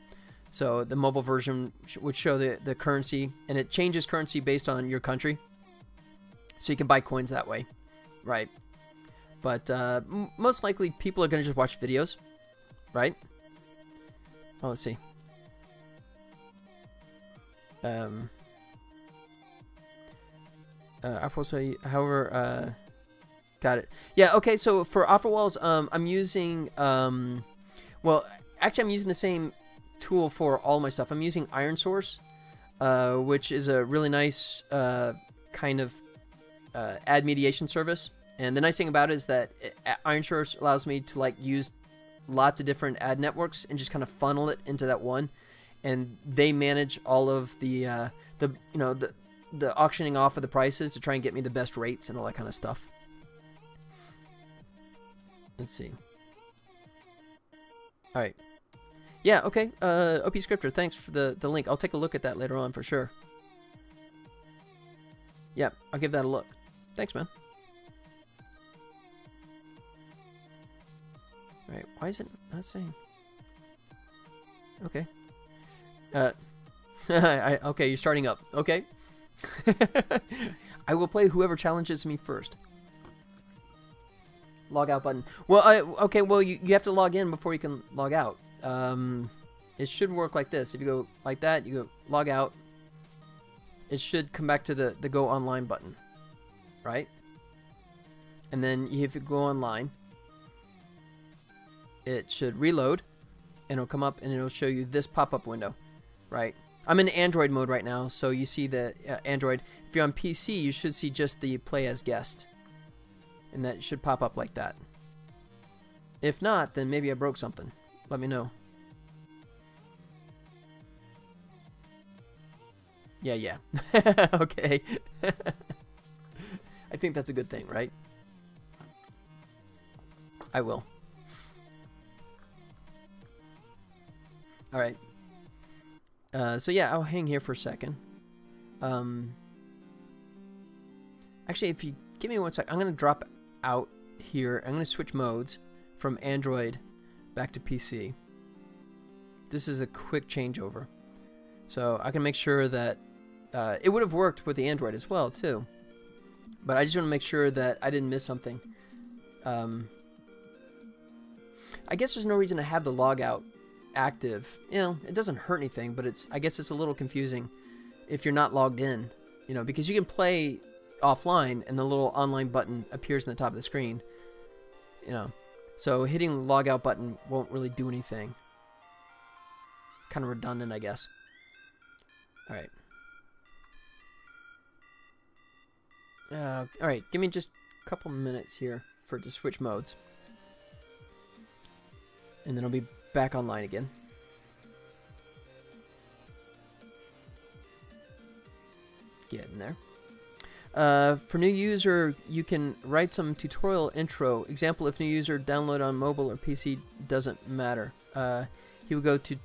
So the mobile version would show the currency, and it changes currency based on your country. So you can buy coins that way, right? But most likely people are going to just watch videos, right? Oh, let's see. However, got it. Yeah, okay, so for offer walls, I'm using, well, actually I'm using the same tool for all my stuff. I'm using Iron Source, which is a really nice kind of ad mediation service. And the nice thing about it is that Iron Source allows me to like use lots of different ad networks and just kind of funnel it into that one. And they manage all of the auctioning off of the prices to try and get me the best rates and all that kind of stuff. Let's see. All right. Yeah, okay. OP Scripter, thanks for the link. I'll take a look at that later on for sure. Yep, I'll give that a look. Thanks, man. All right, why is it not saying? Okay. Okay, you're starting up. Okay. I will play whoever challenges me first. Log out button. Well, okay, well, you have to log in before you can log out. It should work like this. If you go like that, you go log out. It should come back to the go online button, right? And then if you go online, it should reload, and it'll come up and it'll show you this pop-up window, right? I'm in Android mode right now, so you see the Android. If you're on PC, you should see just the play as guest, and that should pop up like that. If not, then maybe I broke something. Let me know. Yeah. Okay. I think that's a good thing, right? I will. All right. So yeah, I'll hang here for a second. Actually, if you give me 1 sec, I'm going to drop out here. I'm going to switch modes from Android back to PC. This is a quick changeover. So I can make sure that it would have worked with the Android as well, too. But I just want to make sure that I didn't miss something. I guess there's no reason to have the logout active. You know, it doesn't hurt anything, but I guess it's a little confusing if you're not logged in, you know, because you can play offline and the little online button appears in the top of the screen, you know, so hitting the logout button won't really do anything. Kind of redundant, I guess. All right. All right, give me just a couple minutes here for it to switch modes, and then I'll be back online again. Get in there. For new user, you can write some tutorial intro. Example: if new user download on mobile or PC, doesn't matter. He will go to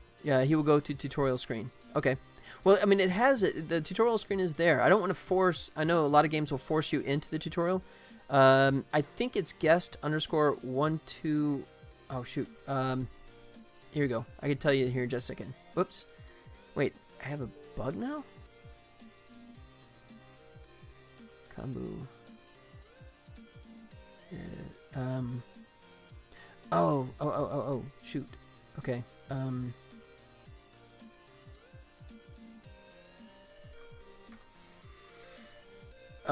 tutorial screen. Okay. Well, I mean, it has it. The tutorial screen is there. I don't want to force. I know a lot of games will force you into the tutorial. I think it's guest underscore 12. Oh shoot. Here we go. I can tell you here in just a second. Whoops. Wait, I have a bug now? Kambu. Oh, shoot. Okay. All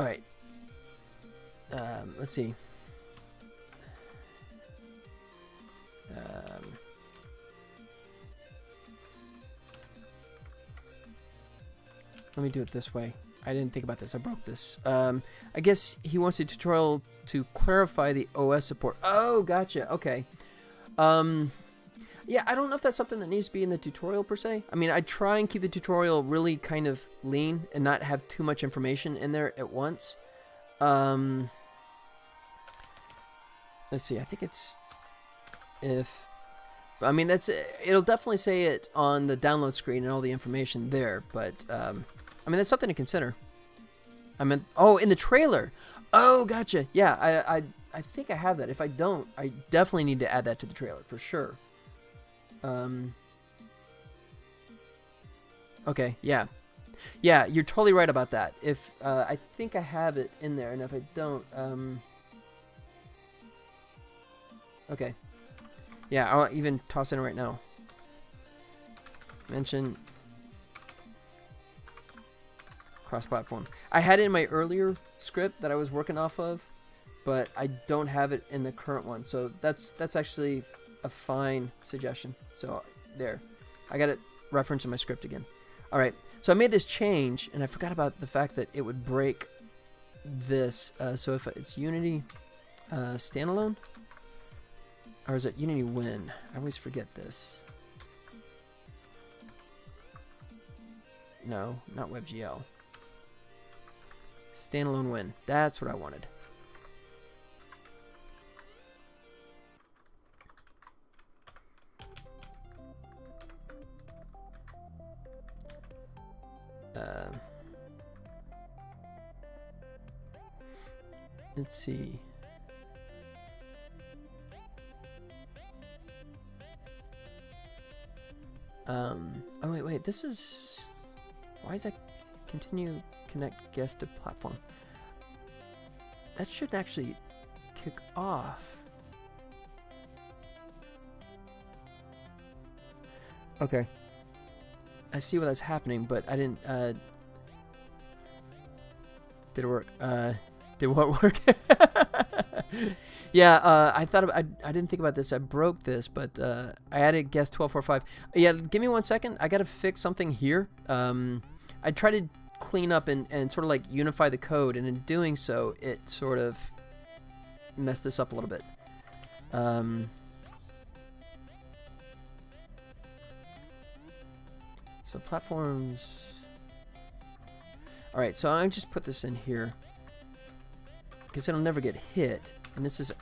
right. Let's see. Let me do it this way. I didn't think about this. I broke this. I guess he wants a tutorial to clarify the OS support. Oh, gotcha. Okay. Yeah, I don't know if that's something that needs to be in the tutorial per se. I mean, I try and keep the tutorial really kind of lean and not have too much information in there at once. Let's see. I think it's if... I mean, it'll definitely say it on the download screen and all the information there, but... I mean, that's something to consider. I mean, oh, in the trailer. Oh, gotcha. Yeah, I think I have that. If I don't, I definitely need to add that to the trailer for sure. Okay, yeah. Yeah, you're totally right about that. If I think I have it in there, and if I don't, okay. Yeah, I'll even toss it in right now. Mention cross-platform. I had it in my earlier script that I was working off of, but I don't have it in the current one. So that's actually a fine suggestion. So there, I got it referenced in my script again. All right, so I made this change, and I forgot about the fact that it would break this. So if it's Unity standalone, or is it Unity Win? I always forget this. No, not WebGL. Standalone Win. That's what I wanted. Let's see. Oh wait. This is. Why is that? Continue connect guest to platform. That should actually kick off. Okay. I see why that's happening, but I didn't. Did it work? Did what work? Yeah, I thought I didn't think about this. I broke this, but I added guest 1245. Yeah, give me 1 second. I gotta fix something here. I tried to clean up and sort of like unify the code, and in doing so, it sort of messed this up a little bit. So platforms. All right, so I just put this in here because it'll never get hit, and this is,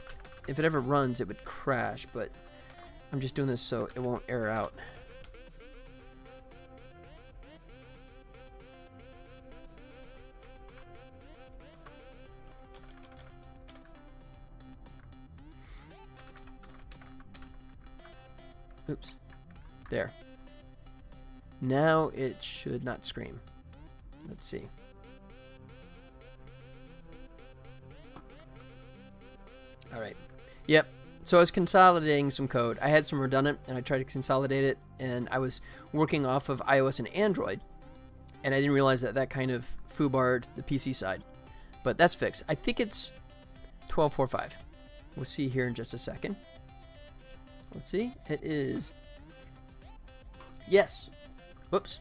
if it ever runs, it would crash, but I'm just doing this so it won't error out. Oops. There. Now it should not scream. Let's see. All right. Yep. So I was consolidating some code. I had some redundant, and I tried to consolidate it, and I was working off of iOS and Android, and I didn't realize that that kind of foobarred the PC side. But that's fixed. I think it's 12.4.5. We'll see here in just a second. Let's see. It is. Yes. Whoops.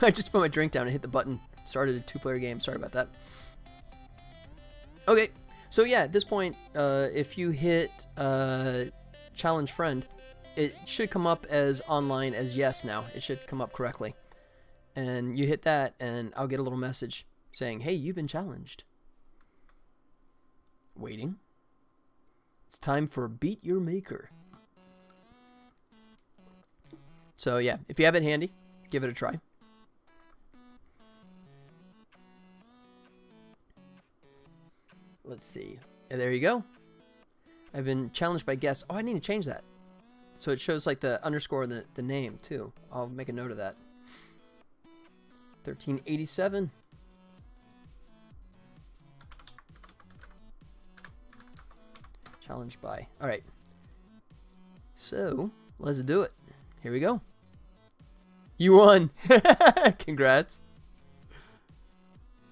I just put my drink down and hit the button. Started a two-player game. Sorry about that. Okay. So yeah, at this point, if you hit challenge friend, it should come up as online as yes now. It should come up correctly. And you hit that, and I'll get a little message saying, hey, you've been challenged. Waiting. It's time for Beat Your Maker. So yeah, if you have it handy, give it a try. Let's see. And there you go. I've been challenged by guests. Oh, I need to change that. So it shows like the underscore and the name too. I'll make a note of that. 1387. Challenged by. All right. So let's do it. Here we go. You won. Congrats.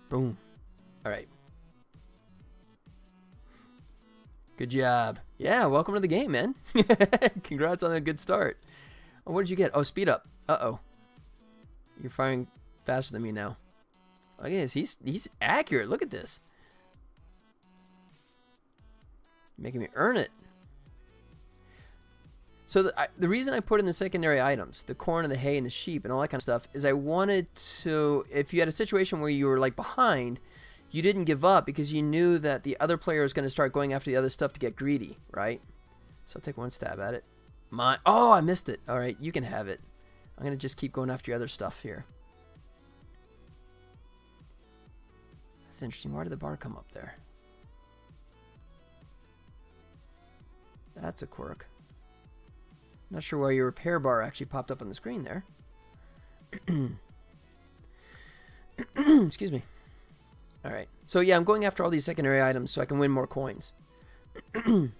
Boom. All right. Good job. Yeah, welcome to the game, man. Congrats on a good start. Oh, what did you get? Oh, speed up. Uh-oh. You're firing faster than me now. Look at this. He's accurate. Look at this. Making me earn it. So the reason I put in the secondary items, the corn and the hay and the sheep and all that kind of stuff, is I wanted to, if you had a situation where you were like behind, you didn't give up because you knew that the other player is going to start going after the other stuff to get greedy, right? So I'll take one stab at it. Oh, I missed it. All right, you can have it. I'm going to just keep going after your other stuff here. That's interesting. Why did the bar come up there? That's a quirk. Not sure why your repair bar actually popped up on the screen there. Excuse me. All right. So yeah, I'm going after all these secondary items so I can win more coins. Oh.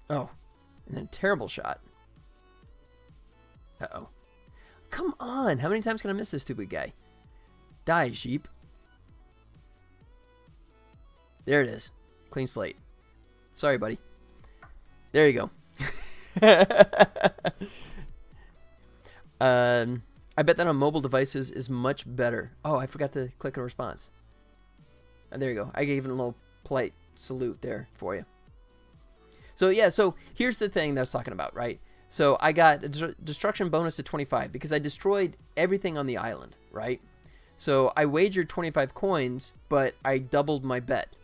And then a terrible shot. Uh-oh. Come on. How many times can I miss this stupid guy? Die, sheep. There it is. Clean slate. Sorry, buddy. There you go. I bet that on mobile devices is much better. Oh, I forgot to click a response. There you go. I gave it a little polite salute there for you. So yeah, so here's the thing that I was talking about, right? So I got a destruction bonus to 25 because I destroyed everything on the island, right? So I wagered 25 coins, but I doubled my bet.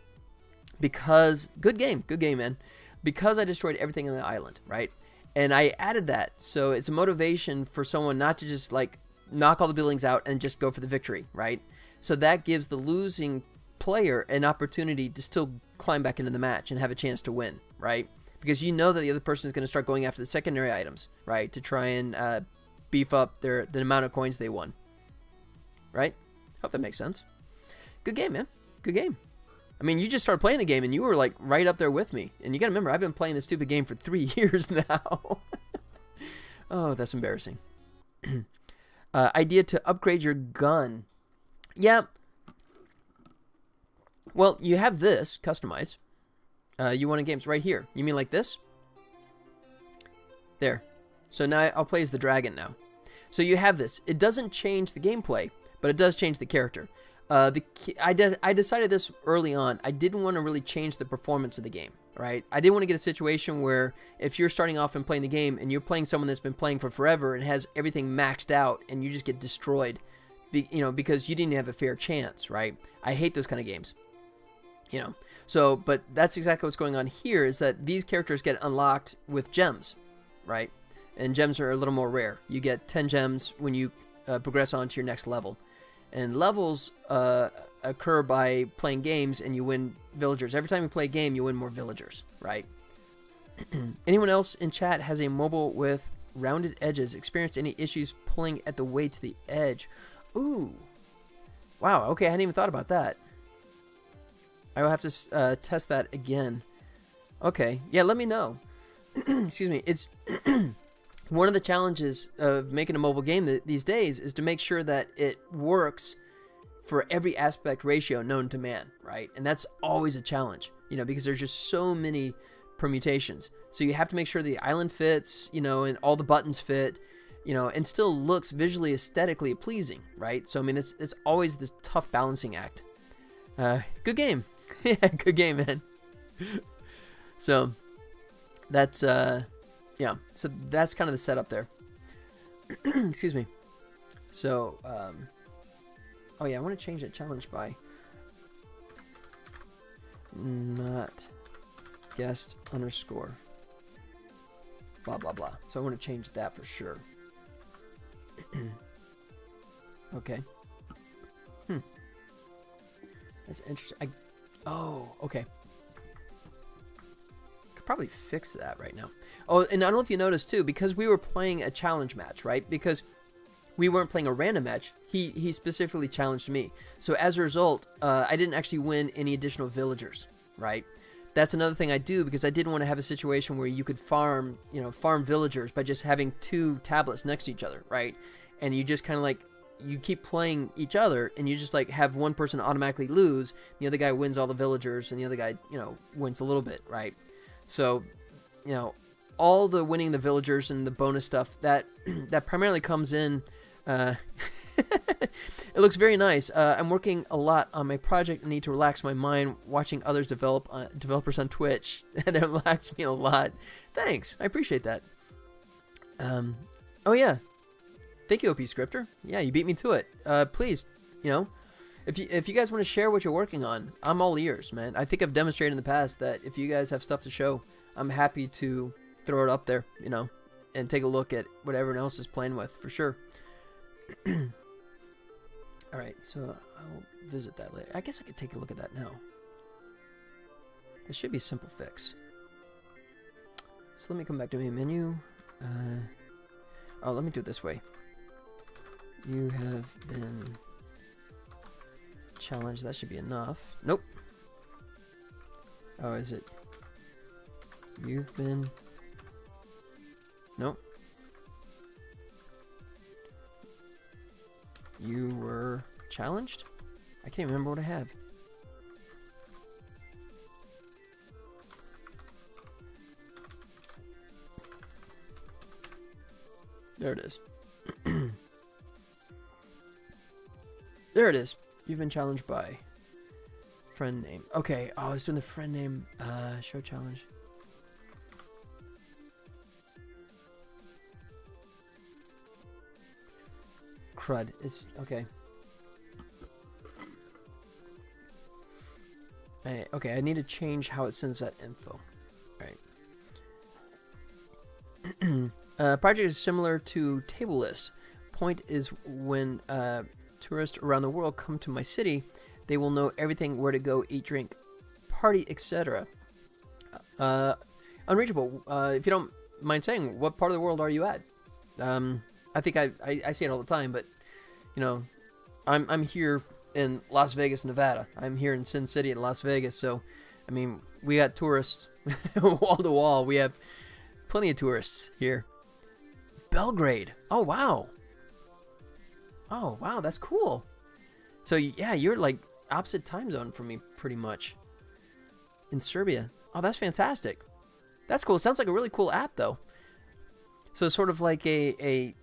Because, good game, man. Because I destroyed everything on the island, right? And I added that, so it's a motivation for someone not to just like knock all the buildings out and just go for the victory, right? So that gives the losing player an opportunity to still climb back into the match and have a chance to win, right? Because you know that the other person is going to start going after the secondary items, right? To try and beef up the amount of coins they won, right? Hope that makes sense. Good game, man. Good game. I mean, you just started playing the game, and you were, like, right up there with me. And you got to remember, I've been playing this stupid game for 3 years now. Oh, that's embarrassing. Idea to upgrade your gun. Yeah. Well, you have this, customize. You want in games right here. You mean like this? There. So now I'll play as the dragon now. So you have this. It doesn't change the gameplay, but it does change the character. I decided this early on. I didn't want to really change the performance of the game, right? I didn't want to get a situation where if you're starting off and playing the game and you're playing someone that's been playing for forever and has everything maxed out and you just get destroyed, because you didn't have a fair chance, right? I hate those kind of games, So, but that's exactly what's going on here is that these characters get unlocked with gems, right? And gems are a little more rare. You get 10 gems when you progress on to your next level. And levels occur by playing games and you win villagers. Every time you play a game, you win more villagers, right? Anyone else in chat has a mobile with rounded edges? Experienced any issues pulling at the way to the edge? Ooh. Wow, okay, I hadn't even thought about that. I will have to test that again. Okay, yeah, let me know. Excuse me. It's... One of the challenges of making a mobile game these days is to make sure that it works for every aspect ratio known to man, right? And that's always a challenge, because there's just so many permutations. So you have to make sure the island fits, and all the buttons fit, and still looks visually, aesthetically pleasing, right? So, I mean, it's always this tough balancing act. Good game. Yeah, good game, man. So, that's... Yeah, so that's kind of the setup there. Excuse me. So, oh yeah, I want to change that challenge by not guest underscore blah, blah, blah. So I want to change that for sure. Okay. That's interesting. Oh, okay. Could probably fix that right now. Oh, and I don't know if you noticed too, because we were playing a challenge match, right? Because we weren't playing a random match. He specifically challenged me. So as a result, I didn't actually win any additional villagers, right? That's another thing I do because I didn't want to have a situation where you could farm villagers by just having two tablets next to each other, right? And you just kind of like, you keep playing each other and you just like have one person automatically lose, the other guy wins all the villagers and the other guy, wins a little bit, right? So, all the winning the villagers and the bonus stuff that primarily comes in, it looks very nice. I'm working a lot on my project. I need to relax my mind watching others developers on Twitch. That relax me a lot. Thanks, I appreciate that. Oh yeah, thank you, OP Scripter. Yeah, you beat me to it. Please, if you guys want to share what you're working on, I'm all ears, man. I think I've demonstrated in the past that if you guys have stuff to show, I'm happy to throw it up there, and take a look at what everyone else is playing with, for sure. Alright, so I'll visit that later. I guess I could take a look at that now. This should be a simple fix. So let me come back to my menu. Let me do it this way. You have been challenged. That should be enough. Nope. Oh, is it? You've been... Nope. You were challenged? I can't remember what I have. There it is. There it is. You've been challenged by friend name. Okay. Oh, I was doing the friend name show challenge. Crud. It's okay. Okay, I need to change how it sends that info. Alright. Project is similar to Table List. Point is when tourists around the world come to my city, they will know everything, where to go, eat, drink, party, etc. Unreachable. If you don't mind saying, what part of the world are you at? I think I say it all the time, but I'm here in Las Vegas, Nevada. I'm here in Sin City in Las Vegas, so I mean, we got tourists wall to wall. We have plenty of tourists here. Belgrade. Oh wow. Oh wow, that's cool. So yeah, you're like opposite time zone from me pretty much. In Serbia. Oh, that's fantastic. That's cool. Sounds like a really cool app though. So it's sort of like a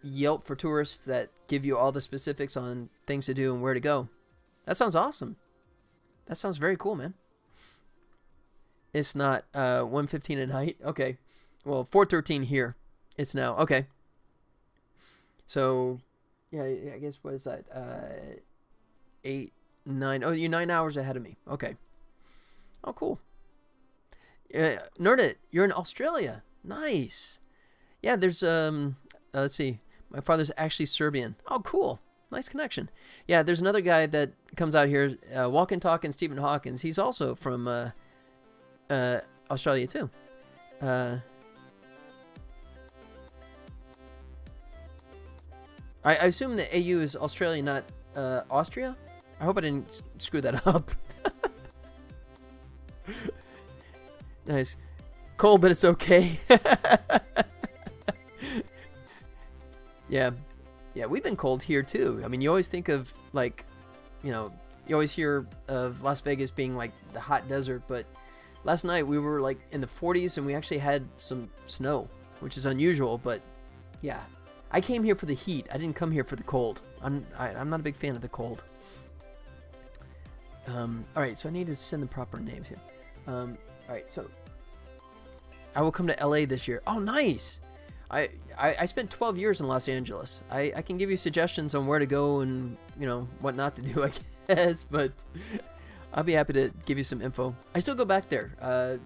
Yelp for tourists that give you all the specifics on things to do and where to go. That sounds awesome. That sounds very cool, man. It's not 1:15 at night. Okay. Well, 4:13 here. It's now. Okay. So, yeah, I guess what is that? 8, 9. Oh, you're 9 hours ahead of me. Okay. Oh, cool. Nerdit, you're in Australia. Nice. Yeah, there's let's see. My father's actually Serbian. Oh, cool. Nice connection. Yeah, there's another guy that comes out here, Walk and Talk, and Stephen Hawkins. He's also from Australia too. I assume the AU is Australia, not Austria. I hope I didn't screw that up. Nice. Cold, but it's okay. Yeah. Yeah, we've been cold here too. I mean, you always think of like, you always hear of Las Vegas being like the hot desert, but last night we were like in the 40s and we actually had some snow, which is unusual, but yeah. I came here for the heat. I didn't come here for the cold. I'm not a big fan of the cold. Alright, so I need to send the proper names here. Alright, so I will come to LA this year. Oh, nice! I spent 12 years in Los Angeles. I can give you suggestions on where to go and, what not to do, I guess, but I'll be happy to give you some info. I still go back there. I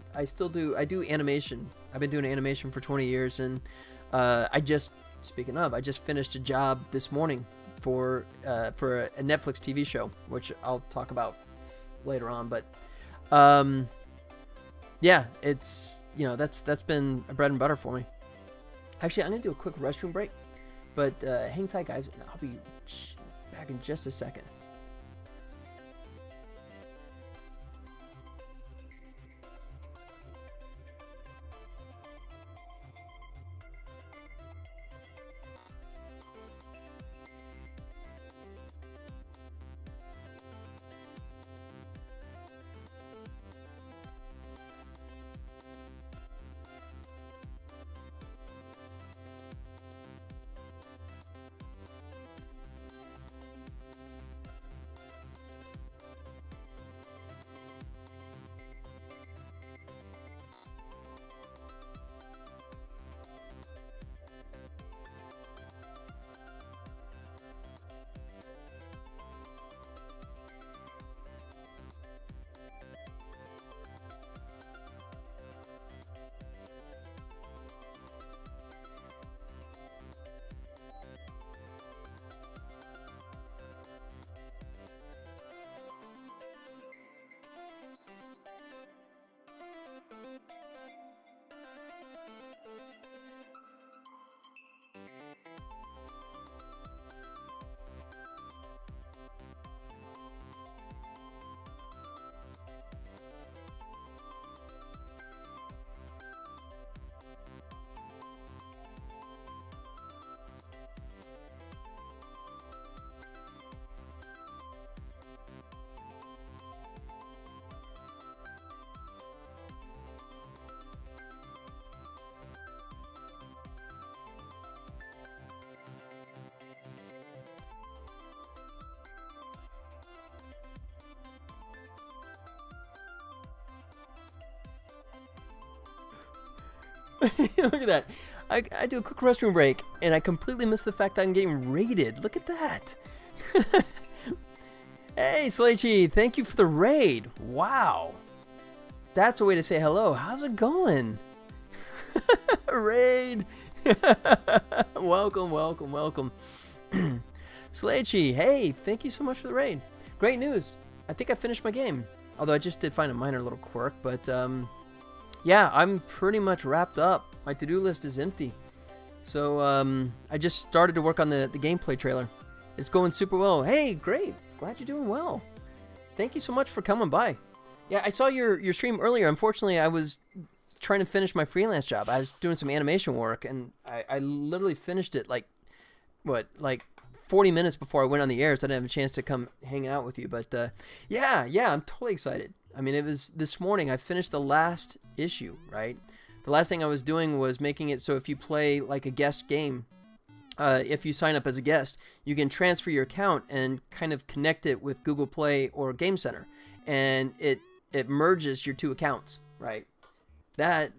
do animation. I've been doing animation for 20 years, and I just finished a job this morning for a Netflix TV show, which I'll talk about later on. But yeah, it's, you know, that's been a bread and butter for me. Actually, I'm gonna do a quick restroom break, but hang tight, guys, and I'll be back in just a second. Look at that. I do a quick restroom break, and I completely missed the fact that I'm getting raided. Look at that. Hey, Slaychi, thank you for the raid. Wow. That's a way to say hello. How's it going? Raid. Welcome, welcome, welcome. Slaychi, hey, thank you so much for the raid. Great news. I think I finished my game. Although I just did find a minor little quirk, but yeah, I'm pretty much wrapped up. My to-do list is empty. So I just started to work on the gameplay trailer. It's going super well. Hey, great. Glad you're doing well. Thank you so much for coming by. Yeah, I saw your stream earlier. Unfortunately, I was trying to finish my freelance job. I was doing some animation work, and I literally finished it like 40 minutes before I went on the air, so I didn't have a chance to come hang out with you. But yeah, I'm totally excited. I mean, it was this morning. I finished the last issue, right? The last thing I was doing was making it so if you play like a guest game, if you sign up as a guest, you can transfer your account and kind of connect it with Google Play or Game Center, and it merges your two accounts, right? That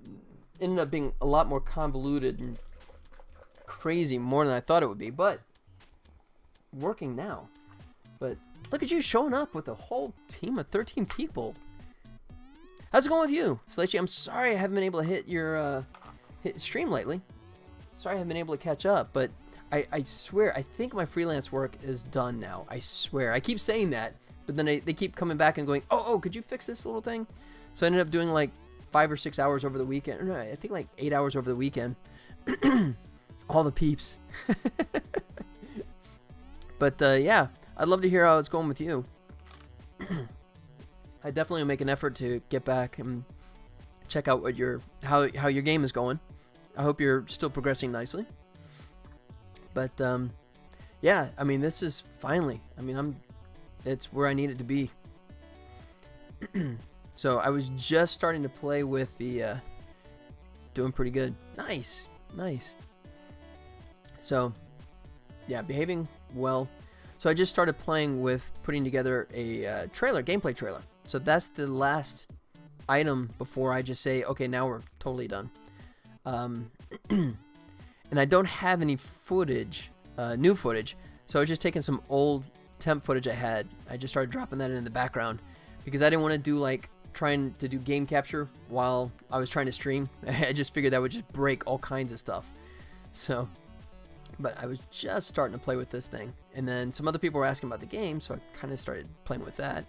ended up being a lot more convoluted and crazy, more than I thought it would be, but working now. But look at you showing up with a whole team of 13 people. How's it going with you, Slaychi? I'm sorry I haven't been able to hit your stream lately. Sorry I haven't been able to catch up, but I swear, I think my freelance work is done now. I swear. I keep saying that, but then they keep coming back and going, oh, could you fix this little thing? So I ended up doing like 5 or 6 hours over the weekend. No, I think like 8 hours over the weekend. All the peeps. But yeah, I'd love to hear how it's going with you. I definitely make an effort to get back and check out what how your game is going. I hope you're still progressing nicely. But yeah, I mean, this is finally. I mean, it's where I need it to be. So I was just starting to play with the doing pretty good. Nice. So yeah, behaving well. So I just started playing with putting together a gameplay trailer. So that's the last item before I just say, okay, now we're totally done. And I don't have any footage, new footage. So I was just taking some old temp footage I had. I just started dropping that in the background because I didn't want to do like trying to do game capture while I was trying to stream. I just figured that would just break all kinds of stuff. So, but I was just starting to play with this thing. And then some other people were asking about the game, so I kind of started playing with that.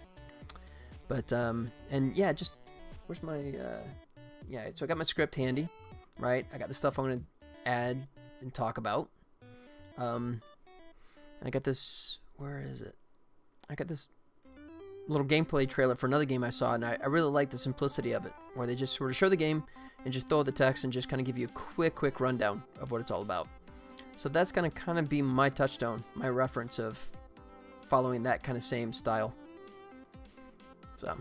But and yeah, just where's my yeah? So I got my script handy, right? I got the stuff I'm gonna add and talk about. I got this. Where is it? I got this little gameplay trailer for another game I saw, and I really like the simplicity of it, where they just sort of show the game and just throw the text and just kind of give you a quick rundown of what it's all about. So that's gonna kind of be my touchstone, my reference of following that kind of same style. So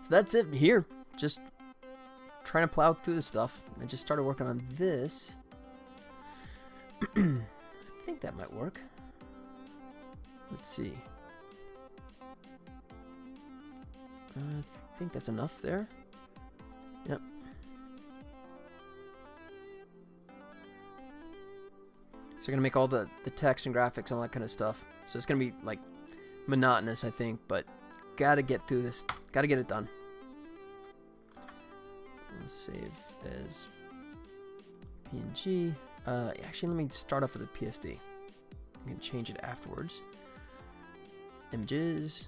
that's it here. Just trying to plow through the stuff. I just started working on this. I think that might work. Let's see. I think that's enough there. Yep. So we're gonna make all the text and graphics and all that kind of stuff. So it's gonna be like monotonous, I think, but gotta get through this. Gotta get it done. Let's save as PNG. Actually, let me start off with a PSD. I'm gonna change it afterwards. Images.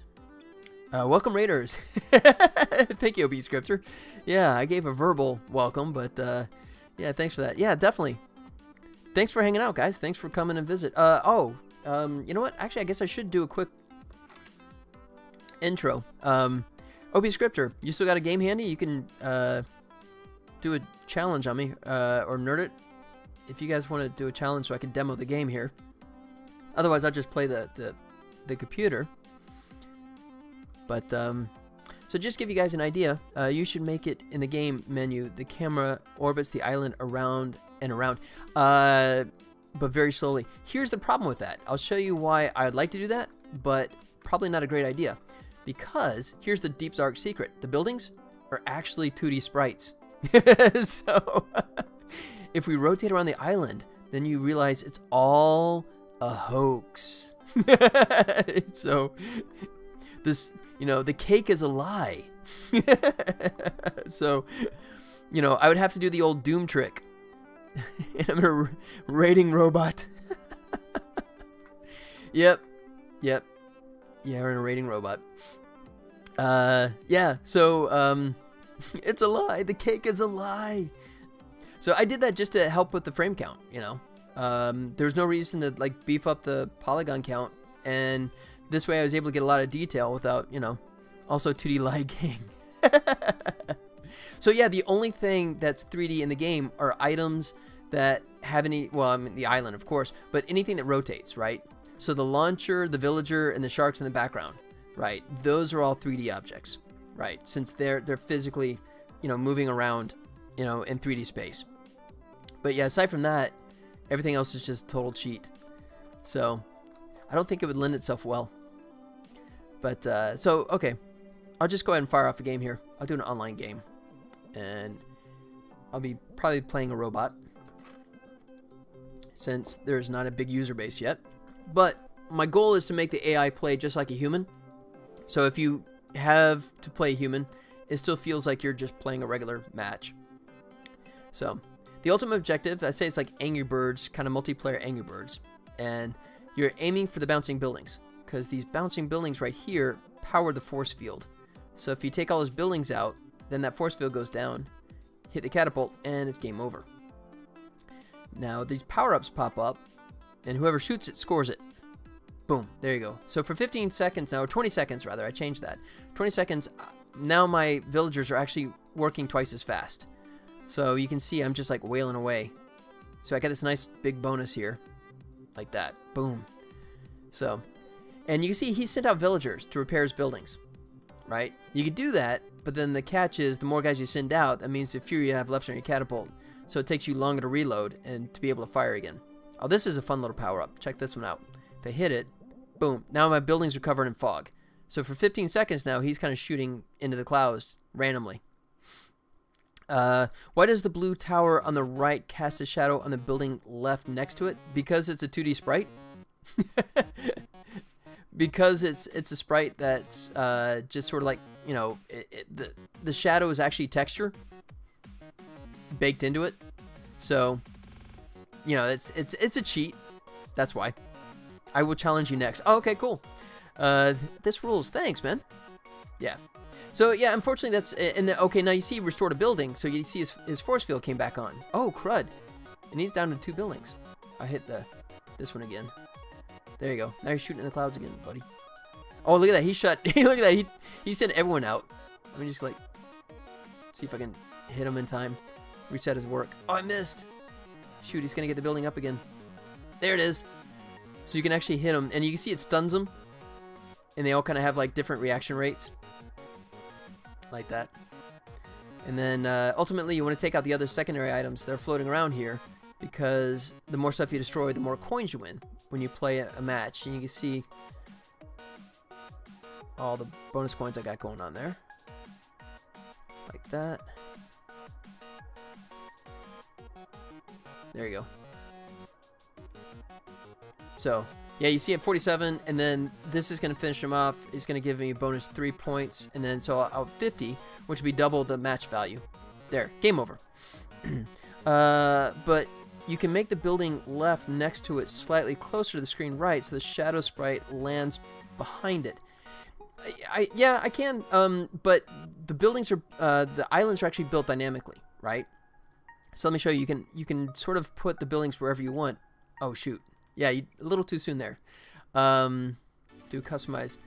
Welcome, Raiders. Thank you, OB Scripter. Yeah, I gave a verbal welcome, but yeah, thanks for that. Yeah, definitely. Thanks for hanging out, guys. Thanks for coming and visit. You know what? Actually, I guess I should do a quick intro. OB Scripter, you still got a game handy? You can do a challenge on me, or nerd it, if you guys want to do a challenge so I can demo the game here. Otherwise, I'll just play the computer. But, so just give you guys an idea, you should make it in the game menu. The camera orbits the island around and around, but very slowly. Here's the problem with that. I'll show you why I'd like to do that, but probably not a great idea. Because, here's the Deep Dark secret. The buildings are actually 2D sprites. So, if we rotate around the island, then you realize it's all a hoax. So, this, you know, the cake is a lie. So, you know, I would have to do the old Doom trick. And I'm a raiding robot. Yep. Yeah, we're in a raiding robot. Yeah, so, it's a lie. The cake is a lie. So I did that just to help with the frame count, you know. There's no reason to, like, beef up the polygon count, and this way I was able to get a lot of detail without, you know, also 2D lagging. So yeah, the only thing that's 3D in the game are items that have any, well, I mean, the island, of course, but anything that rotates, right? So the launcher, the villager, and the sharks in the background, right? Those are all 3D objects, right? Since they're physically, you know, moving around, you know, in 3D space. But yeah, aside from that, everything else is just total cheat. So I don't think it would lend itself well. But, so, okay. I'll just go ahead and fire off a game here. I'll do an online game. And I'll be probably playing a robot, since there's not a big user base yet. But my goal is to make the AI play just like a human. So if you have to play a human, it still feels like you're just playing a regular match. So the ultimate objective, I say it's like Angry Birds, kind of multiplayer Angry Birds. And you're aiming for the bouncing buildings, because these bouncing buildings right here power the force field. So if you take all those buildings out, then that force field goes down, hit the catapult, and it's game over. Now, these power-ups pop up, and whoever shoots it scores it. Boom, there you go. So for 15 seconds now, or 20 seconds rather, I changed that. 20 seconds, now my villagers are actually working twice as fast. So you can see I'm just like wailing away. So I got this nice big bonus here. Like that. Boom. So, and you can see he sent out villagers to repair his buildings. Right? You could do that, but then the catch is the more guys you send out, that means the fewer you have left on your catapult. So it takes you longer to reload and to be able to fire again. Oh, this is a fun little power-up. Check this one out. If I hit it, boom. Now my buildings are covered in fog. So for 15 seconds now, he's kind of shooting into the clouds randomly. Why does the blue tower on the right cast a shadow on the building left next to it? Because it's a 2D sprite. Because it's a sprite that's just sort of like, you know, the shadow is actually texture baked into it. So, you know, it's a cheat. That's why. I will challenge you next. Oh, okay, cool. This rules. Thanks, man. Yeah. So yeah, unfortunately that's okay. Now you see he restored a building, so you see his force field came back on. Oh crud, and he's down to 2 buildings. I hit this one again. There you go. Now you're shooting in the clouds again, buddy. Oh look at that, he shut. Look at that, he sent everyone out. Let me just like see if I can hit him in time. Reset his work. Oh, I missed. Shoot, he's gonna get the building up again. There it is. So you can actually hit him, and you can see it stuns them, and they all kind of have like different reaction rates. Like that. And then ultimately you want to take out the other secondary items that are floating around here, because the more stuff you destroy, the more coins you win when you play a match. And you can see all the bonus coins I got going on there. Like that. There you go. So yeah, you see at 47, and then this is going to finish him off. It's going to give me a bonus 3 points, and then so I'll 50, which would be double the match value. There, game over. But you can make the building left next to it slightly closer to the screen right, so the shadow sprite lands behind it. Yeah, I can. But the buildings are the islands are actually built dynamically, right? So let me show you. You can sort of put the buildings wherever you want. Oh shoot. Yeah, a little too soon there. Do customize.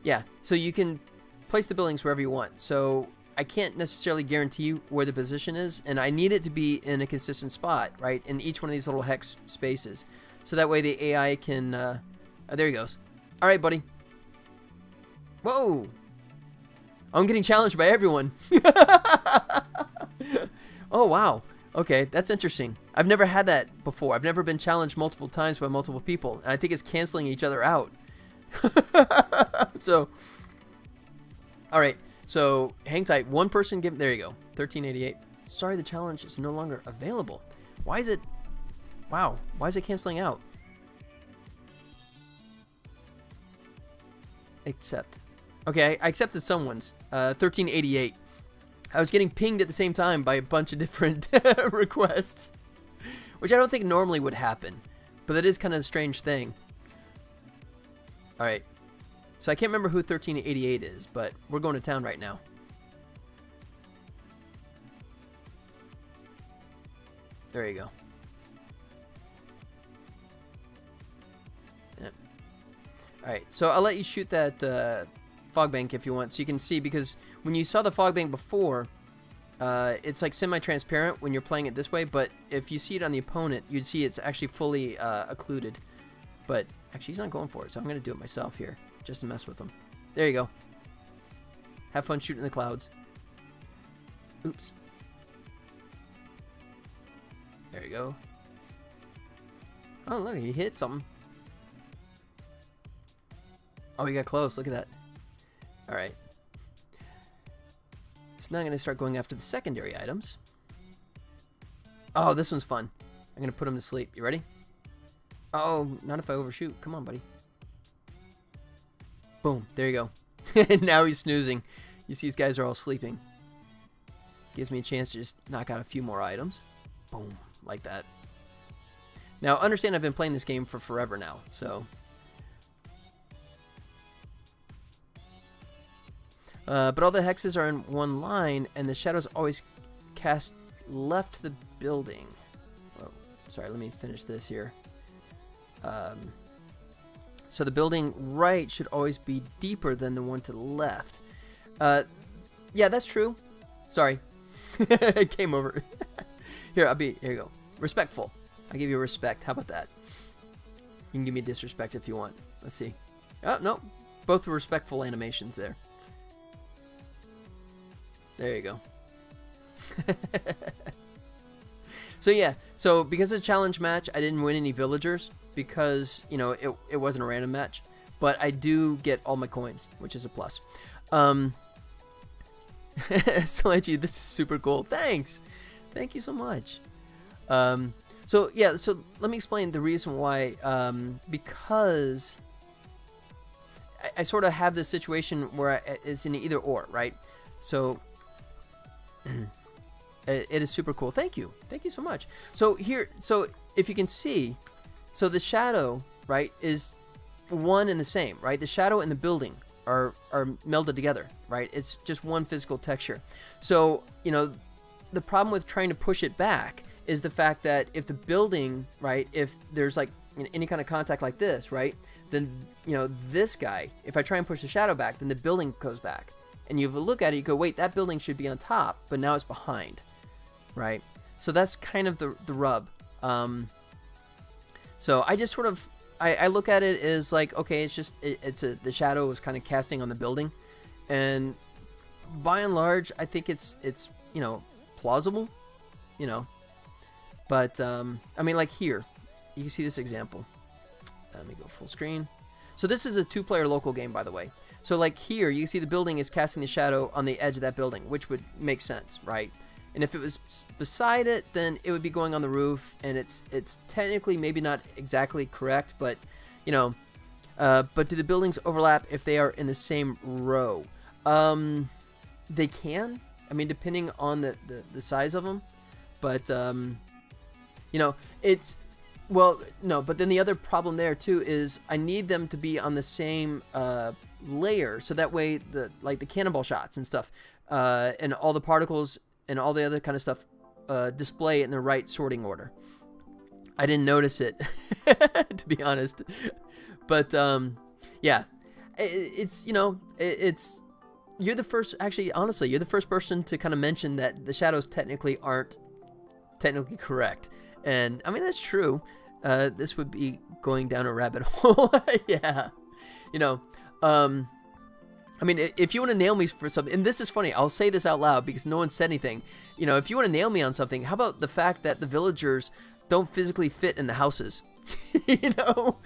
Yeah, so you can place the buildings wherever you want. So I can't necessarily guarantee where the position is, and I need it to be in a consistent spot, right, in each one of these little hex spaces. So that way the AI can... there he goes. All right, buddy. Whoa! I'm getting challenged by everyone. Oh, wow. Okay, that's interesting. I've never had that before. I've never been challenged multiple times by multiple people, and I think it's canceling each other out. So, all right. So, hang tight. One person give... There you go. 1388. Sorry, the challenge is no longer available. Why is it... Wow. Why is it canceling out? Accept. Okay, I accepted someone's. 1388. I was getting pinged at the same time by a bunch of different requests, which I don't think normally would happen, but that is kind of a strange thing. All right, so I can't remember who 1388 is, but we're going to town right now. There you go. Yep. All right, so I'll let you shoot that fog bank if you want, so you can see, because when you saw the fog bank before, it's like semi-transparent when you're playing it this way, but if you see it on the opponent, you'd see it's actually fully occluded. But actually he's not going for it, so I'm going to do it myself here, just to mess with him. There you go. Have fun shooting the clouds. Oops. There you go. Oh look, he hit something. Oh, he got close, look at that. Alright. So now I'm going to start going after the secondary items. Oh, this one's fun. I'm going to put him to sleep. You ready? Oh, not if I overshoot. Come on, buddy. Boom. There you go. Now he's snoozing. You see these guys are all sleeping. Gives me a chance to just knock out a few more items. Boom. Like that. Now, understand I've been playing this game for forever now, so... but all the hexes are in one line, and the shadows always cast left to the building. Oh, sorry, let me finish this here. So the building right should always be deeper than the one to the left. Yeah, that's true. Sorry. It came over. Here you go. Respectful. I give you respect. How about that? You can give me disrespect if you want. Let's see. Oh, no. Both were respectful animations there. There you go. So yeah, so because it's a challenge match, I didn't win any villagers because, you know, it wasn't a random match, but I do get all my coins, which is a plus. Solange, this is super cool. Thanks. Thank you so much. So yeah, so let me explain the reason why, because I sort of have this situation where it's in either or, right? So it is super cool. Thank you so much. So here, so if you can see, so the shadow, right, is one and the same, right? The shadow and the building are melded together, right? It's just one physical texture. So, you know, the problem with trying to push it back is the fact that if the building, right, if there's like any kind of contact like this, right, then, you know, this guy, if I try and push the shadow back, then the building goes back. And you look at it, you go, wait, that building should be on top, but now it's behind, right? So that's kind of the rub. So I just sort of, I look at it as like, okay, it's just, the shadow is kind of casting on the building. And by and large, I think it's you know, plausible, you know. But, I mean, like here, you can see this example. Let me go full screen. So this is a 2-player local game, by the way. So like here, you can see the building is casting the shadow on the edge of that building, which would make sense, right? And if it was beside it, then it would be going on the roof, and it's technically maybe not exactly correct, but, you know, but do the buildings overlap if they are in the same row? They can. I mean, depending on the size of them, but, you know, it's, well, no, but then the other problem there, too, is I need them to be on the same layer, so that way the cannonball shots and stuff, and all the particles and all the other kind of stuff display in the right sorting order. I didn't notice it, to be honest, but yeah, it's, you know, it's, you're the first, actually, honestly, you're the first person to kind of mention that the shadows technically aren't technically correct, and I mean, that's true. This would be going down a rabbit hole. Yeah, you know, I mean, if you want to nail me for something, and this is funny, I'll say this out loud because no one said anything. You know, if you want to nail me on something, how about the fact that the villagers don't physically fit in the houses? You know,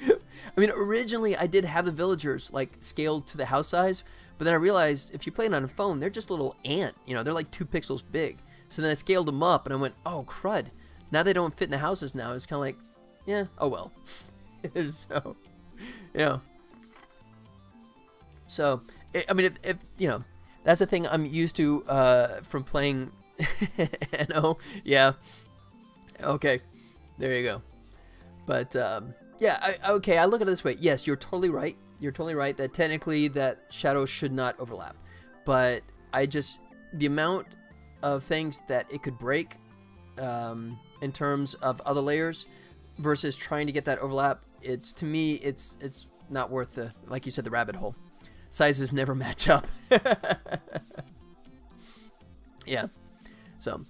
I mean, originally I did have the villagers like scaled to the house size, but then I realized if you play it on a phone, they're just little ant. You know, they're like 2 pixels big. So then I scaled them up, and I went, oh crud! Now they don't fit in the houses. Now it's kind of like, yeah, oh well. So, you know. So, I mean, if you know, that's the thing I'm used to from playing NO. Yeah. Okay. There you go. But yeah, okay. I look at it this way. Yes, you're totally right. You're totally right that technically that shadows should not overlap. But I just, the amount of things that it could break in terms of other layers versus trying to get that overlap, it's, to me, it's not worth the, like you said, the rabbit hole. Sizes never match up. Yeah. So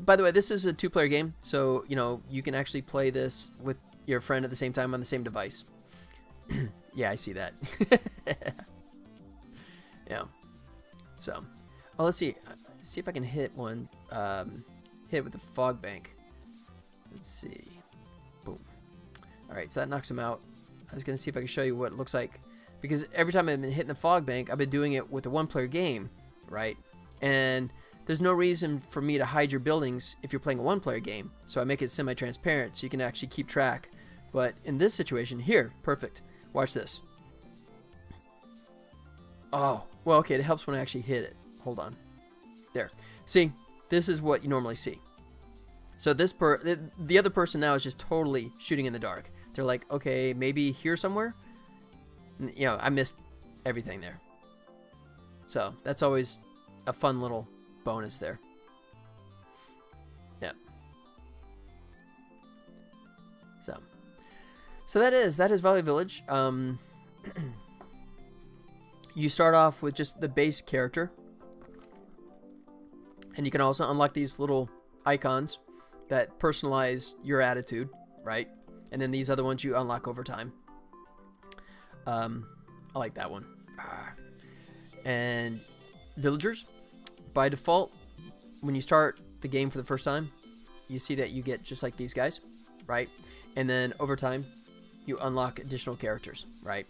by the way, this is a 2-player game, so, you know, you can actually play this with your friend at the same time on the same device. Yeah, I see that. Yeah. So, oh, let's see. See if I can hit one. Hit with the fog bank. Let's see. Boom. All right, so that knocks him out. I was gonna see if I can show you what it looks like, because every time I've been hitting the fog bank, I've been doing it with a 1-player game, right? And there's no reason for me to hide your buildings if you're playing a 1-player game. So I make it semi-transparent so you can actually keep track. But in this situation, here, perfect. Watch this. Oh, well, okay, it helps when I actually hit it. Hold on. There. See, this is what you normally see. So this the other person now is just totally shooting in the dark. They're like, okay, maybe here somewhere. You know, I missed everything there. So that's always a fun little bonus there. Yep. So that is Valley Village. You start off with just the base character, and you can also unlock these little icons that personalize your attitude, right? And then these other ones you unlock over time. I like that one. And villagers, by default, when you start the game for the first time, you see that you get just like these guys, right? And then over time, you unlock additional characters, right?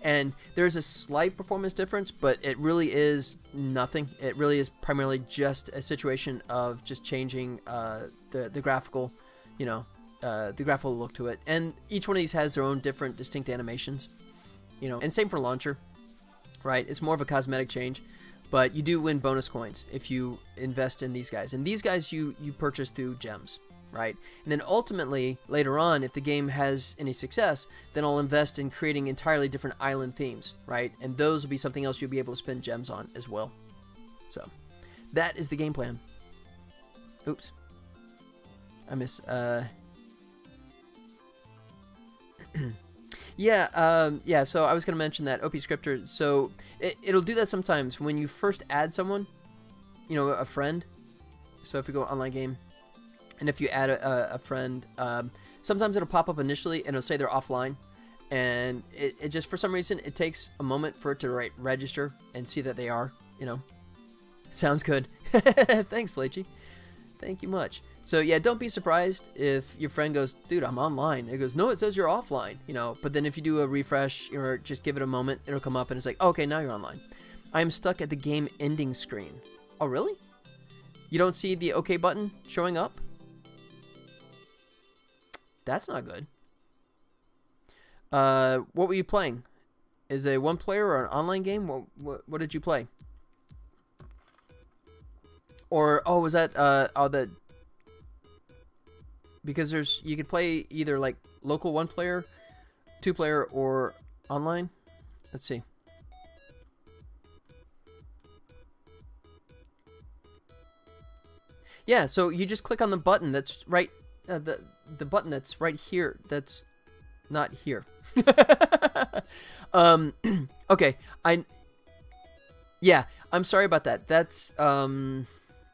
And there's a slight performance difference, but it really is nothing. It really is primarily just a situation of just changing the graphical, you know, the graphical look to it. And each one of these has their own different distinct animations, you know, and same for launcher, right? It's more of a cosmetic change, but you do win bonus coins if you invest in these guys. And these guys you purchase through gems. right? And then ultimately, later on, if the game has any success, then I'll invest in creating entirely different island themes, right? And those will be something else you'll be able to spend gems on as well. So, that is the game plan. Oops. I miss, yeah, so I was going to mention that OP Scripter, so it'll do that sometimes when you first add someone, you know, a friend. So if you go online game, and if you add a friend, sometimes it'll pop up initially, and it'll say they're offline, and it just, for some reason, it takes a moment for it to register and see that they are, you know. Sounds good. Thanks, Leachy. Thank you much. So yeah, don't be surprised if your friend goes, dude, I'm online. It goes, no, it says you're offline, you know. But then if you do a refresh or just give it a moment, it'll come up and it's like, okay, now you're online. I am stuck at the game ending screen. Oh, really? You don't see the OK button showing up? That's not good. What were you playing? Is it a one player or an online game? What did you play? Or, oh, was that, because you could play either like local 1-player, 2-player, or online. Let's see. Yeah, so you just click on the button that's right, the button that's right here. That's not here. Okay, yeah, I'm sorry about that. That's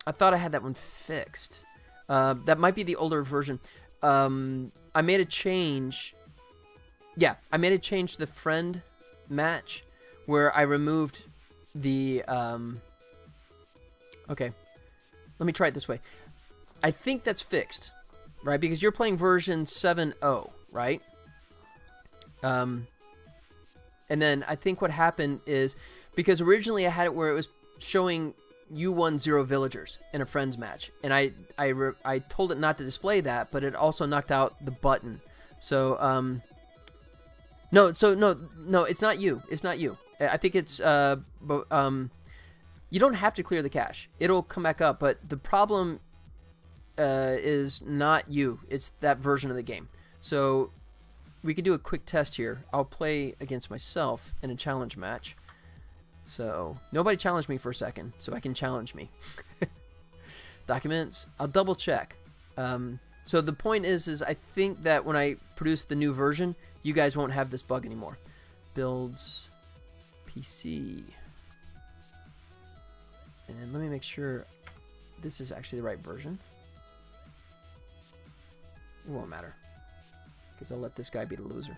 I thought I had that one fixed. That might be the older version. I made a change. Yeah, I made a change to the friend match where I removed the... Okay, let me try it this way. I think that's fixed, right? Because you're playing version 7.0, right? And then I think what happened is, because originally I had it where it was showing you won 0 villagers in a friends match, and I told it not to display that, but it also knocked out the button. So no, it's not you. It's not you. I think it's you don't have to clear the cache. It'll come back up, but the problem is not you. It's that version of the game. So we could do a quick test here. I'll play against myself in a challenge match. So, nobody challenged me for a second, so I can challenge me. Documents, I'll double check. So the point is I think that when I produce the new version, you guys won't have this bug anymore. Builds, PC. And let me make sure this is actually the right version. It won't matter, because I'll let this guy be the loser.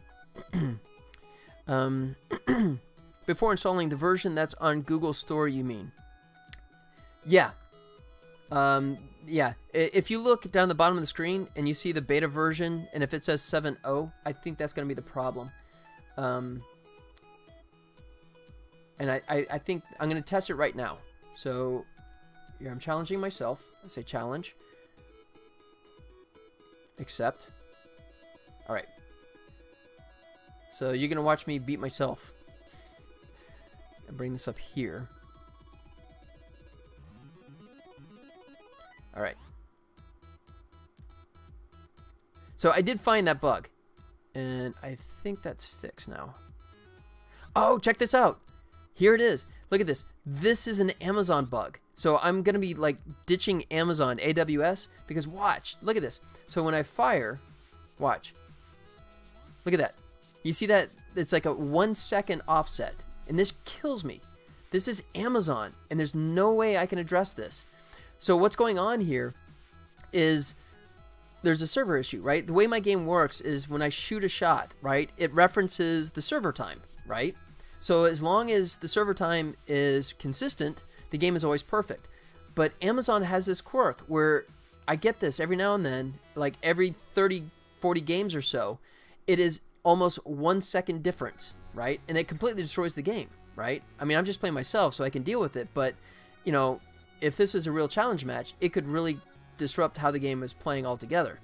Before installing the version that's on Google Store, you mean? Yeah. Yeah. If you look down the bottom of the screen and you see the beta version, and if it says 7.0, I think that's going to be the problem. And I think I'm going to test it right now. So here I'm challenging myself. I say challenge. Accept. All right. So you're going to watch me beat myself. Bring this up here. All right. So I did find that bug, and I think that's fixed now. Oh, check this out. Here it is. Look at this. This is an Amazon bug. So I'm going to be like ditching Amazon AWS because watch. Look at this. So when I fire, watch. Look at that. You see that? It's like a 1 second offset. And this kills me. This is Amazon, and there's no way I can address this. So what's going on here is there's a server issue, right? The way my game works is when I shoot a shot, right, it references the server time, right? So as long as the server time is consistent, the game is always perfect. But Amazon has this quirk where I get this every now and then, like every 30, 40 games or so, it is almost 1 second difference, right? And it completely destroys the game, right? I mean, I'm just playing myself, so I can deal with it. But, you know, if this is a real challenge match, it could really disrupt how the game is playing altogether.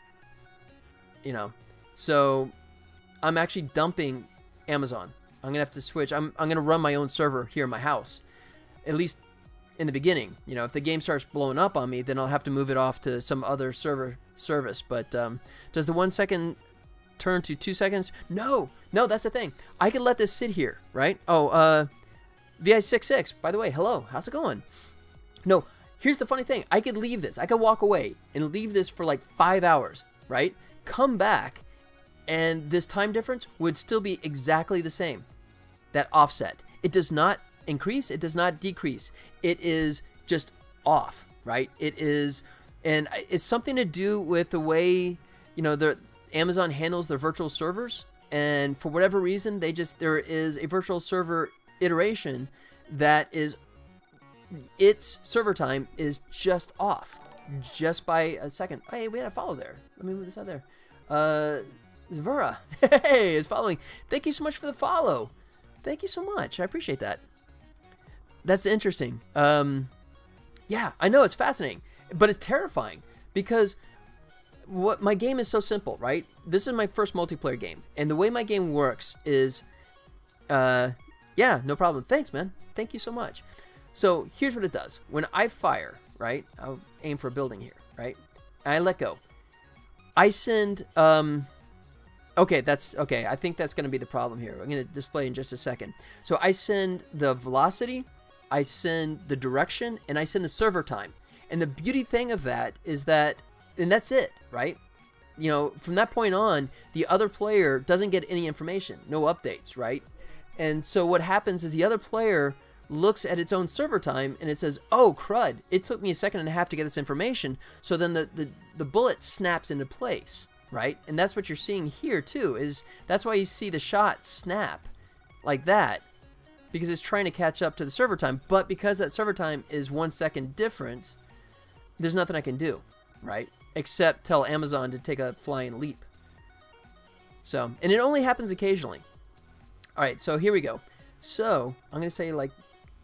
You know, so I'm actually dumping Amazon. I'm gonna have to switch. I'm gonna run my own server here in my house, at least in the beginning. You know, if the game starts blowing up on me, then I'll have to move it off to some other service. But does the 1 second turn to 2 seconds? No, that's the thing. I could let this sit here, right? Oh, VI66, by the way, hello, how's it going? No, here's the funny thing. I could leave this. I could walk away and leave this for like 5 hours, right? Come back, and this time difference would still be exactly the same. That offset. It does not increase. It does not decrease. It is just off, right? It is, and it's something to do with the way, you know, Amazon handles their virtual servers. And for whatever reason, there is a virtual server iteration that is, its server time is just off, just by a second. Hey, we had a follow there. Let me move this out there. Zvura, hey, is following. Thank you so much for the follow. Thank you so much. I appreciate that. That's interesting. Yeah, I know, it's fascinating, but it's terrifying because my game is so simple, right? This is my first multiplayer game, and the way my game works is, yeah, no problem. Thanks, man. Thank you so much. So here's what it does. When I fire, right, I'll aim for a building here, right? And I let go. I send, okay, I think that's going to be the problem here. I'm going to display in just a second. So I send the velocity, I send the direction, and I send the server time. And the beauty thing of that is that, and that's it, right? You know, from that point on, the other player doesn't get any information, no updates, right? And so what happens is the other player looks at its own server time and it says, oh crud, it took me 1.5 seconds to get this information. So then the bullet snaps into place, right? And that's what you're seeing here too, is that's why you see the shot snap like that, because it's trying to catch up to the server time. But because that server time is 1 second difference, there's nothing I can do, right? Except tell Amazon to take a flying leap. So, and it only happens occasionally. All right, so here we go. So I'm going to say like,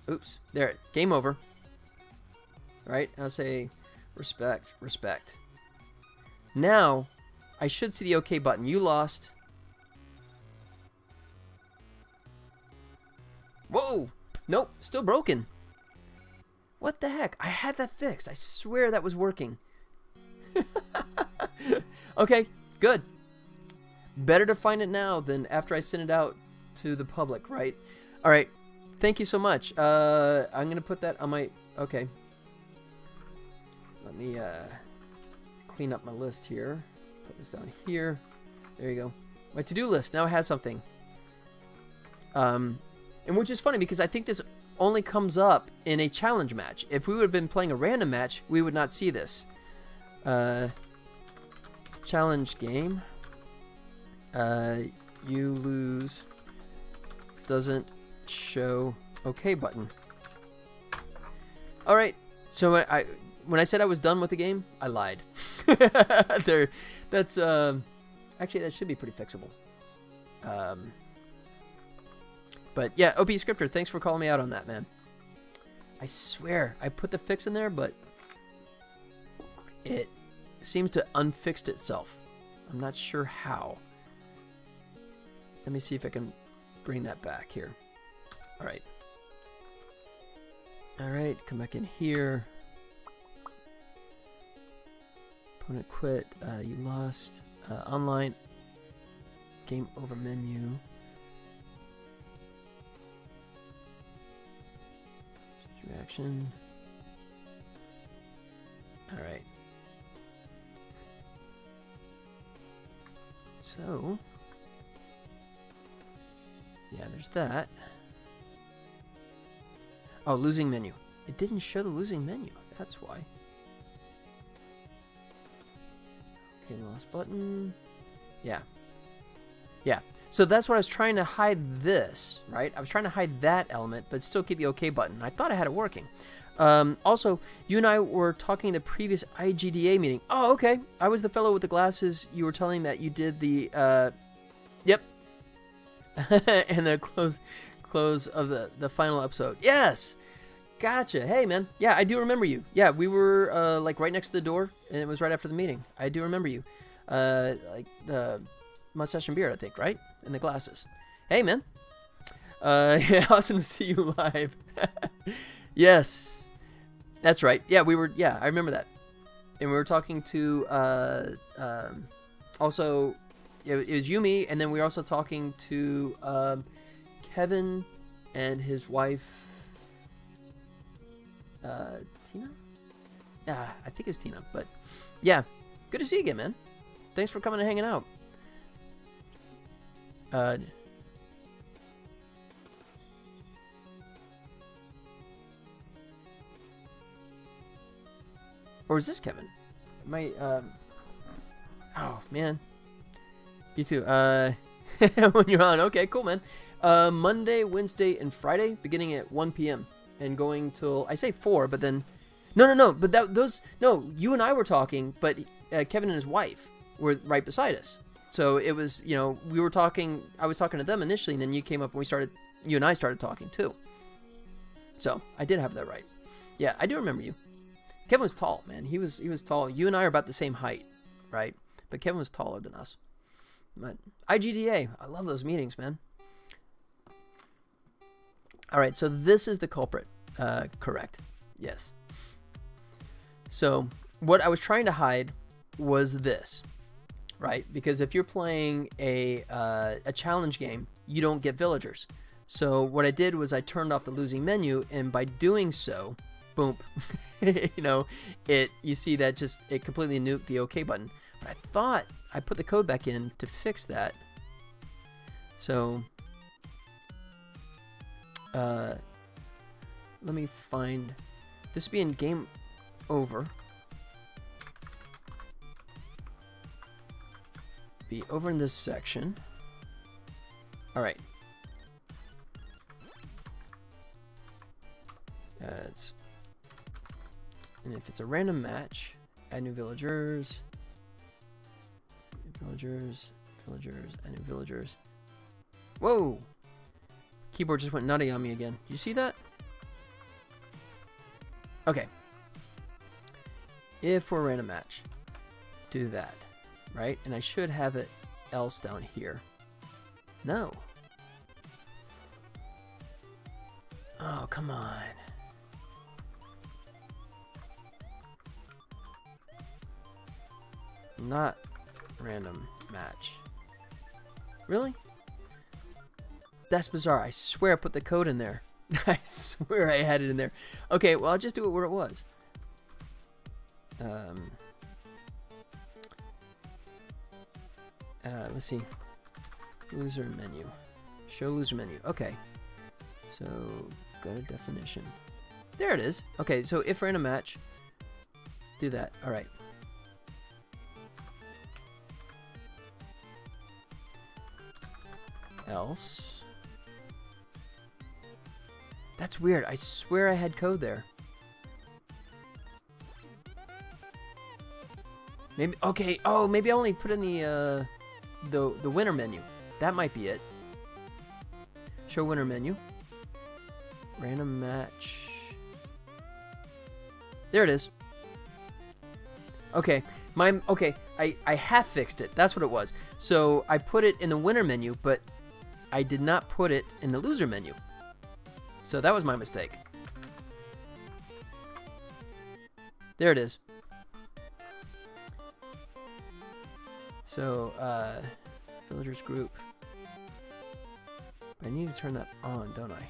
oops, there, game over. All right, I'll say respect, respect. Now, I should see the OK button. You lost. Whoa, nope, still broken. What the heck? I had that fixed. I swear that was working. Okay, good. Better to find it now than after I send it out to the public, right? All right, thank you so much. I'm gonna put that on my, okay. Let me clean up my list here. Put this down here. There you go. My to-do list now has something. And which is funny because I think this only comes up in a challenge match. If we would have been playing a random match, we would not see this. Challenge game. You lose. Doesn't show OK button. All right. So when I said I was done with the game, I lied. That's actually, that should be pretty fixable. But yeah, OP Scripter, thanks for calling me out on that, man. I swear I put the fix in there, but it seems to unfixed itself. I'm not sure how. Let me see if I can bring that back here. All right. All right, come back in here. Opponent quit. You lost. Online. Game over menu. Reaction. All right. So, yeah, there's that. Oh, losing menu. It didn't show the losing menu. That's why. Okay, lost button. Yeah. Yeah. So that's what I was trying to hide this, right? I was trying to hide that element, but still keep the OK button. I thought I had it working. Also, you and I were talking in the previous IGDA meeting. Oh, okay. I was the fellow with the glasses. You were telling that you did the, yep. And the close of the final episode. Yes! Gotcha. Hey, man. Yeah, I do remember you. Yeah, we were, like, right next to the door, and it was right after the meeting. I do remember you. Like, the mustache and beard, I think, right? And the glasses. Hey, man. Yeah, awesome to see you live. Yes. That's right. Yeah, we were. Yeah, I remember that. And we were talking to also, it was Yumi, and then we were also talking to Kevin and his wife Tina. I think it's Tina. But yeah, good to see you again, man. Thanks for coming and hanging out. Or is this Kevin? Oh man. You too. When you're on, okay, cool, man. Monday, Wednesday, and Friday, beginning at 1 p.m. and going till, I say 4, but then, no, but you and I were talking, but Kevin and his wife were right beside us. So it was, we were talking, I was talking to them initially, and then you came up and you and I started talking too. So I did have that right. Yeah, I do remember you. Kevin was tall, man. He was tall. You and I are about the same height, right? But Kevin was taller than us. But IGDA, I love those meetings, man. All right, so this is the culprit. Correct. Yes. So what I was trying to hide was this, right? Because if you're playing a challenge game, you don't get villagers. So what I did was I turned off the losing menu, and by doing so, boom, you see that it completely nuked the OK button. But I thought I put the code back in to fix that. So let me find, this would be in game over. Be over in this section. All right. And if it's a random match, add new villagers, add new villagers. Whoa! Keyboard just went nutty on me again. You see that? Okay. If we're a random match, do that, right? And I should have it else down here. No. Oh, come on. Not random match. Really? That's bizarre. I swear I put the code in there. I swear I had it in there. Okay, well, I'll just do it where it was. Let's see. Loser menu. Show loser menu. Okay. So, go to definition. There it is. Okay, so if random match, do that. All right. Else. That's weird. I swear I had code there. Maybe, okay. Oh, maybe I only put in the winner menu. That might be it. Show winner menu. Random match. There it is. Okay. I half fixed it. That's what it was. So I put it in the winner menu, but I did not put it in the loser menu. So that was my mistake. There it is. So, villagers group. I need to turn that on, don't I?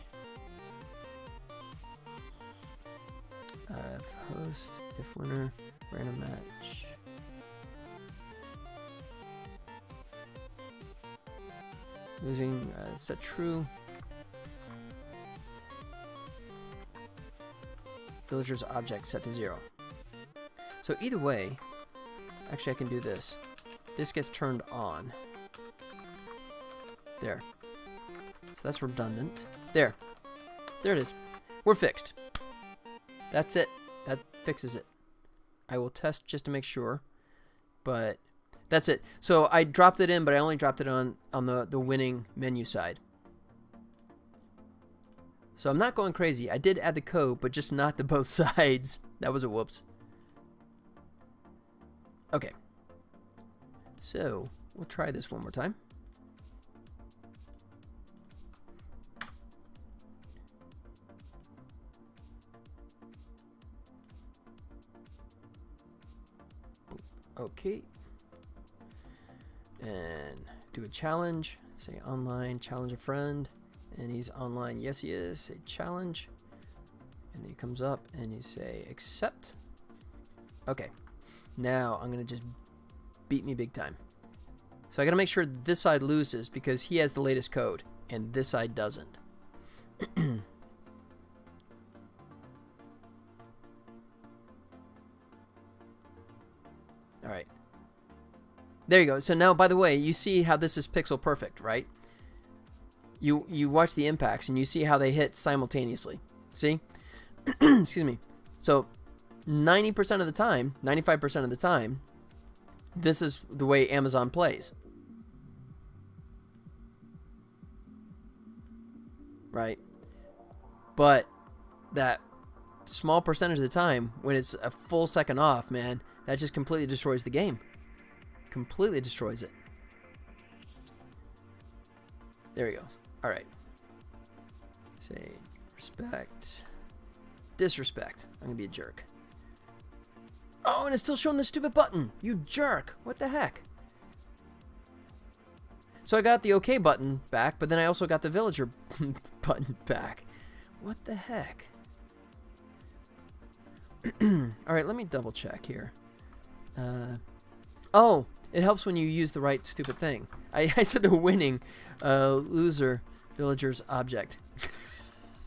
If host, if winner, random match. Losing, set true. Villagers object set to 0. So either way, actually I can do this. This gets turned on. There. So that's redundant. There. There it is. We're fixed. That's it. That fixes it. I will test just to make sure. But that's it. So I dropped it in, but I only dropped it on the winning menu side. So I'm not going crazy. I did add the code, but just not to both sides. That was a whoops. Okay. So we'll try this one more time. Okay. And do a challenge. Say online, challenge a friend. And he's online. Yes, he is. Say challenge. And then he comes up and you say accept. Okay. Now I'm going to just beat me big time. So I got to make sure this side loses because he has the latest code and this side doesn't. All right. There you go. So now, by the way, you see how this is pixel perfect, right? You watch the impacts and you see how they hit simultaneously. See? Excuse me. So 90% of the time, 95% of the time, this is the way Amazon plays. Right? But that small percentage of the time, when it's a full second off, man, that just completely destroys the game. Completely destroys it. There he goes. All right. Say respect. Disrespect. I'm going to be a jerk. Oh, and it's still showing the stupid button. You jerk. What the heck? So I got the OK button back, but then I also got the villager button back. What the heck? All right, let me double check here. Oh, it helps when you use the right stupid thing. I said the winning loser villager's object.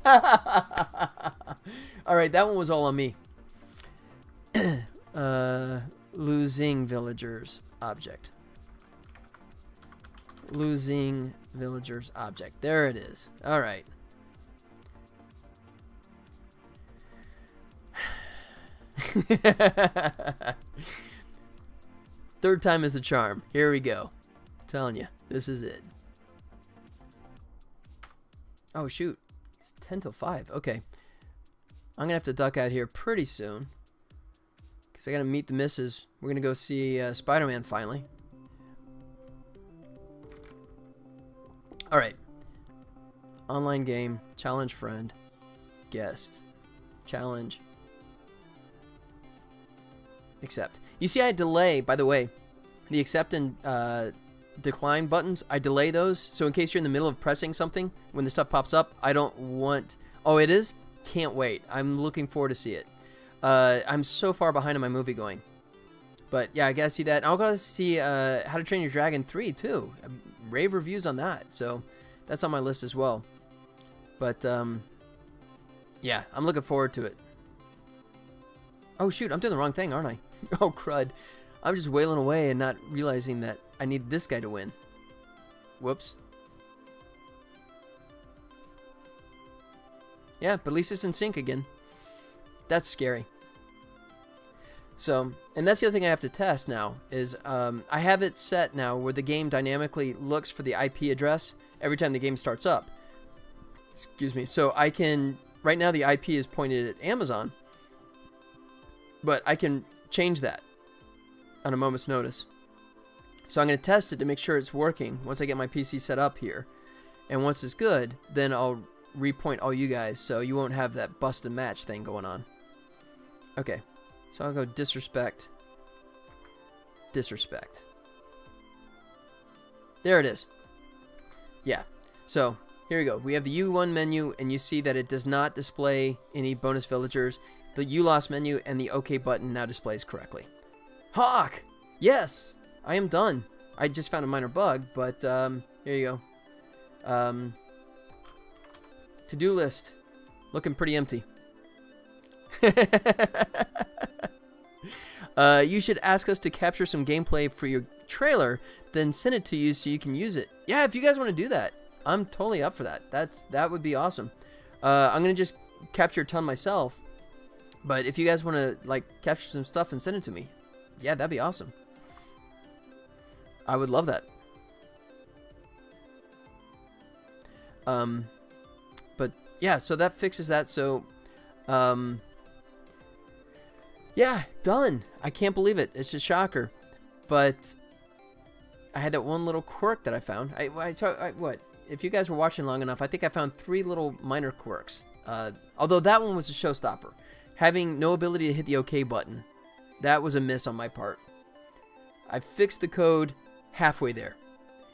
All right, that one was all on me. Losing villagers object. Losing villagers object. There it is. All right. Third time is the charm. Here we go. I'm telling you, this is it. Oh shoot, it's 10 till 5. Okay, I'm gonna have to duck out here pretty soon because I gotta meet the missus. We're gonna go see Spider-Man finally. All right. Online game, challenge friend, guest, challenge, accept. You see I delay, by the way, the accept and decline buttons. I delay those, so in case you're in the middle of pressing something, when the stuff pops up, I don't want... Oh, it is? Can't wait. I'm looking forward to see it. I'm so far behind on my movie going. But yeah, I gotta see that. I'll gotta see How to Train Your Dragon 3 too. Rave reviews on that, so that's on my list as well. But yeah, I'm looking forward to it. Oh shoot, I'm doing the wrong thing, aren't I? Oh crud. I'm just wailing away and not realizing that I need this guy to win. Whoops. Yeah, but at least it's in sync again. That's scary. So, and that's the other thing I have to test now, is I have it set now where the game dynamically looks for the IP address every time the game starts up. Excuse me. So I can, right now the IP is pointed at Amazon, but I can change that on a moment's notice. So I'm going to test it to make sure it's working once I get my PC set up here. And once it's good, then I'll repoint all you guys so you won't have that bust and match thing going on. Okay. So I'll go disrespect. Disrespect. There it is. Yeah. So here we go. We have the U1 menu, and you see that it does not display any bonus villagers. The U lost menu and the OK button now displays correctly. Hawk! Yes! I am done. I just found a minor bug, but here you go. To-do list. Looking pretty empty. You should ask us to capture some gameplay for your trailer, then send it to you so you can use it. Yeah, if you guys want to do that, I'm totally up for that. That would be awesome. I'm gonna just capture a ton myself, but if you guys want to like capture some stuff and send it to me, yeah, that'd be awesome. I would love that. But yeah, so that fixes that. So, yeah, done. I can't believe it. It's a shocker. But I had that one little quirk that I found. What? If you guys were watching long enough, I think I found 3 little minor quirks. Although that one was a showstopper. Having no ability to hit the OK button. That was a miss on my part. I fixed the code halfway there.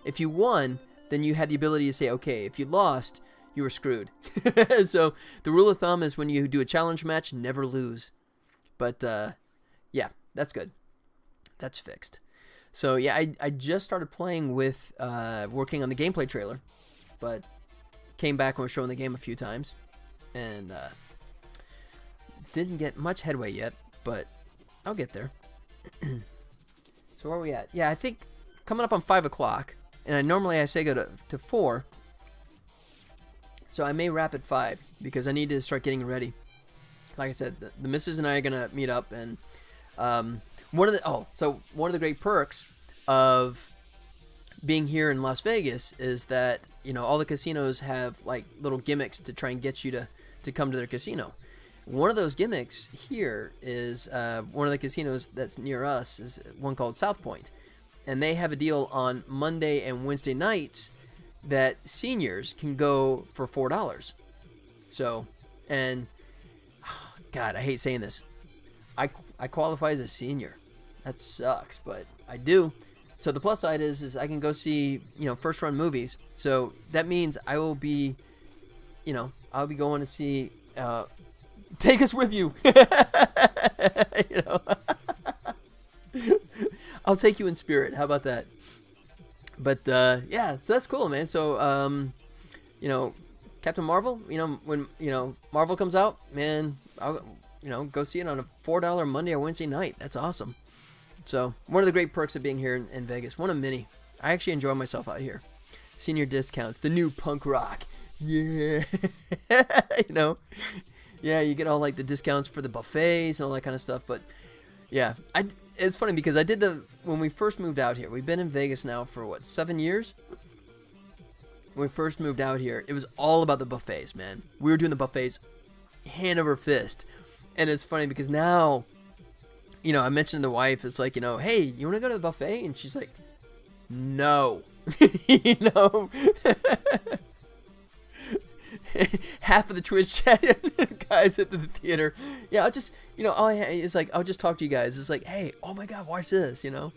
If you won, then you had the ability to say, okay, if you lost, you were screwed. So the rule of thumb is when you do a challenge match, never lose. But yeah, that's good. That's fixed. So yeah, I just started playing with working on the gameplay trailer, but came back when we were showing the game a few times, and didn't get much headway yet, but I'll get there. So where are we at? Yeah, I think coming up on 5 o'clock, and I say go to 4, so I may wrap at 5 because I need to start getting ready. Like I said, the missus and I are gonna meet up, and one of the great perks of being here in Las Vegas is that, you know, all the casinos have like little gimmicks to try and get you to come to their casino. One of those gimmicks here is one of the casinos that's near us is one called South Point, and they have a deal on Monday and Wednesday nights that seniors can go for $4. So, and God, I hate saying this. I qualify as a senior. That sucks, but I do. So the plus side is I can go see, you know, first run movies. So that means I will be, you know, I'll be going to see. Take us with you. You know, I'll take you in spirit. How about that? But yeah, so that's cool, man. So you know, Captain Marvel. You know, when Marvel comes out, man, I'll go see it on a $4 Monday or Wednesday night. That's awesome. So one of the great perks of being here in Vegas. One of many. I actually enjoy myself out here. Senior discounts, the new punk rock. Yeah. You know. Yeah, you get all like the discounts for the buffets and all that kind of stuff. But yeah, it's funny because I did when we first moved out here. We've been in Vegas now for what, 7 years? When we first moved out here, it was all about the buffets, man. We were doing the buffets hand over fist. And it's funny because now, you know, I mentioned to the wife, it's like, you know, hey, you want to go to the buffet? And she's like, no. You know? Half of the Twitch chat guys at the theater. Yeah, I'll just, you know, it's like, I'll just talk to you guys. It's like, hey, oh my God, watch this, you know?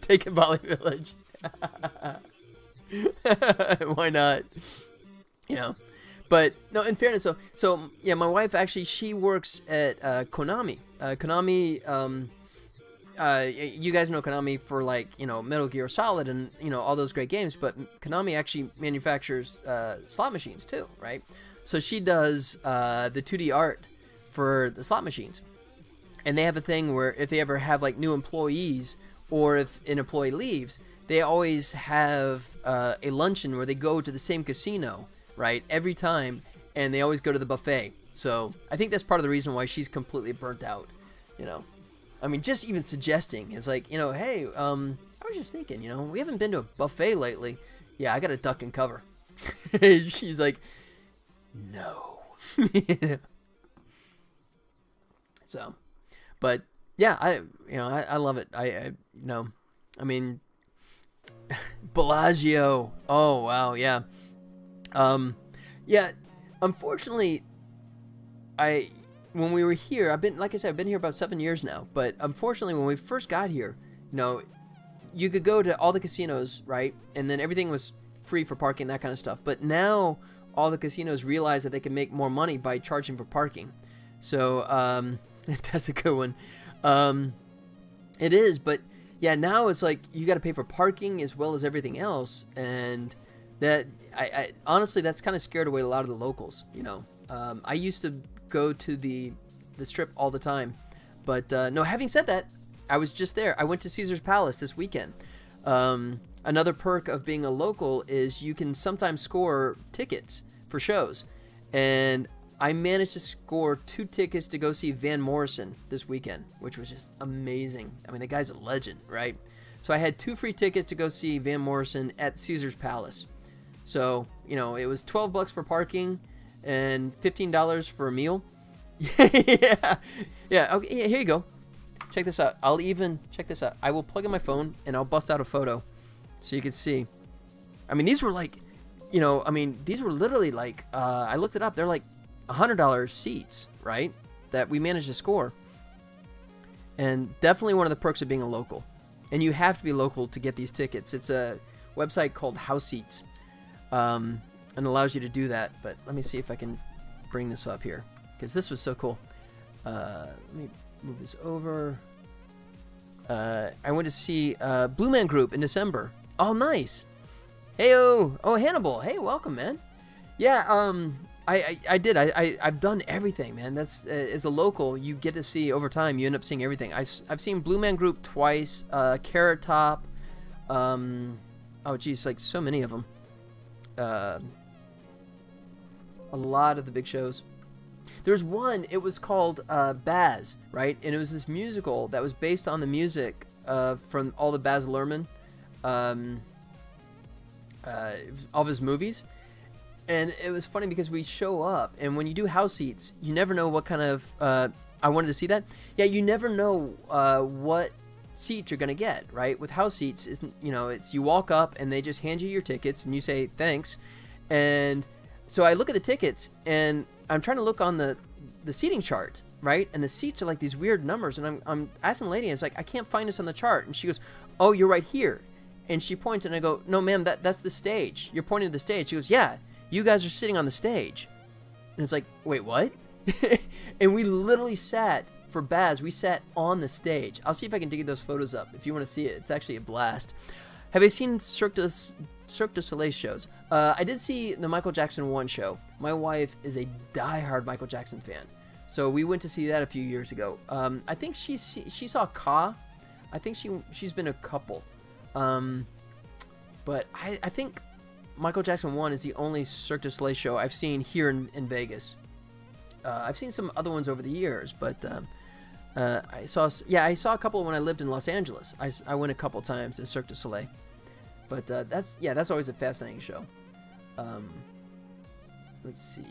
Take it, Bali Village. Why not? You know? But no, in fairness, so yeah, my wife actually, she works at Konami. Konami, you guys know Konami for like, you know, Metal Gear Solid and, you know, all those great games, but Konami actually manufactures slot machines too, right? So she does the 2D art for the slot machines. And they have a thing where if they ever have like new employees or if an employee leaves, they always have a luncheon where they go to the same casino, right, every time, and they always go to the buffet. So I think that's part of the reason why she's completely burnt out, you know. I mean, just even suggesting is like, you know, hey, I was just thinking, you know, we haven't been to a buffet lately. Yeah, I got to duck and cover. She's like, no. So, but yeah, I love it. I mean, Bellagio. Oh wow, yeah. Yeah. Unfortunately, when we were here, I've been here about 7 years now. But unfortunately, when we first got here, you know, you could go to all the casinos, right? And then everything was free for parking, that kind of stuff. But now all the casinos realize that they can make more money by charging for parking. So that's a good one. It is, but yeah, now it's like you got to pay for parking as well as everything else, and that I honestly, that's kind of scared away a lot of the locals. You know, I used to go to the strip all the time, but no. Having said that, I was just there. I went to Caesar's Palace this weekend. Another perk of being a local is you can sometimes score tickets for shows, and I managed to score 2 tickets to go see Van Morrison this weekend, which was just amazing. I mean, the guy's a legend, right? So I had 2 free tickets to go see Van Morrison at Caesar's Palace. So, you know, it was $12 for parking and $15 for a meal. Yeah. Okay, yeah, here you go. Check this out. Check this out. I will plug in my phone and I'll bust out a photo so you can see. I mean, these were like, you know, these were literally like, I looked it up. They're like $100 seats, right? That we managed to score. And definitely one of the perks of being a local. And you have to be local to get these tickets. It's a website called House Seats, and allows you to do that. But let me see if I can bring this up here, because this was so cool. Let me move this over. I went to see Blue Man Group in December. Oh, nice. Heyo. Oh, Hannibal. Hey, welcome, man. Yeah, I did. I've done everything, man. That's as a local, you get to see over time. You end up seeing everything. I've seen Blue Man Group twice. Carrot Top. Oh, geez, like so many of them. A lot of the big shows. There's one. It was called Baz, right? And it was this musical that was based on the music from all the Baz Luhrmann, all of his movies. And it was funny because we show up, and when you do house seats, you never know what kind of... I wanted to see that. Yeah, you never know what seat you're going to get, right? With house seats, it's you walk up, and they just hand you your tickets, and you say, thanks. And so I look at the tickets, and I'm trying to look on the seating chart, right? And the seats are like these weird numbers, and I'm asking the lady, and it's like, I can't find this on the chart. And she goes, oh, you're right here. And she points, and I go, no, ma'am, that's the stage. You're pointing to the stage. She goes, yeah, you guys are sitting on the stage. And it's like, wait, what? And we literally sat, for Baz, we sat on the stage. I'll see if I can dig those photos up if you want to see it. It's actually a blast. Have you seen Cirque du Soleil shows? I did see the Michael Jackson 1 show. My wife is a diehard Michael Jackson fan. So we went to see that a few years ago. I think she saw Ka. I think she's been a couple. But I think Michael Jackson 1 is the only Cirque du Soleil show I've seen here in Vegas. I've seen some other ones over the years, but I saw a couple when I lived in Los Angeles. I went a couple times to Cirque du Soleil. But that's always a fascinating show. Let's see.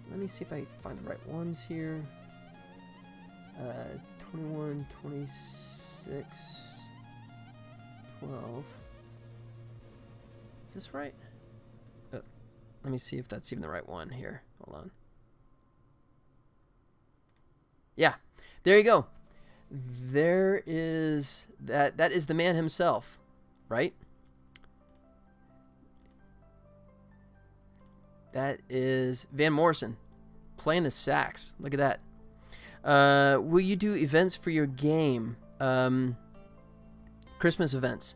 Let me see if I find the right ones here. 21, 26, 12. Is this right? Let me see if that's even the right one here. Hold on. Yeah, there you go. There is that is the man himself, right? That is Van Morrison playing the sax. Look at that. Will you do events for your game? Christmas events?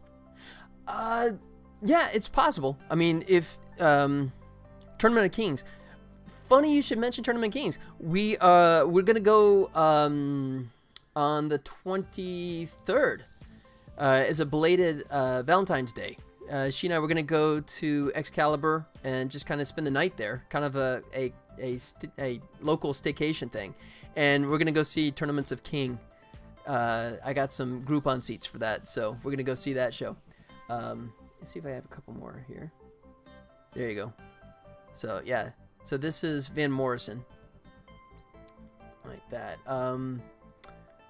Yeah, it's possible. I mean, if Tournament of Kings. Funny you should mention Tournament of Kings. We're gonna go on the 23rd. Is a belated Valentine's Day. She and I were gonna go to Excalibur and just kind of spend the night there, kind of a local staycation thing. And we're gonna go see Tournaments of King. I got some Groupon seats for that, so we're gonna go see that show. Let's see if I have a couple more here. There you go. So yeah, so this is Van Morrison, like that.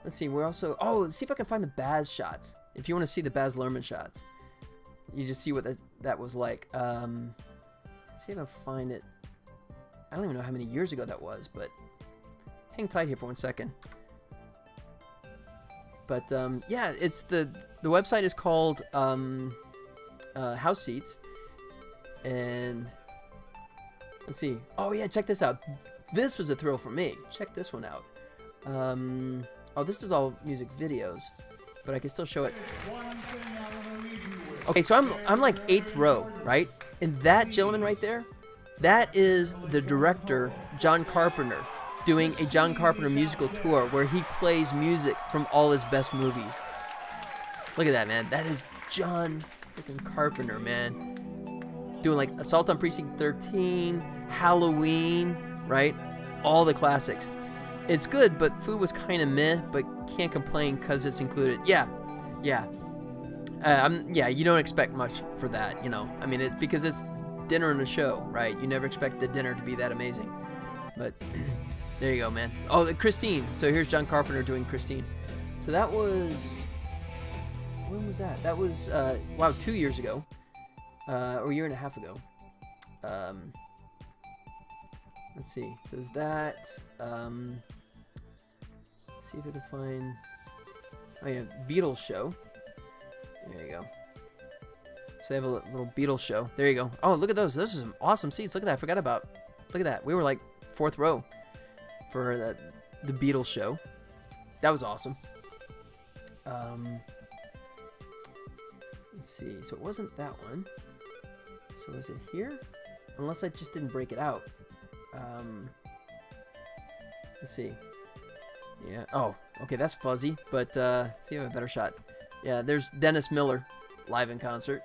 Let's see. We're also let's see if I can find the Baz shots. If you want to see the Baz Luhrmann shots, you just see what that was like. Let's see if I find it. I don't even know how many years ago that was, but hang tight here for 1 second. But yeah, it's the website is called House Seats, and let's see. Oh yeah, check this out. This was a thrill for me. Check this one out. Oh, this is all music videos, but I can still show it. Okay, so I'm like 8th row, right? And that gentleman right there, that is the director, John Carpenter, doing a John Carpenter musical tour where he plays music from all his best movies. Look at that, man. That is John freaking Carpenter, man. Doing like Assault on Precinct 13, Halloween, right? All the classics. It's good, but food was kind of meh, but can't complain because it's included. Yeah. Yeah, you don't expect much for that, you know. I mean, because it's dinner and a show, right? You never expect the dinner to be that amazing. But there you go, man. Oh, Christine. So here's John Carpenter doing Christine. So that was... When was that? That was, 2 years ago. Or a year and a half ago. Let's see. So is that... see if I can find... Oh yeah, Beatles show. There you go. So they have a little Beatles show. There you go. Oh, look at those. Those are some awesome seats. Look at that. I forgot about. Look at that. We were like 4th row for the Beatles show. That was awesome. Let's see. So it wasn't that one. So is it here? Unless I just didn't break it out. Let's see. Yeah. Oh, okay. That's fuzzy. But see if I have a better shot. Yeah, there's Dennis Miller live in concert.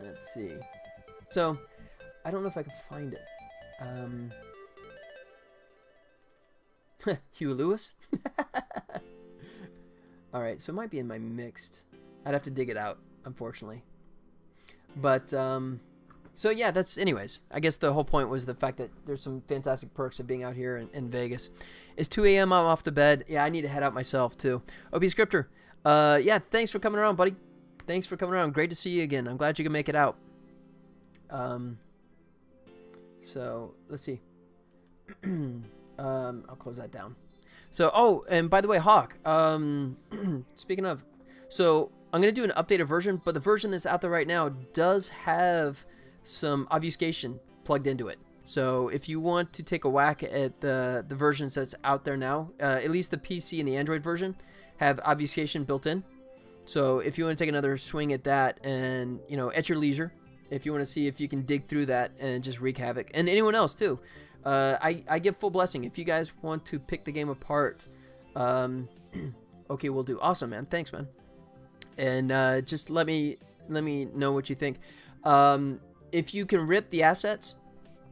Let's see. So, I don't know if I can find it. Hugh Lewis? Alright, so it might be in my mixed. I'd have to dig it out, unfortunately. But, so yeah, that's, anyways. I guess the whole point was the fact that there's some fantastic perks of being out here in Vegas. It's 2 a.m. I'm off to bed. Yeah, I need to head out myself, too. OP Scripter. Yeah, thanks for coming around, buddy. Thanks for coming around. Great to see you again. I'm glad you can make it out. So, let's see. I'll close that down. So, oh, and by the way, Hawk, speaking of, so I'm going to do an updated version, but the version that's out there right now does have some obfuscation plugged into it. So if you want to take a whack at the versions that's out there now, at least the PC and the Android version have obfuscation built in. So if you want to take another swing at that and, you know, at your leisure, if you want to see if you can dig through that and just wreak havoc, and anyone else too, I give full blessing. If you guys want to pick the game apart, okay, we'll do. Awesome, man. Thanks, man. And just let me know what you think. If you can rip the assets,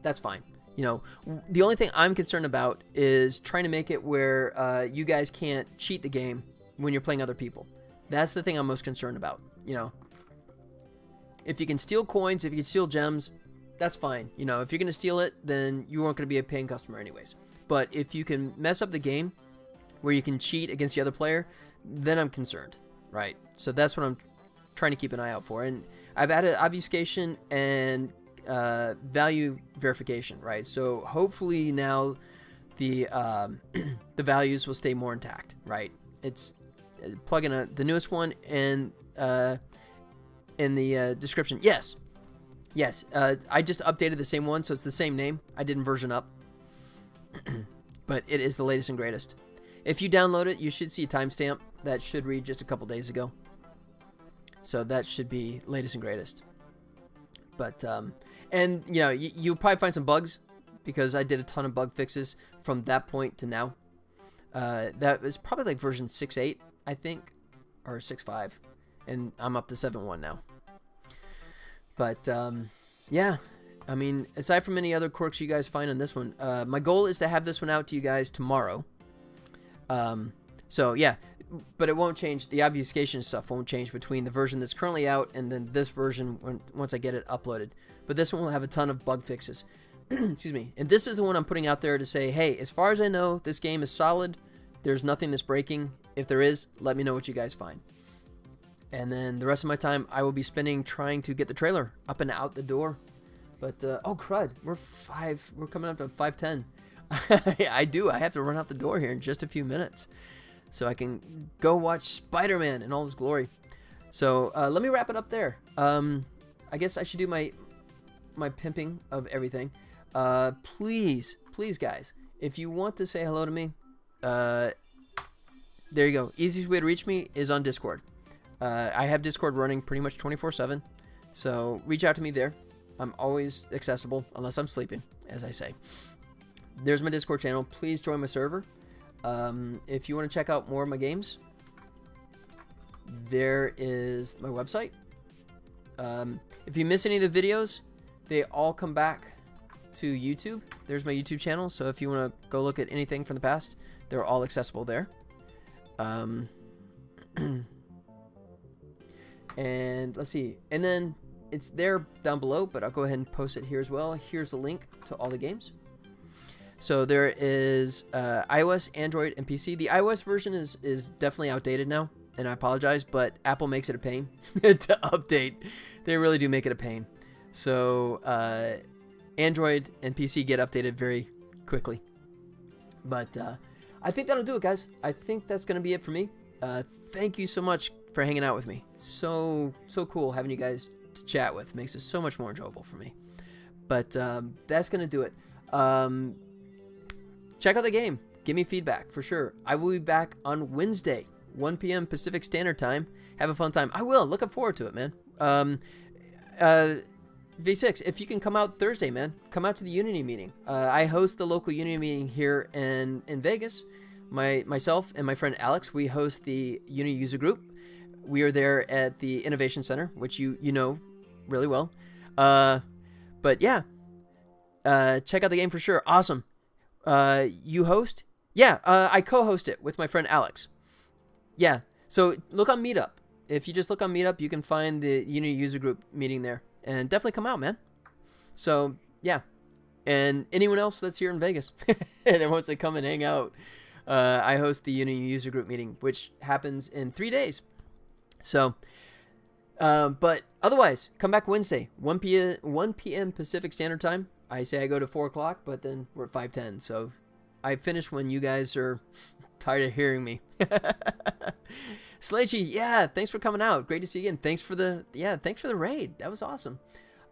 that's fine. You know, the only thing I'm concerned about is trying to make it where you guys can't cheat the game when you're playing other people. That's the thing I'm most concerned about. You know, if you can steal coins, if you can steal gems, that's fine. You know, if you're going to steal it, then you aren't going to be a paying customer anyways. But if you can mess up the game where you can cheat against the other player, then I'm concerned, right? So that's what I'm trying to keep an eye out for. And I've added obfuscation and value verification, right? So hopefully now the the values will stay more intact, right? It's plug in the newest one in the description. Yes. I just updated the same one, so it's the same name. I didn't version up, but it is the latest and greatest. If you download it, you should see a timestamp that should read just a couple days ago. So that should be latest and greatest. But and you know, you'll probably find some bugs because I did a ton of bug fixes from that point to now. That was probably like version 6.8, I think, or 6.5, and I'm up to 7.1 now. But yeah, I mean, aside from any other quirks you guys find on this one, my goal is to have this one out to you guys tomorrow. So yeah, but it won't change. The obfuscation stuff won't change between the version that's currently out and then this version once I get it uploaded. But this one will have a ton of bug fixes. Excuse me. And this is the one I'm putting out there to say, hey, as far as I know, this game is solid. There's nothing that's breaking. If there is, let me know what you guys find. And then the rest of my time I will be spending trying to get the trailer up and out the door. But, oh, crud. We're coming up to 5:10. I have to run out the door here in just a few minutes. So I can go watch Spider-Man in all his glory. So, let me wrap it up there. I guess I should do my pimping of everything. Please, guys, if you want to say hello to me, there you go. Easiest way to reach me is on Discord. I have Discord running pretty much 24/7, so reach out to me there. I'm always accessible unless I'm sleeping, as I say. There's my Discord channel. Please join my server. If you want to check out more of my games, there is my website. If you miss any of the videos, they all come back to YouTube. There's my YouTube channel, so if you want to go look at anything from the past, they're all accessible there. And let's see, and then it's there down below, but I'll go ahead and post it here as well. Here's a link to all the games. So there is iOS, Android, and PC. The iOS version is definitely outdated now, and I apologize, but Apple makes it a pain to update. They really do make it a pain. So Android and PC get updated very quickly. But I think that'll do it, guys. I think that's going to be it for me. Thank you so much for hanging out with me. So cool having you guys to chat with. Makes it so much more enjoyable for me. But that's going to do it. Check out the game. Give me feedback for sure. I will be back on Wednesday, 1 p.m. Pacific Standard Time. Have a fun time. I will. Looking forward to it, man. V6, if you can come out Thursday, man, come out to the Unity meeting. I host the local Unity meeting here in Vegas. Myself and my friend Alex, we host the Unity user group. We are there at the Innovation Center, which you know really well. But yeah, check out the game for sure. Awesome. You host? Yeah, I co-host it with my friend Alex. Yeah, so look on Meetup. If you just look on Meetup, you can find the Unity user group meeting there. And definitely come out, man. So, yeah. And anyone else that's here in Vegas that wants to come and hang out, I host the Unity user group meeting, which happens in 3 days. So, but otherwise, come back Wednesday, 1 p.m. Pacific Standard Time. I say I go to 4 o'clock, but then we're at 5:10. So I finish when you guys are tired of hearing me. Slaychi, yeah, thanks for coming out. Great to see you again. Thanks for the raid. That was awesome.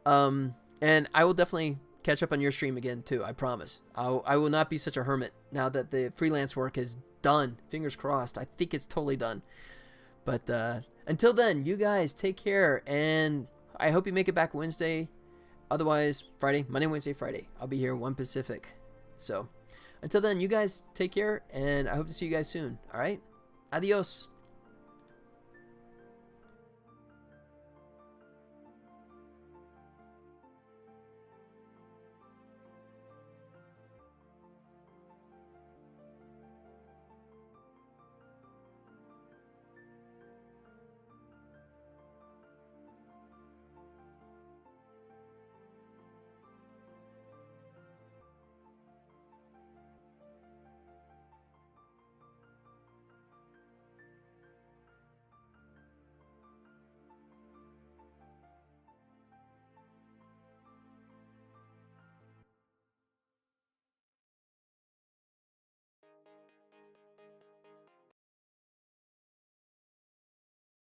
And I will definitely catch up on your stream again too. I promise. I will not be such a hermit now that the freelance work is done. Fingers crossed. I think it's totally done. But until then, you guys take care, and I hope you make it back Wednesday. Otherwise, Friday, Monday, Wednesday, Friday. I'll be here 1 Pacific. So until then, you guys take care, and I hope to see you guys soon. All right? Adios.